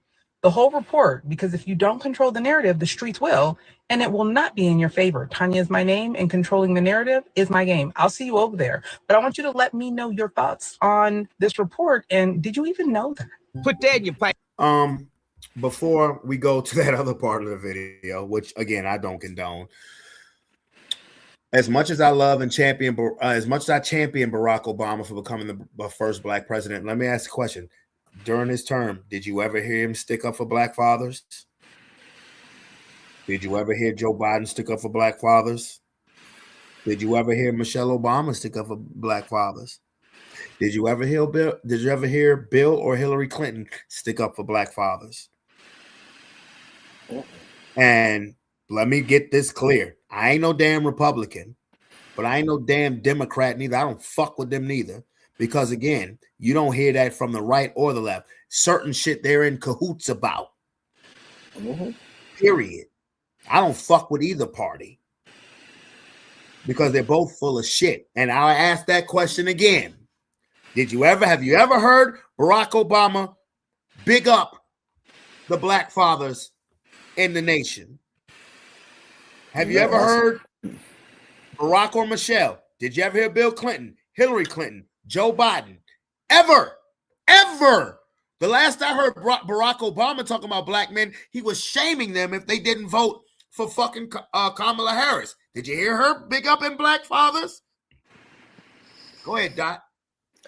the whole report, because if you don't control the narrative, the streets will, and it will not be in your favor. Tanya is my name, and controlling the narrative is my game. I'll see you over there. But I want you to let me know your thoughts on this report. And did you even know that? Put that in your pipe. Before we go to that other part of the video, which again I don't condone, as much as I love and champion, as much as I champion Barack Obama for becoming the first black president, let me ask a question: during his term, did you ever hear him stick up for black fathers? Did you ever hear Joe Biden stick up for black fathers? Did you ever hear Michelle Obama stick up for black fathers? Did you ever hear Bill? Did you ever hear Bill or Hillary Clinton stick up for black fathers? And let me get this clear. I ain't no damn Republican, but I ain't no damn Democrat neither. I don't fuck with them neither. Because again, you don't hear that from the right or the left. Certain shit they're in cahoots about. Period. I don't fuck with either party. Because they're both full of shit. And I'll ask that question again. Have you ever heard Barack Obama big up the black fathers in the nation? Have you ever heard Barack or Michelle? Did you ever hear Bill Clinton, Hillary Clinton, Joe Biden? Ever. The last I heard Barack Obama talking about black men, he was shaming them if they didn't vote for fucking Kamala Harris. Did you hear her big up in black fathers? Go ahead, Dot.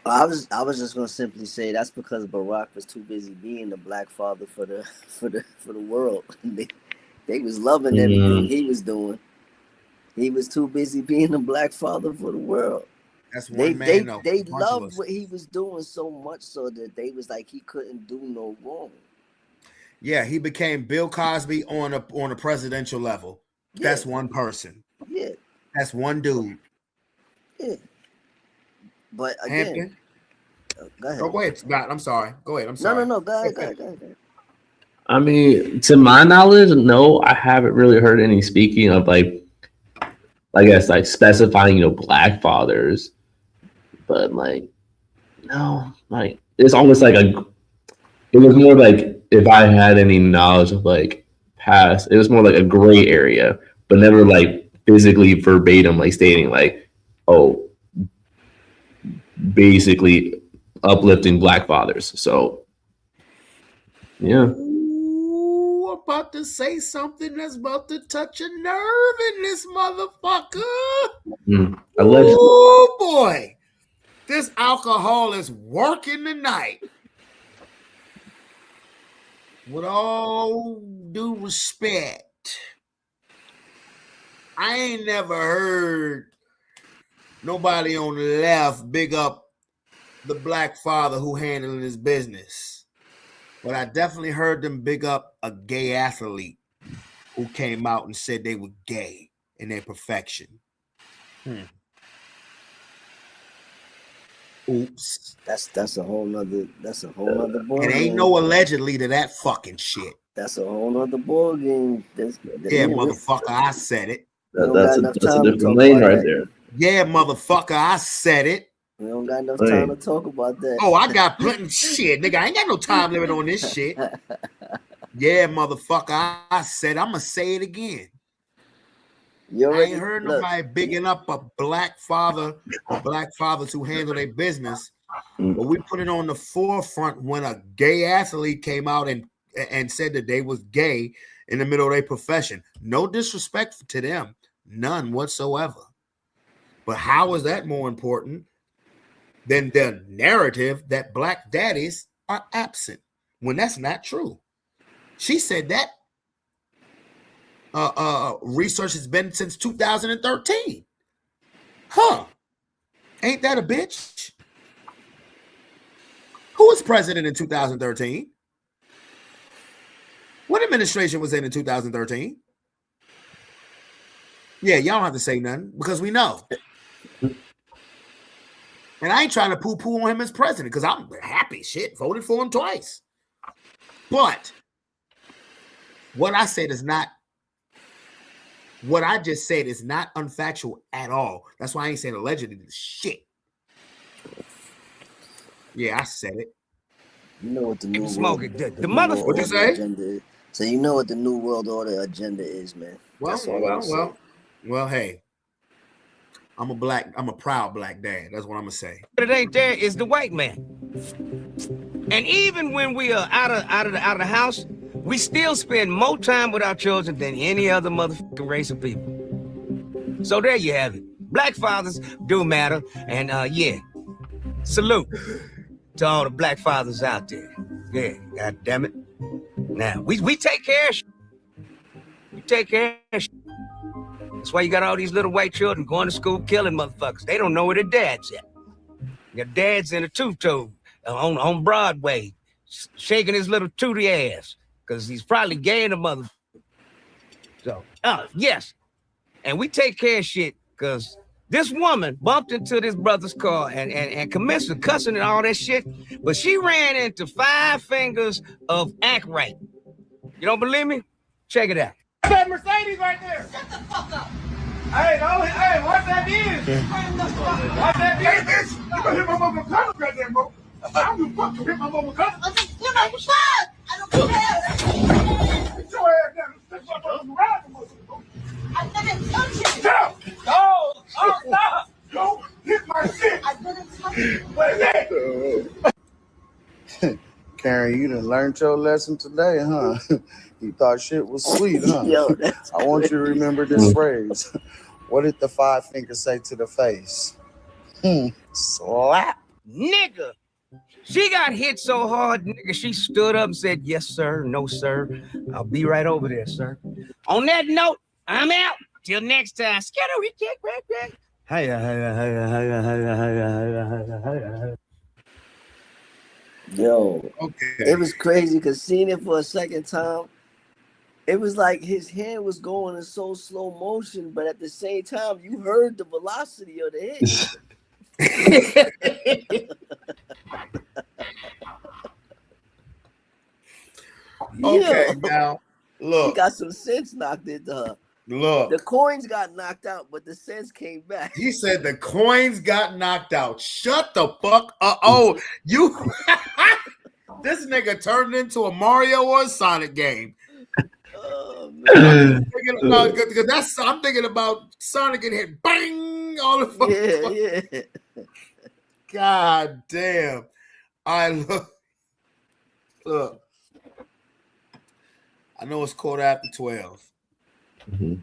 I was just gonna simply say that's because Barack was too busy being the black father for the world. They was loving everything he was doing. He was too busy being the black father for the world. That's one man. They loved what he was doing so much so that they was like he couldn't do no wrong. Yeah, he became Bill Cosby on a presidential level. Yeah. That's one person. Yeah, that's one dude. Yeah. But again, go ahead. Go ahead, Scott. I'm sorry. Go ahead. I'm sorry. No. Go ahead. I mean, to my knowledge, no, I haven't really heard any speaking of like I guess like specifying, black fathers, but like, no, like it's almost like it was more like if I had any knowledge of like past, it was more like a gray area, but never like physically verbatim, like stating like, oh, basically uplifting Black fathers. So, yeah. Ooh, about to say something that's about to touch a nerve in this motherfucker. Allegedly. Oh boy, this alcohol is working tonight. With all due respect, I ain't never heard nobody on the left big up the Black father who handling his business. But I definitely heard them big up a gay athlete who came out and said they were gay in their perfection. Oops. That's a whole nother ball It ain't game. no allegedly to that fucking shit. That's a whole nother ball game. Yeah, motherfucker, I said it. That's a different lane right there. Yeah, motherfucker, I said it. We don't got enough time to talk about that. Oh, I got plenty shit, nigga. I ain't got no time limit on this shit. Yeah, motherfucker, I said I'm gonna say it again. I ain't heard nobody bigging up a Black father or Black fathers who handle their business, but we put it on the forefront when a gay athlete came out and said that they was gay in the middle of their profession. No disrespect to them, none whatsoever. But how is that more important than the narrative that Black daddies are absent when that's not true? She said that research has been since 2013. Huh? Ain't that a bitch? Who was president in 2013? What administration was in 2013? Yeah, y'all don't have to say nothing because we know. And I ain't trying to poo-poo on him as president because I'm happy. Shit, voted for him twice. But what I said is not, what I just said is not unfactual at all. That's why I ain't saying allegedly shit. Yeah, I said it. You know what the new smoke world, it. The mother. What you say? agenda is. So you know what the new world order agenda is, man. Well, hey. I'm a proud Black dad. That's what I'm gonna say. But it ain't there is the white man. And even when we are out of the house, we still spend more time with our children than any other motherfucking race of people. So there you have it. Black fathers do matter, and yeah, salute to all the Black fathers out there. Yeah, god damn it. Now we take care of shit. We take care of shit. That's why you got all these little white children going to school killing motherfuckers. They don't know where their dad's at. Your dad's in a two-toe on Broadway, shaking his little tooty ass, because he's probably gay in a mother. So, yes. And we take care of shit, because this woman bumped into this brother's car and commenced to cussing and all that shit, but she ran into 5 fingers of act right. You don't believe me? Check it out. That Mercedes right there. Shut the fuck up. Hey, watch that is. Watch that is. Hey, bitch, you better hit my mama cousin, goddamn, bro. I don't give a fuck to hit my mama cousin. You know, shut. I don't care. Get your ass down. Let's fuck up the ride, bro. I didn't touch it. Shut up. Oh, stop. Don't hit my shit. I didn't touch it. What is that? Karen, you done learned your lesson today, huh? You thought shit was sweet, huh? Yo, I want you to remember this phrase. What did the 5 fingers say to the face? Slap. Nigga. She got hit so hard, nigga, she stood up and said, yes, sir, no, sir. I'll be right over there, sir. On that note, I'm out. Till next time. Yo, Okay. it was crazy because seeing it for a second time, it was like his hand was going in so slow motion, but at the same time, you heard the velocity of the hit. Okay, Yo, now he look. got some sense knocked into her. Look. The coins got knocked out, but the sense came back. He said the coins got knocked out. Shut the fuck up. Oh, you This nigga turned into a Mario or a Sonic game. Oh, I'm thinking about Sonic and hit bang all the fucking Yeah. God damn. Look. I know it's quarter after 12. Mm-hmm.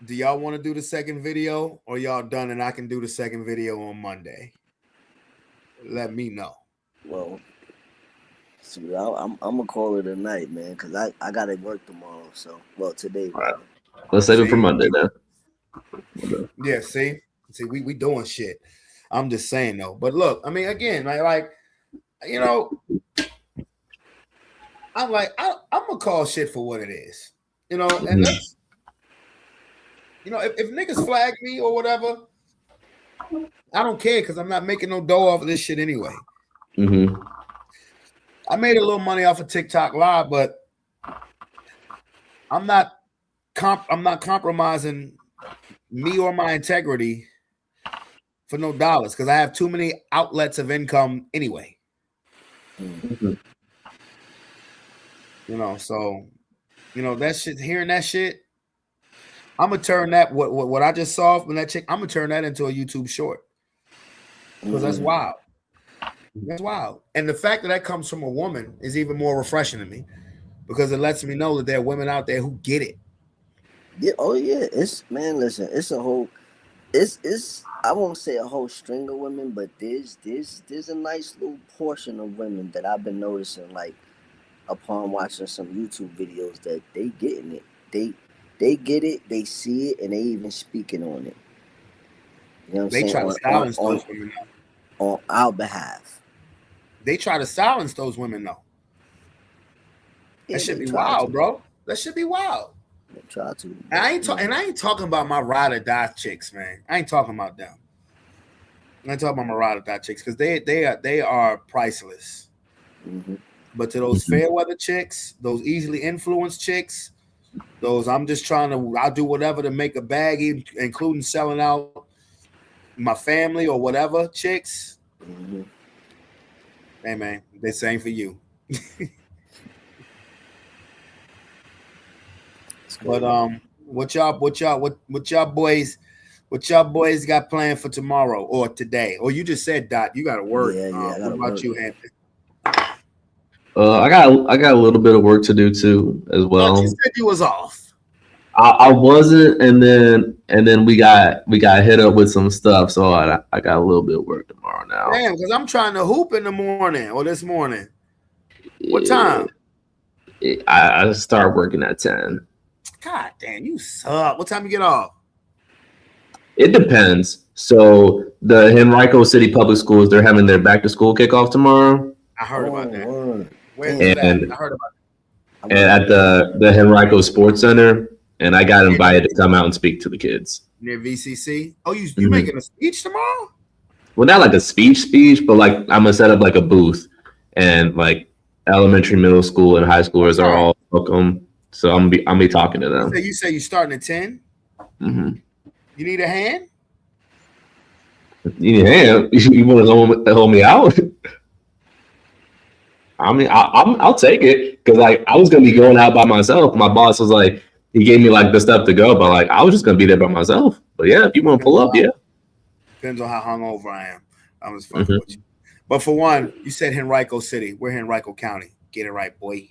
Do y'all want to do the second video or y'all done and I can do the second video on Monday? Let me know. Well, see, I'm gonna call it a night, man, because I gotta work tomorrow. So, well, today. All right. Let's save it for Monday then. Yeah, see, we doing shit. I'm just saying though. But look, I mean, again, like you know, I'm gonna call shit for what it is, you know, and let's, you know, if niggas flag me or whatever, I don't care because I'm not making no dough off of this shit anyway. Mm-hmm. I made a little money off of TikTok Live, but I'm not compromising me or my integrity for no dollars because I have too many outlets of income anyway. Mm-hmm. You know, so you know that shit. Hearing that shit, I'm gonna turn that what I just saw from that chick. I'm gonna turn that into a YouTube short because that's wild. That's wild, and the fact that comes from a woman is even more refreshing to me because it lets me know that there are women out there who get it. Yeah. Oh yeah. Listen. It's a whole. It's. I won't say a whole string of women, but there's a nice little portion of women that I've been noticing, like upon watching some YouTube videos, that they getting it. They get it. They see it, and they even speaking on it. You know what I'm They saying? try to silence those women on our behalf. They try to silence those women though. Yeah, that should be try wild, to. bro. That should be wild. They try to. And I ain't talking about my ride or die chicks, man. I ain't talking about them. I'm not talking about my ride or die chicks because they are priceless. Mm-hmm. But to those fair weather chicks, those easily influenced chicks, those I'll do whatever to make a bag, including selling out my family or whatever chicks. Mm-hmm. Hey man, they same for you. But what y'all boys got planned for tomorrow or today? Or you just said Dot, you got to work. Yeah, I gotta what about work. you, Anthony? I got a little bit of work to do too as well. You said you was off. I wasn't, and then we got hit up with some stuff, so I got a little bit of work tomorrow now. Damn, because I'm trying to hoop in the morning or this morning. What time? I start working at 10. God damn, you suck. What time you get off? It depends. So the Henrico City Public Schools, they're having their back to school kickoff tomorrow. I heard about that. Where's that? I heard about it. And at the Henrico Sports Center, and I got invited to come out and speak to the kids. Near VCC? Oh, you making a speech tomorrow? Well, not like a speech, but like I'm gonna set up like a booth, and like elementary, middle school, and high schoolers are all welcome. So I'm gonna be talking to them. So you say you're starting at 10? Mm-hmm. You need a hand? You need a hand? You want to hold me out? I mean, I'll take it because like I was gonna be going out by myself. My boss was like, he gave me like the stuff to go, but like I was just gonna be there by myself. But yeah, if you want to pull up, yeah. Depends on how hungover I am. I'm just fucking with you. But for one, you said Henrico City. We're Henrico County. Get it right, boy.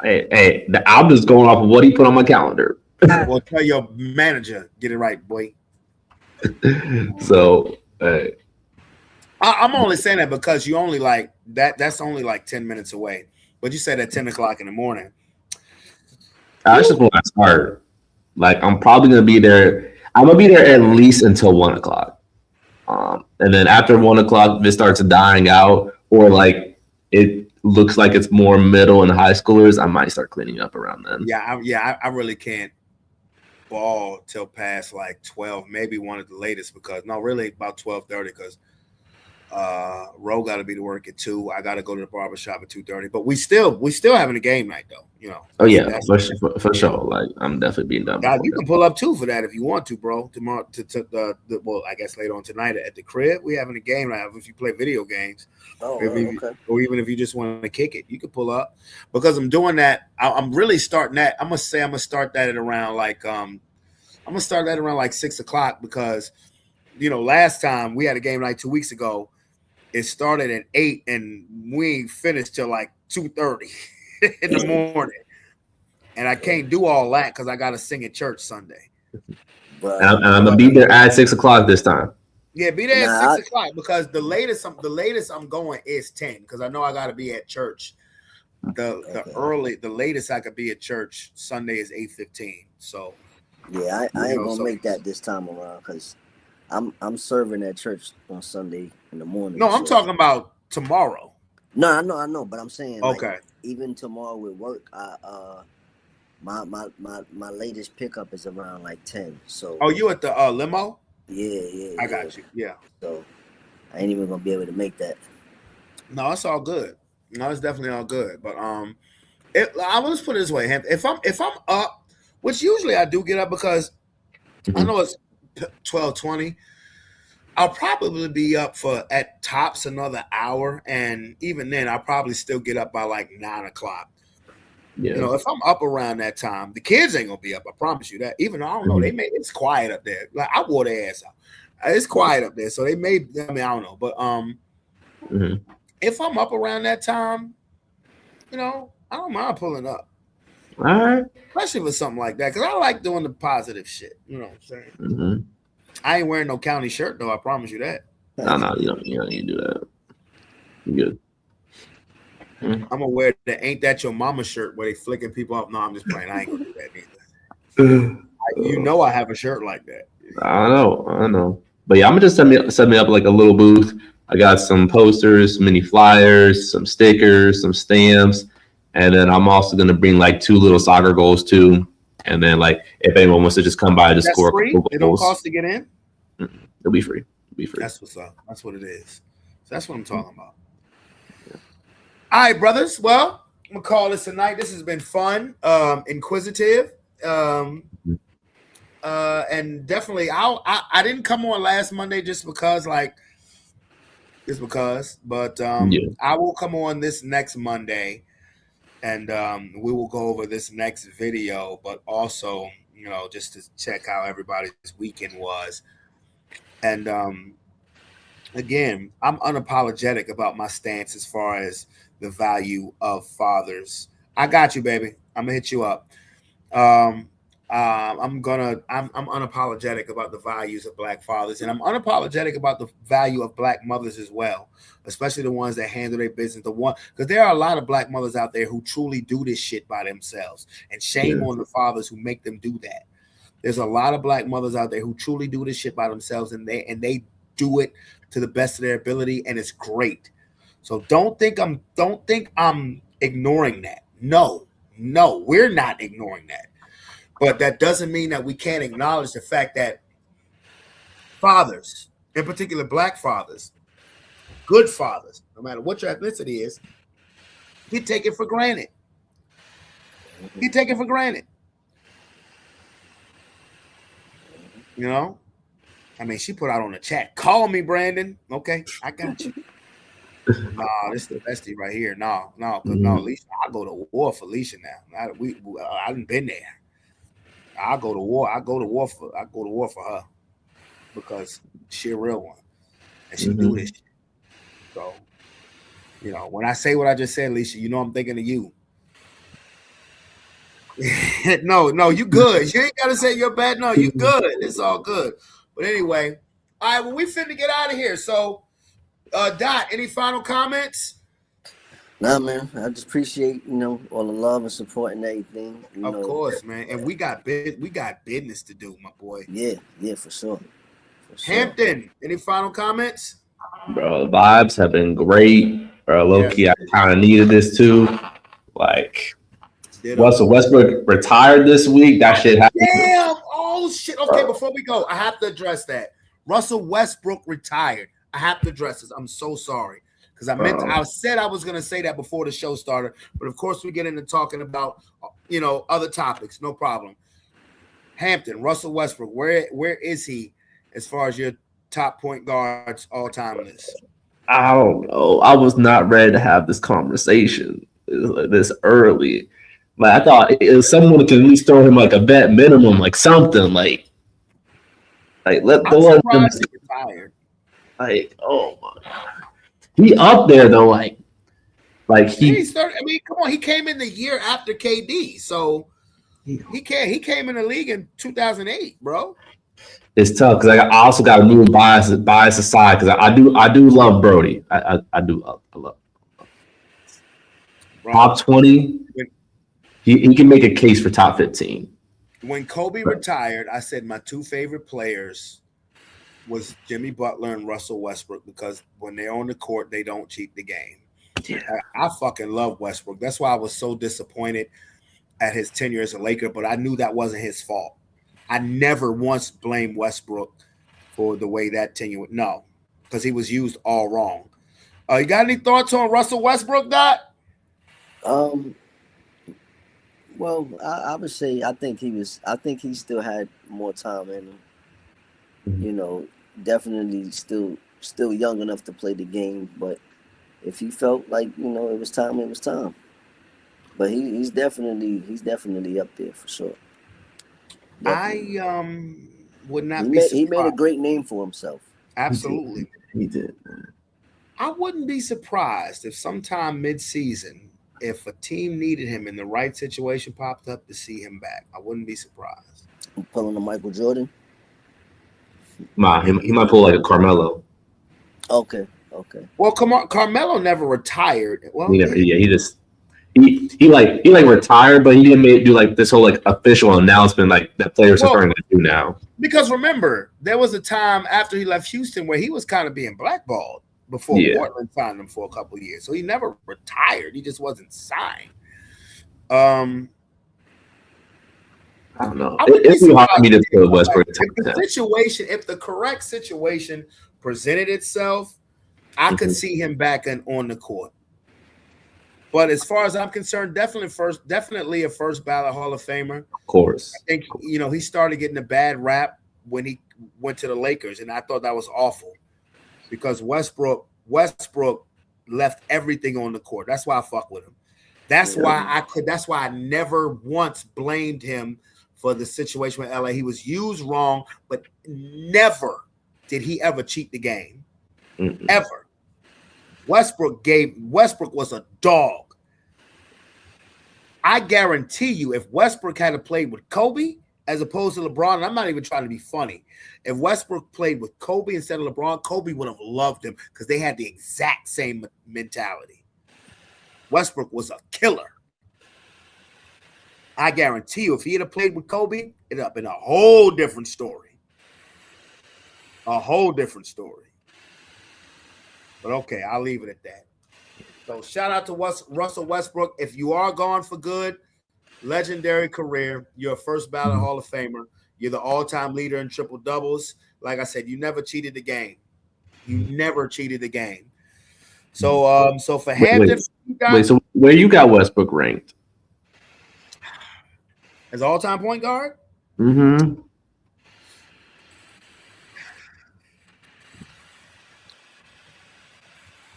Hey, I'm just going off of what he put on my calendar. Well, tell your manager, get it right, boy. So, I'm only saying that because you only like that. That's only like 10 minutes away. But you said at 10 o'clock in the morning. That's just when I start. Like, I'm probably gonna be there. I'm gonna be there at least until 1 o'clock. And then after 1 o'clock, if it starts dying out, or like it looks like it's more middle and high schoolers, I might start cleaning up around then. I really can't ball till past like 12, maybe one at the latest, because no, really about 12:30, because Ro got to be to work at 2. I got to go to the barbershop at 2:30. But we still having a game night though. You know. Oh yeah, for sure. Like I'm definitely being done. God, you can pull up too for that if you want to, bro. Tomorrow, well, I guess later on tonight at the crib, we having a game night. If you play video games, okay. Or even if you just want to kick it, you can pull up. Because I'm doing that. I'm really starting that. I'm gonna start that at around like 6 o'clock because last time we had a game night 2 weeks ago. It started at 8 and we finished till like 2:30 in the morning. And I can't do all that because I got to sing at church Sunday. And I'm gonna be there at 6 o'clock this time. Yeah, be there at 6 o'clock because the latest I'm going is 10 because I know I got to be at church. The latest I could be at church Sunday is 8:15. So yeah, I ain't gonna make that this time around because I'm serving at church on Sunday in the morning. No, I'm talking about tomorrow. No, I know, but I'm saying okay. Like, even tomorrow with work, my latest pickup is around like 10. So you at the limo? Yeah. I got you. Yeah. So I ain't even gonna be able to make that. No, it's all good. No, it's definitely all good. But I will just put it this way: if I'm up, which usually I do get up because I know it's 12:20. I'll probably be up for at tops another hour, and even then, I'll probably still get up by like 9 o'clock. Yeah. If I'm up around that time, the kids ain't gonna be up. I promise you that. Even though I don't know, it's quiet up there. Like I wore their ass out. It's quiet up there, so they may. I mean, I don't know, but if I'm up around that time, I don't mind pulling up. All right. Especially with something like that, because I like doing the positive shit. You know what I'm saying? Mm-hmm. I ain't wearing no county shirt though. I promise you that. No, you don't need to do that. You good. I'm gonna wear the "Ain't That Your Mama" shirt where they flicking people up. No, I'm just playing. I ain't gonna do that either. I have a shirt like that. I know. But yeah, I'm gonna just set me up like a little booth. I got some posters, mini flyers, some stickers, some stamps, and then I'm also gonna bring like 2 little soccer goals too. And then like if anyone wants to just come by to score free? a couple It don't goals, cost to get in. It'll be free. That's what's up. That's what it is. So that's what I'm talking about. All right, brothers. Well, I'm gonna call this a night. This has been fun, inquisitive, and definitely. I didn't come on last Monday just because, but I will come on this next Monday, and we will go over this next video, but also, just to check how everybody's weekend was, and again, I'm unapologetic about my stance as far as the value of fathers. I got you, baby. I'm gonna hit you up. I'm unapologetic about the values of Black fathers, and I'm unapologetic about the value of Black mothers as well, especially the ones that handle their business. Because there are a lot of Black mothers out there who truly do this shit by themselves, and shame on the fathers who make them do that. There's a lot of Black mothers out there who truly do this shit by themselves, and they do it to the best of their ability, and it's great. So don't think I'm ignoring that. No, we're not ignoring that. But that doesn't mean that we can't acknowledge the fact that fathers, in particular Black fathers, good fathers, no matter what your ethnicity is, get taken for granted. Get taken for granted. I mean, she put out on the chat, call me, Brandon. Okay, I got you. Nah, this is the bestie right here. No, Alicia, I go to war for Alicia now. I done been there. I go to war for her because she a real one, and she do this shit. So, when I say what I just said, Alicia, I'm thinking of you. No, you good. You ain't gotta say you're bad. No, you good. It's all good. But anyway, all right. Well, we finna get out of here. So, Dot, any final comments? Nah, man. I just appreciate all the love and support and everything. Of course, man. And we got business to do, my boy. Yeah, for sure. Hampton, any final comments? Bro, the vibes have been great. Bro, low key, I kind of needed this too. Like, Russell Westbrook retired this week. That shit happened. Damn! Oh shit! Okay, before we go, I have to address that. Russell Westbrook retired. I have to address this. I'm so sorry because I said I was going to say that before the show started, but of course we get into talking about other topics. No problem. Hampton, Russell Westbrook, where is he as far as your top point guards all time list? I don't know. I was not ready to have this conversation this early. Like I thought someone could at least throw him like a vet minimum, like something like let I'm the surprised he retired. Like, oh my God. He up there though, like he's 30. I mean, come on, he came in the year after KD, so he came in the league in 2008, bro. It's tough because I also got to move bias aside because I do love Brody. I love top 20. He can make a case for top 15. When Kobe retired, I said my two favorite players was Jimmy Butler and Russell Westbrook because when they're on the court, they don't cheat the game. Yeah. I fucking love Westbrook. That's why I was so disappointed at his tenure as a Laker, but I knew that wasn't his fault. I never once blamed Westbrook for the way that tenure went. No, because he was used all wrong. You got any thoughts on Russell Westbrook, Dot? Well, I would say I think he still had more time in him. Mm-hmm. Definitely still young enough to play the game, but if he felt like, it was time, it was time. But he's definitely up there for sure. Definitely. I would not be surprised. He made a great name for himself. Absolutely. He did. I wouldn't be surprised if sometime mid-season, if a team needed him in the right situation popped up to see him back. I wouldn't be surprised. Pulling a Michael Jordan? He might pull like a Carmelo. Okay. Well, Carmelo never retired. Well, he retired, but he didn't do like this whole like official announcement like that players are starting to do now. Because remember, there was a time after he left Houston where he was kind of being blackballed before Portland signed him for a couple of years. So he never retired. He just wasn't signed. I don't know. It's hard for me to feel Westbrook. If the correct situation presented itself, I could see him back on the court. But as far as I'm concerned, definitely a first ballot Hall of Famer. Of course. I think he started getting a bad rap when he went to the Lakers, and I thought that was awful because Westbrook left everything on the court. That's why I fuck with him. That's why I never once blamed him for the situation with LA. He was used wrong, but never did he ever cheat the game. Mm-mm. Ever. Westbrook was a dog. I guarantee you, if Westbrook had played with Kobe as opposed to LeBron, and I'm not even trying to be funny, if Westbrook played with Kobe instead of LeBron, Kobe would have loved him because they had the exact same mentality. Westbrook was a killer. I guarantee you, if he had played with Kobe, it'd have been a whole different story. A whole different story. But okay, I'll leave it at that. So shout out to Russell Westbrook. If you are gone for good, legendary career. You're a first ballot Hall of Famer. You're the all-time leader in triple doubles. Like I said, you never cheated the game. You never cheated the game. So for Hampton, so where you got Westbrook ranked? As all-time point guard? Mm-hmm.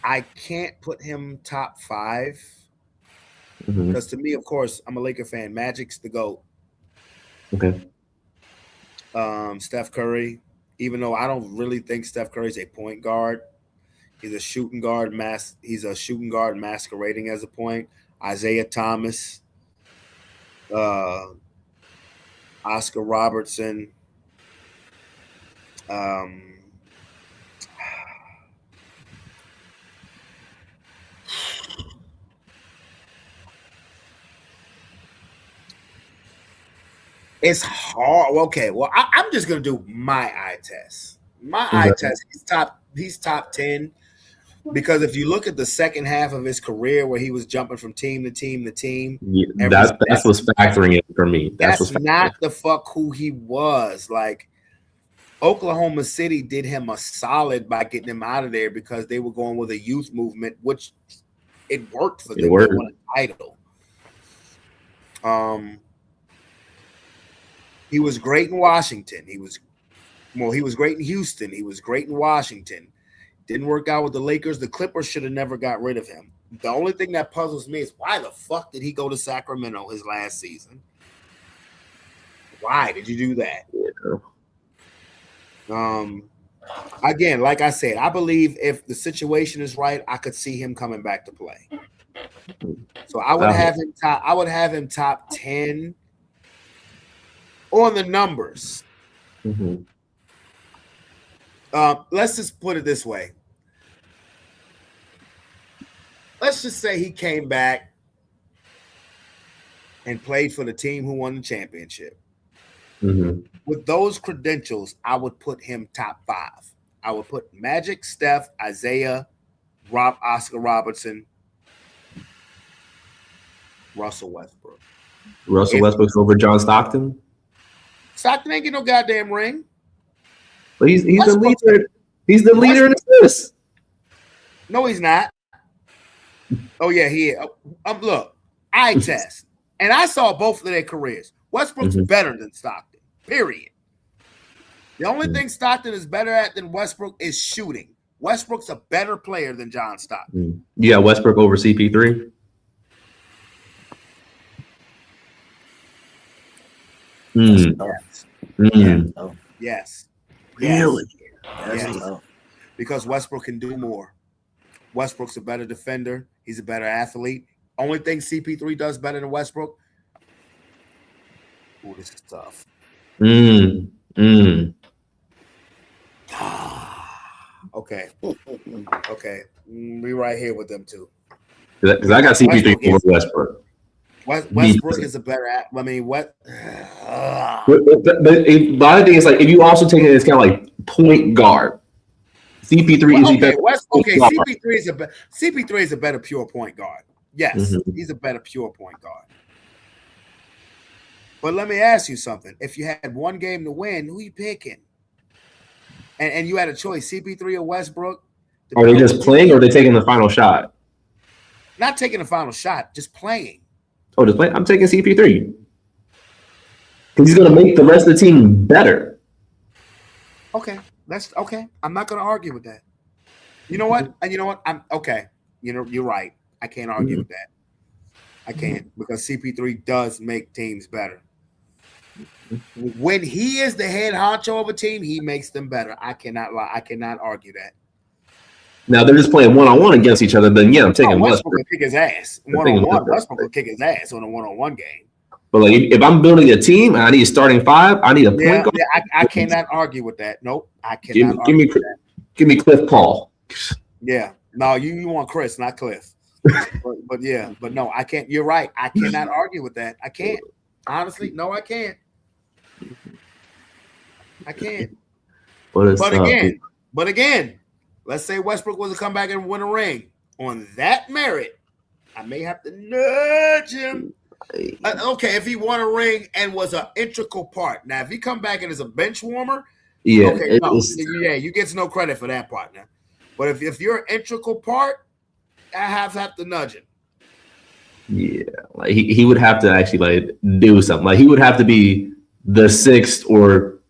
I can't put him top 5 because to me, of course, I'm a Laker fan. Magic's the GOAT. Okay. Steph Curry, even though I don't really think Steph Curry's a point guard, he's a shooting guard. He's a shooting guard masquerading as a point. Isaiah Thomas, Oscar Robertson. It's hard. Okay, well, I'm just gonna do my eye test. My eye test. He's top 10 because if you look at the second half of his career where he was jumping from team to team to team, that's what's factoring in for me. That's not the fuck who he was. Like Oklahoma City did him a solid by getting him out of there because they were going with a youth movement, which it worked for them. They won a title. He was great in Washington. He was great in Houston. He was great in Washington. Didn't work out with the Lakers. The Clippers should have never got rid of him. The only thing that puzzles me is why the fuck did he go to Sacramento his last season? Why did you do that? Again, like I said, I believe if the situation is right, I could see him coming back to play. So I would have him top. I would have him top 10 on the numbers. Mm-hmm. Let's just put it this way. Let's just say he came back and played for the team who won the championship. Mm-hmm. With those credentials, I would put him top 5. I would put Magic, Steph, Isaiah, Oscar Robertson, Russell Westbrook. Russell Westbrook's over John Stockton? Stockton ain't get no goddamn ring. But he's the leader. He's the leader in assists. No, he's not. Oh, yeah, he is. Look, eye test. And I saw both of their careers. Westbrook's better than Stockton, period. The only thing Stockton is better at than Westbrook is shooting. Westbrook's a better player than John Stockton. Yeah, Westbrook over CP3. Yes. Really? Yes. Because Westbrook can do more. Westbrook's a better defender. He's a better athlete. Only thing CP3 does better than Westbrook. Ooh, this is tough. Okay. Okay. We right here with them too. Because I got CP3 over Westbrook. Westbrook is a better. I mean, what? But a lot of things like if you also take into account like point guard, CP3 is better. CP3 is a better pure point guard. Yes, he's a better pure point guard. But let me ask you something: if you had one game to win, who you picking? And you had a choice: CP3 or Westbrook. Are they just playing, or are they taking the final shot? Not taking the final shot, just playing. Oh, just playing. I'm taking CP3 because he's going to make the rest of the team better. Okay, that's okay. I'm not going to argue with that. You know what? And you know what? I'm okay. You know, you're right. I can't argue with that. I can't because CP3 does make teams better. When he is the head honcho of a team, he makes them better. I cannot lie. I cannot argue that. Now they're just playing one-on-one against each other. Then yeah, I'm taking Westbrook. Will kick his ass. One-on-one, Westbrook will kick his ass on a one-on-one game. But like, if I'm building a team, and I need a starting 5. I need a point guard. Yeah, I cannot argue with that. Nope, I cannot. Give me Cliff Paul. Yeah, no, you want Chris, not Cliff. but yeah, but no, I can't. You're right. I cannot argue with that. I can't. Honestly, no, I can't. I can't. But again, let's say Westbrook was to come back and win a ring. On that merit, I may have to nudge him. Okay, if he won a ring and was an integral part. Now, if he come back and is a bench warmer, you get no credit for that part now. But if you're an integral part, I have to nudge him. Yeah, like he would have to actually like do something. Like he would have to be the 6th or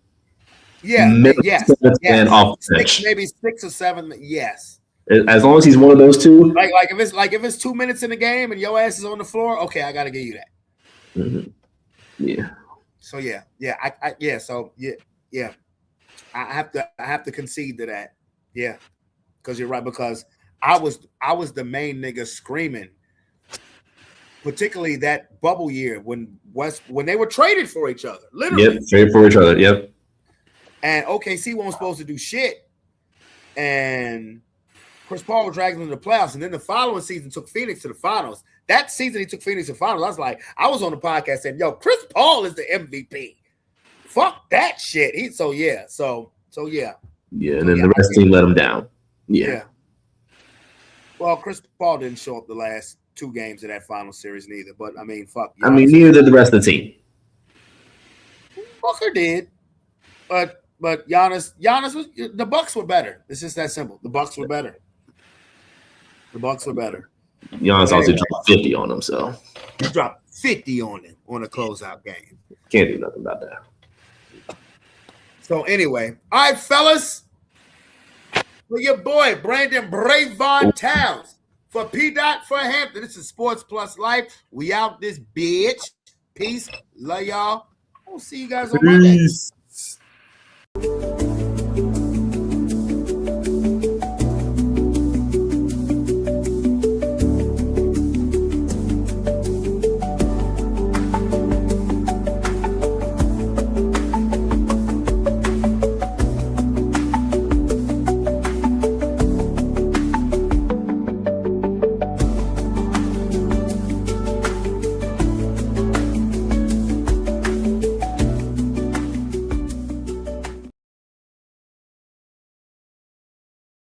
man off the bench. Maybe 6 or 7. Yes. As long as he's one of those two. Like if it's 2 minutes in the game and your ass is on the floor, okay, I gotta give you that. Yeah. So I have to concede to that. Yeah, because you're right. Because I was the main nigga screaming, particularly that bubble year when they were traded for each other. Literally. Yep, traded for each other. Yep. And OKC wasn't supposed to do shit, and Chris Paul dragged them to the playoffs, and then the following season took Phoenix to the finals. That season he took Phoenix to the finals. I was on the podcast saying, "Yo, Chris Paul is the MVP. Fuck that shit." Yeah, and then the rest of the team let him down. Yeah. Well, Chris Paul didn't show up the last 2 games of that final series neither. But I mean, fuck. Neither did the rest of the team. Booker did, but But Giannis was the Bucks were better. It's just that simple. The Bucks were better. Giannis also dropped 50 on him, so he dropped 50 on him on a closeout game. Can't do nothing about that. So anyway, all right, fellas. For your boy Brandon Bravon Towns, for P. Dot for Hampton. This is Sports Plus Life. We out this bitch. Peace. Love y'all. We'll see you guys on Monday.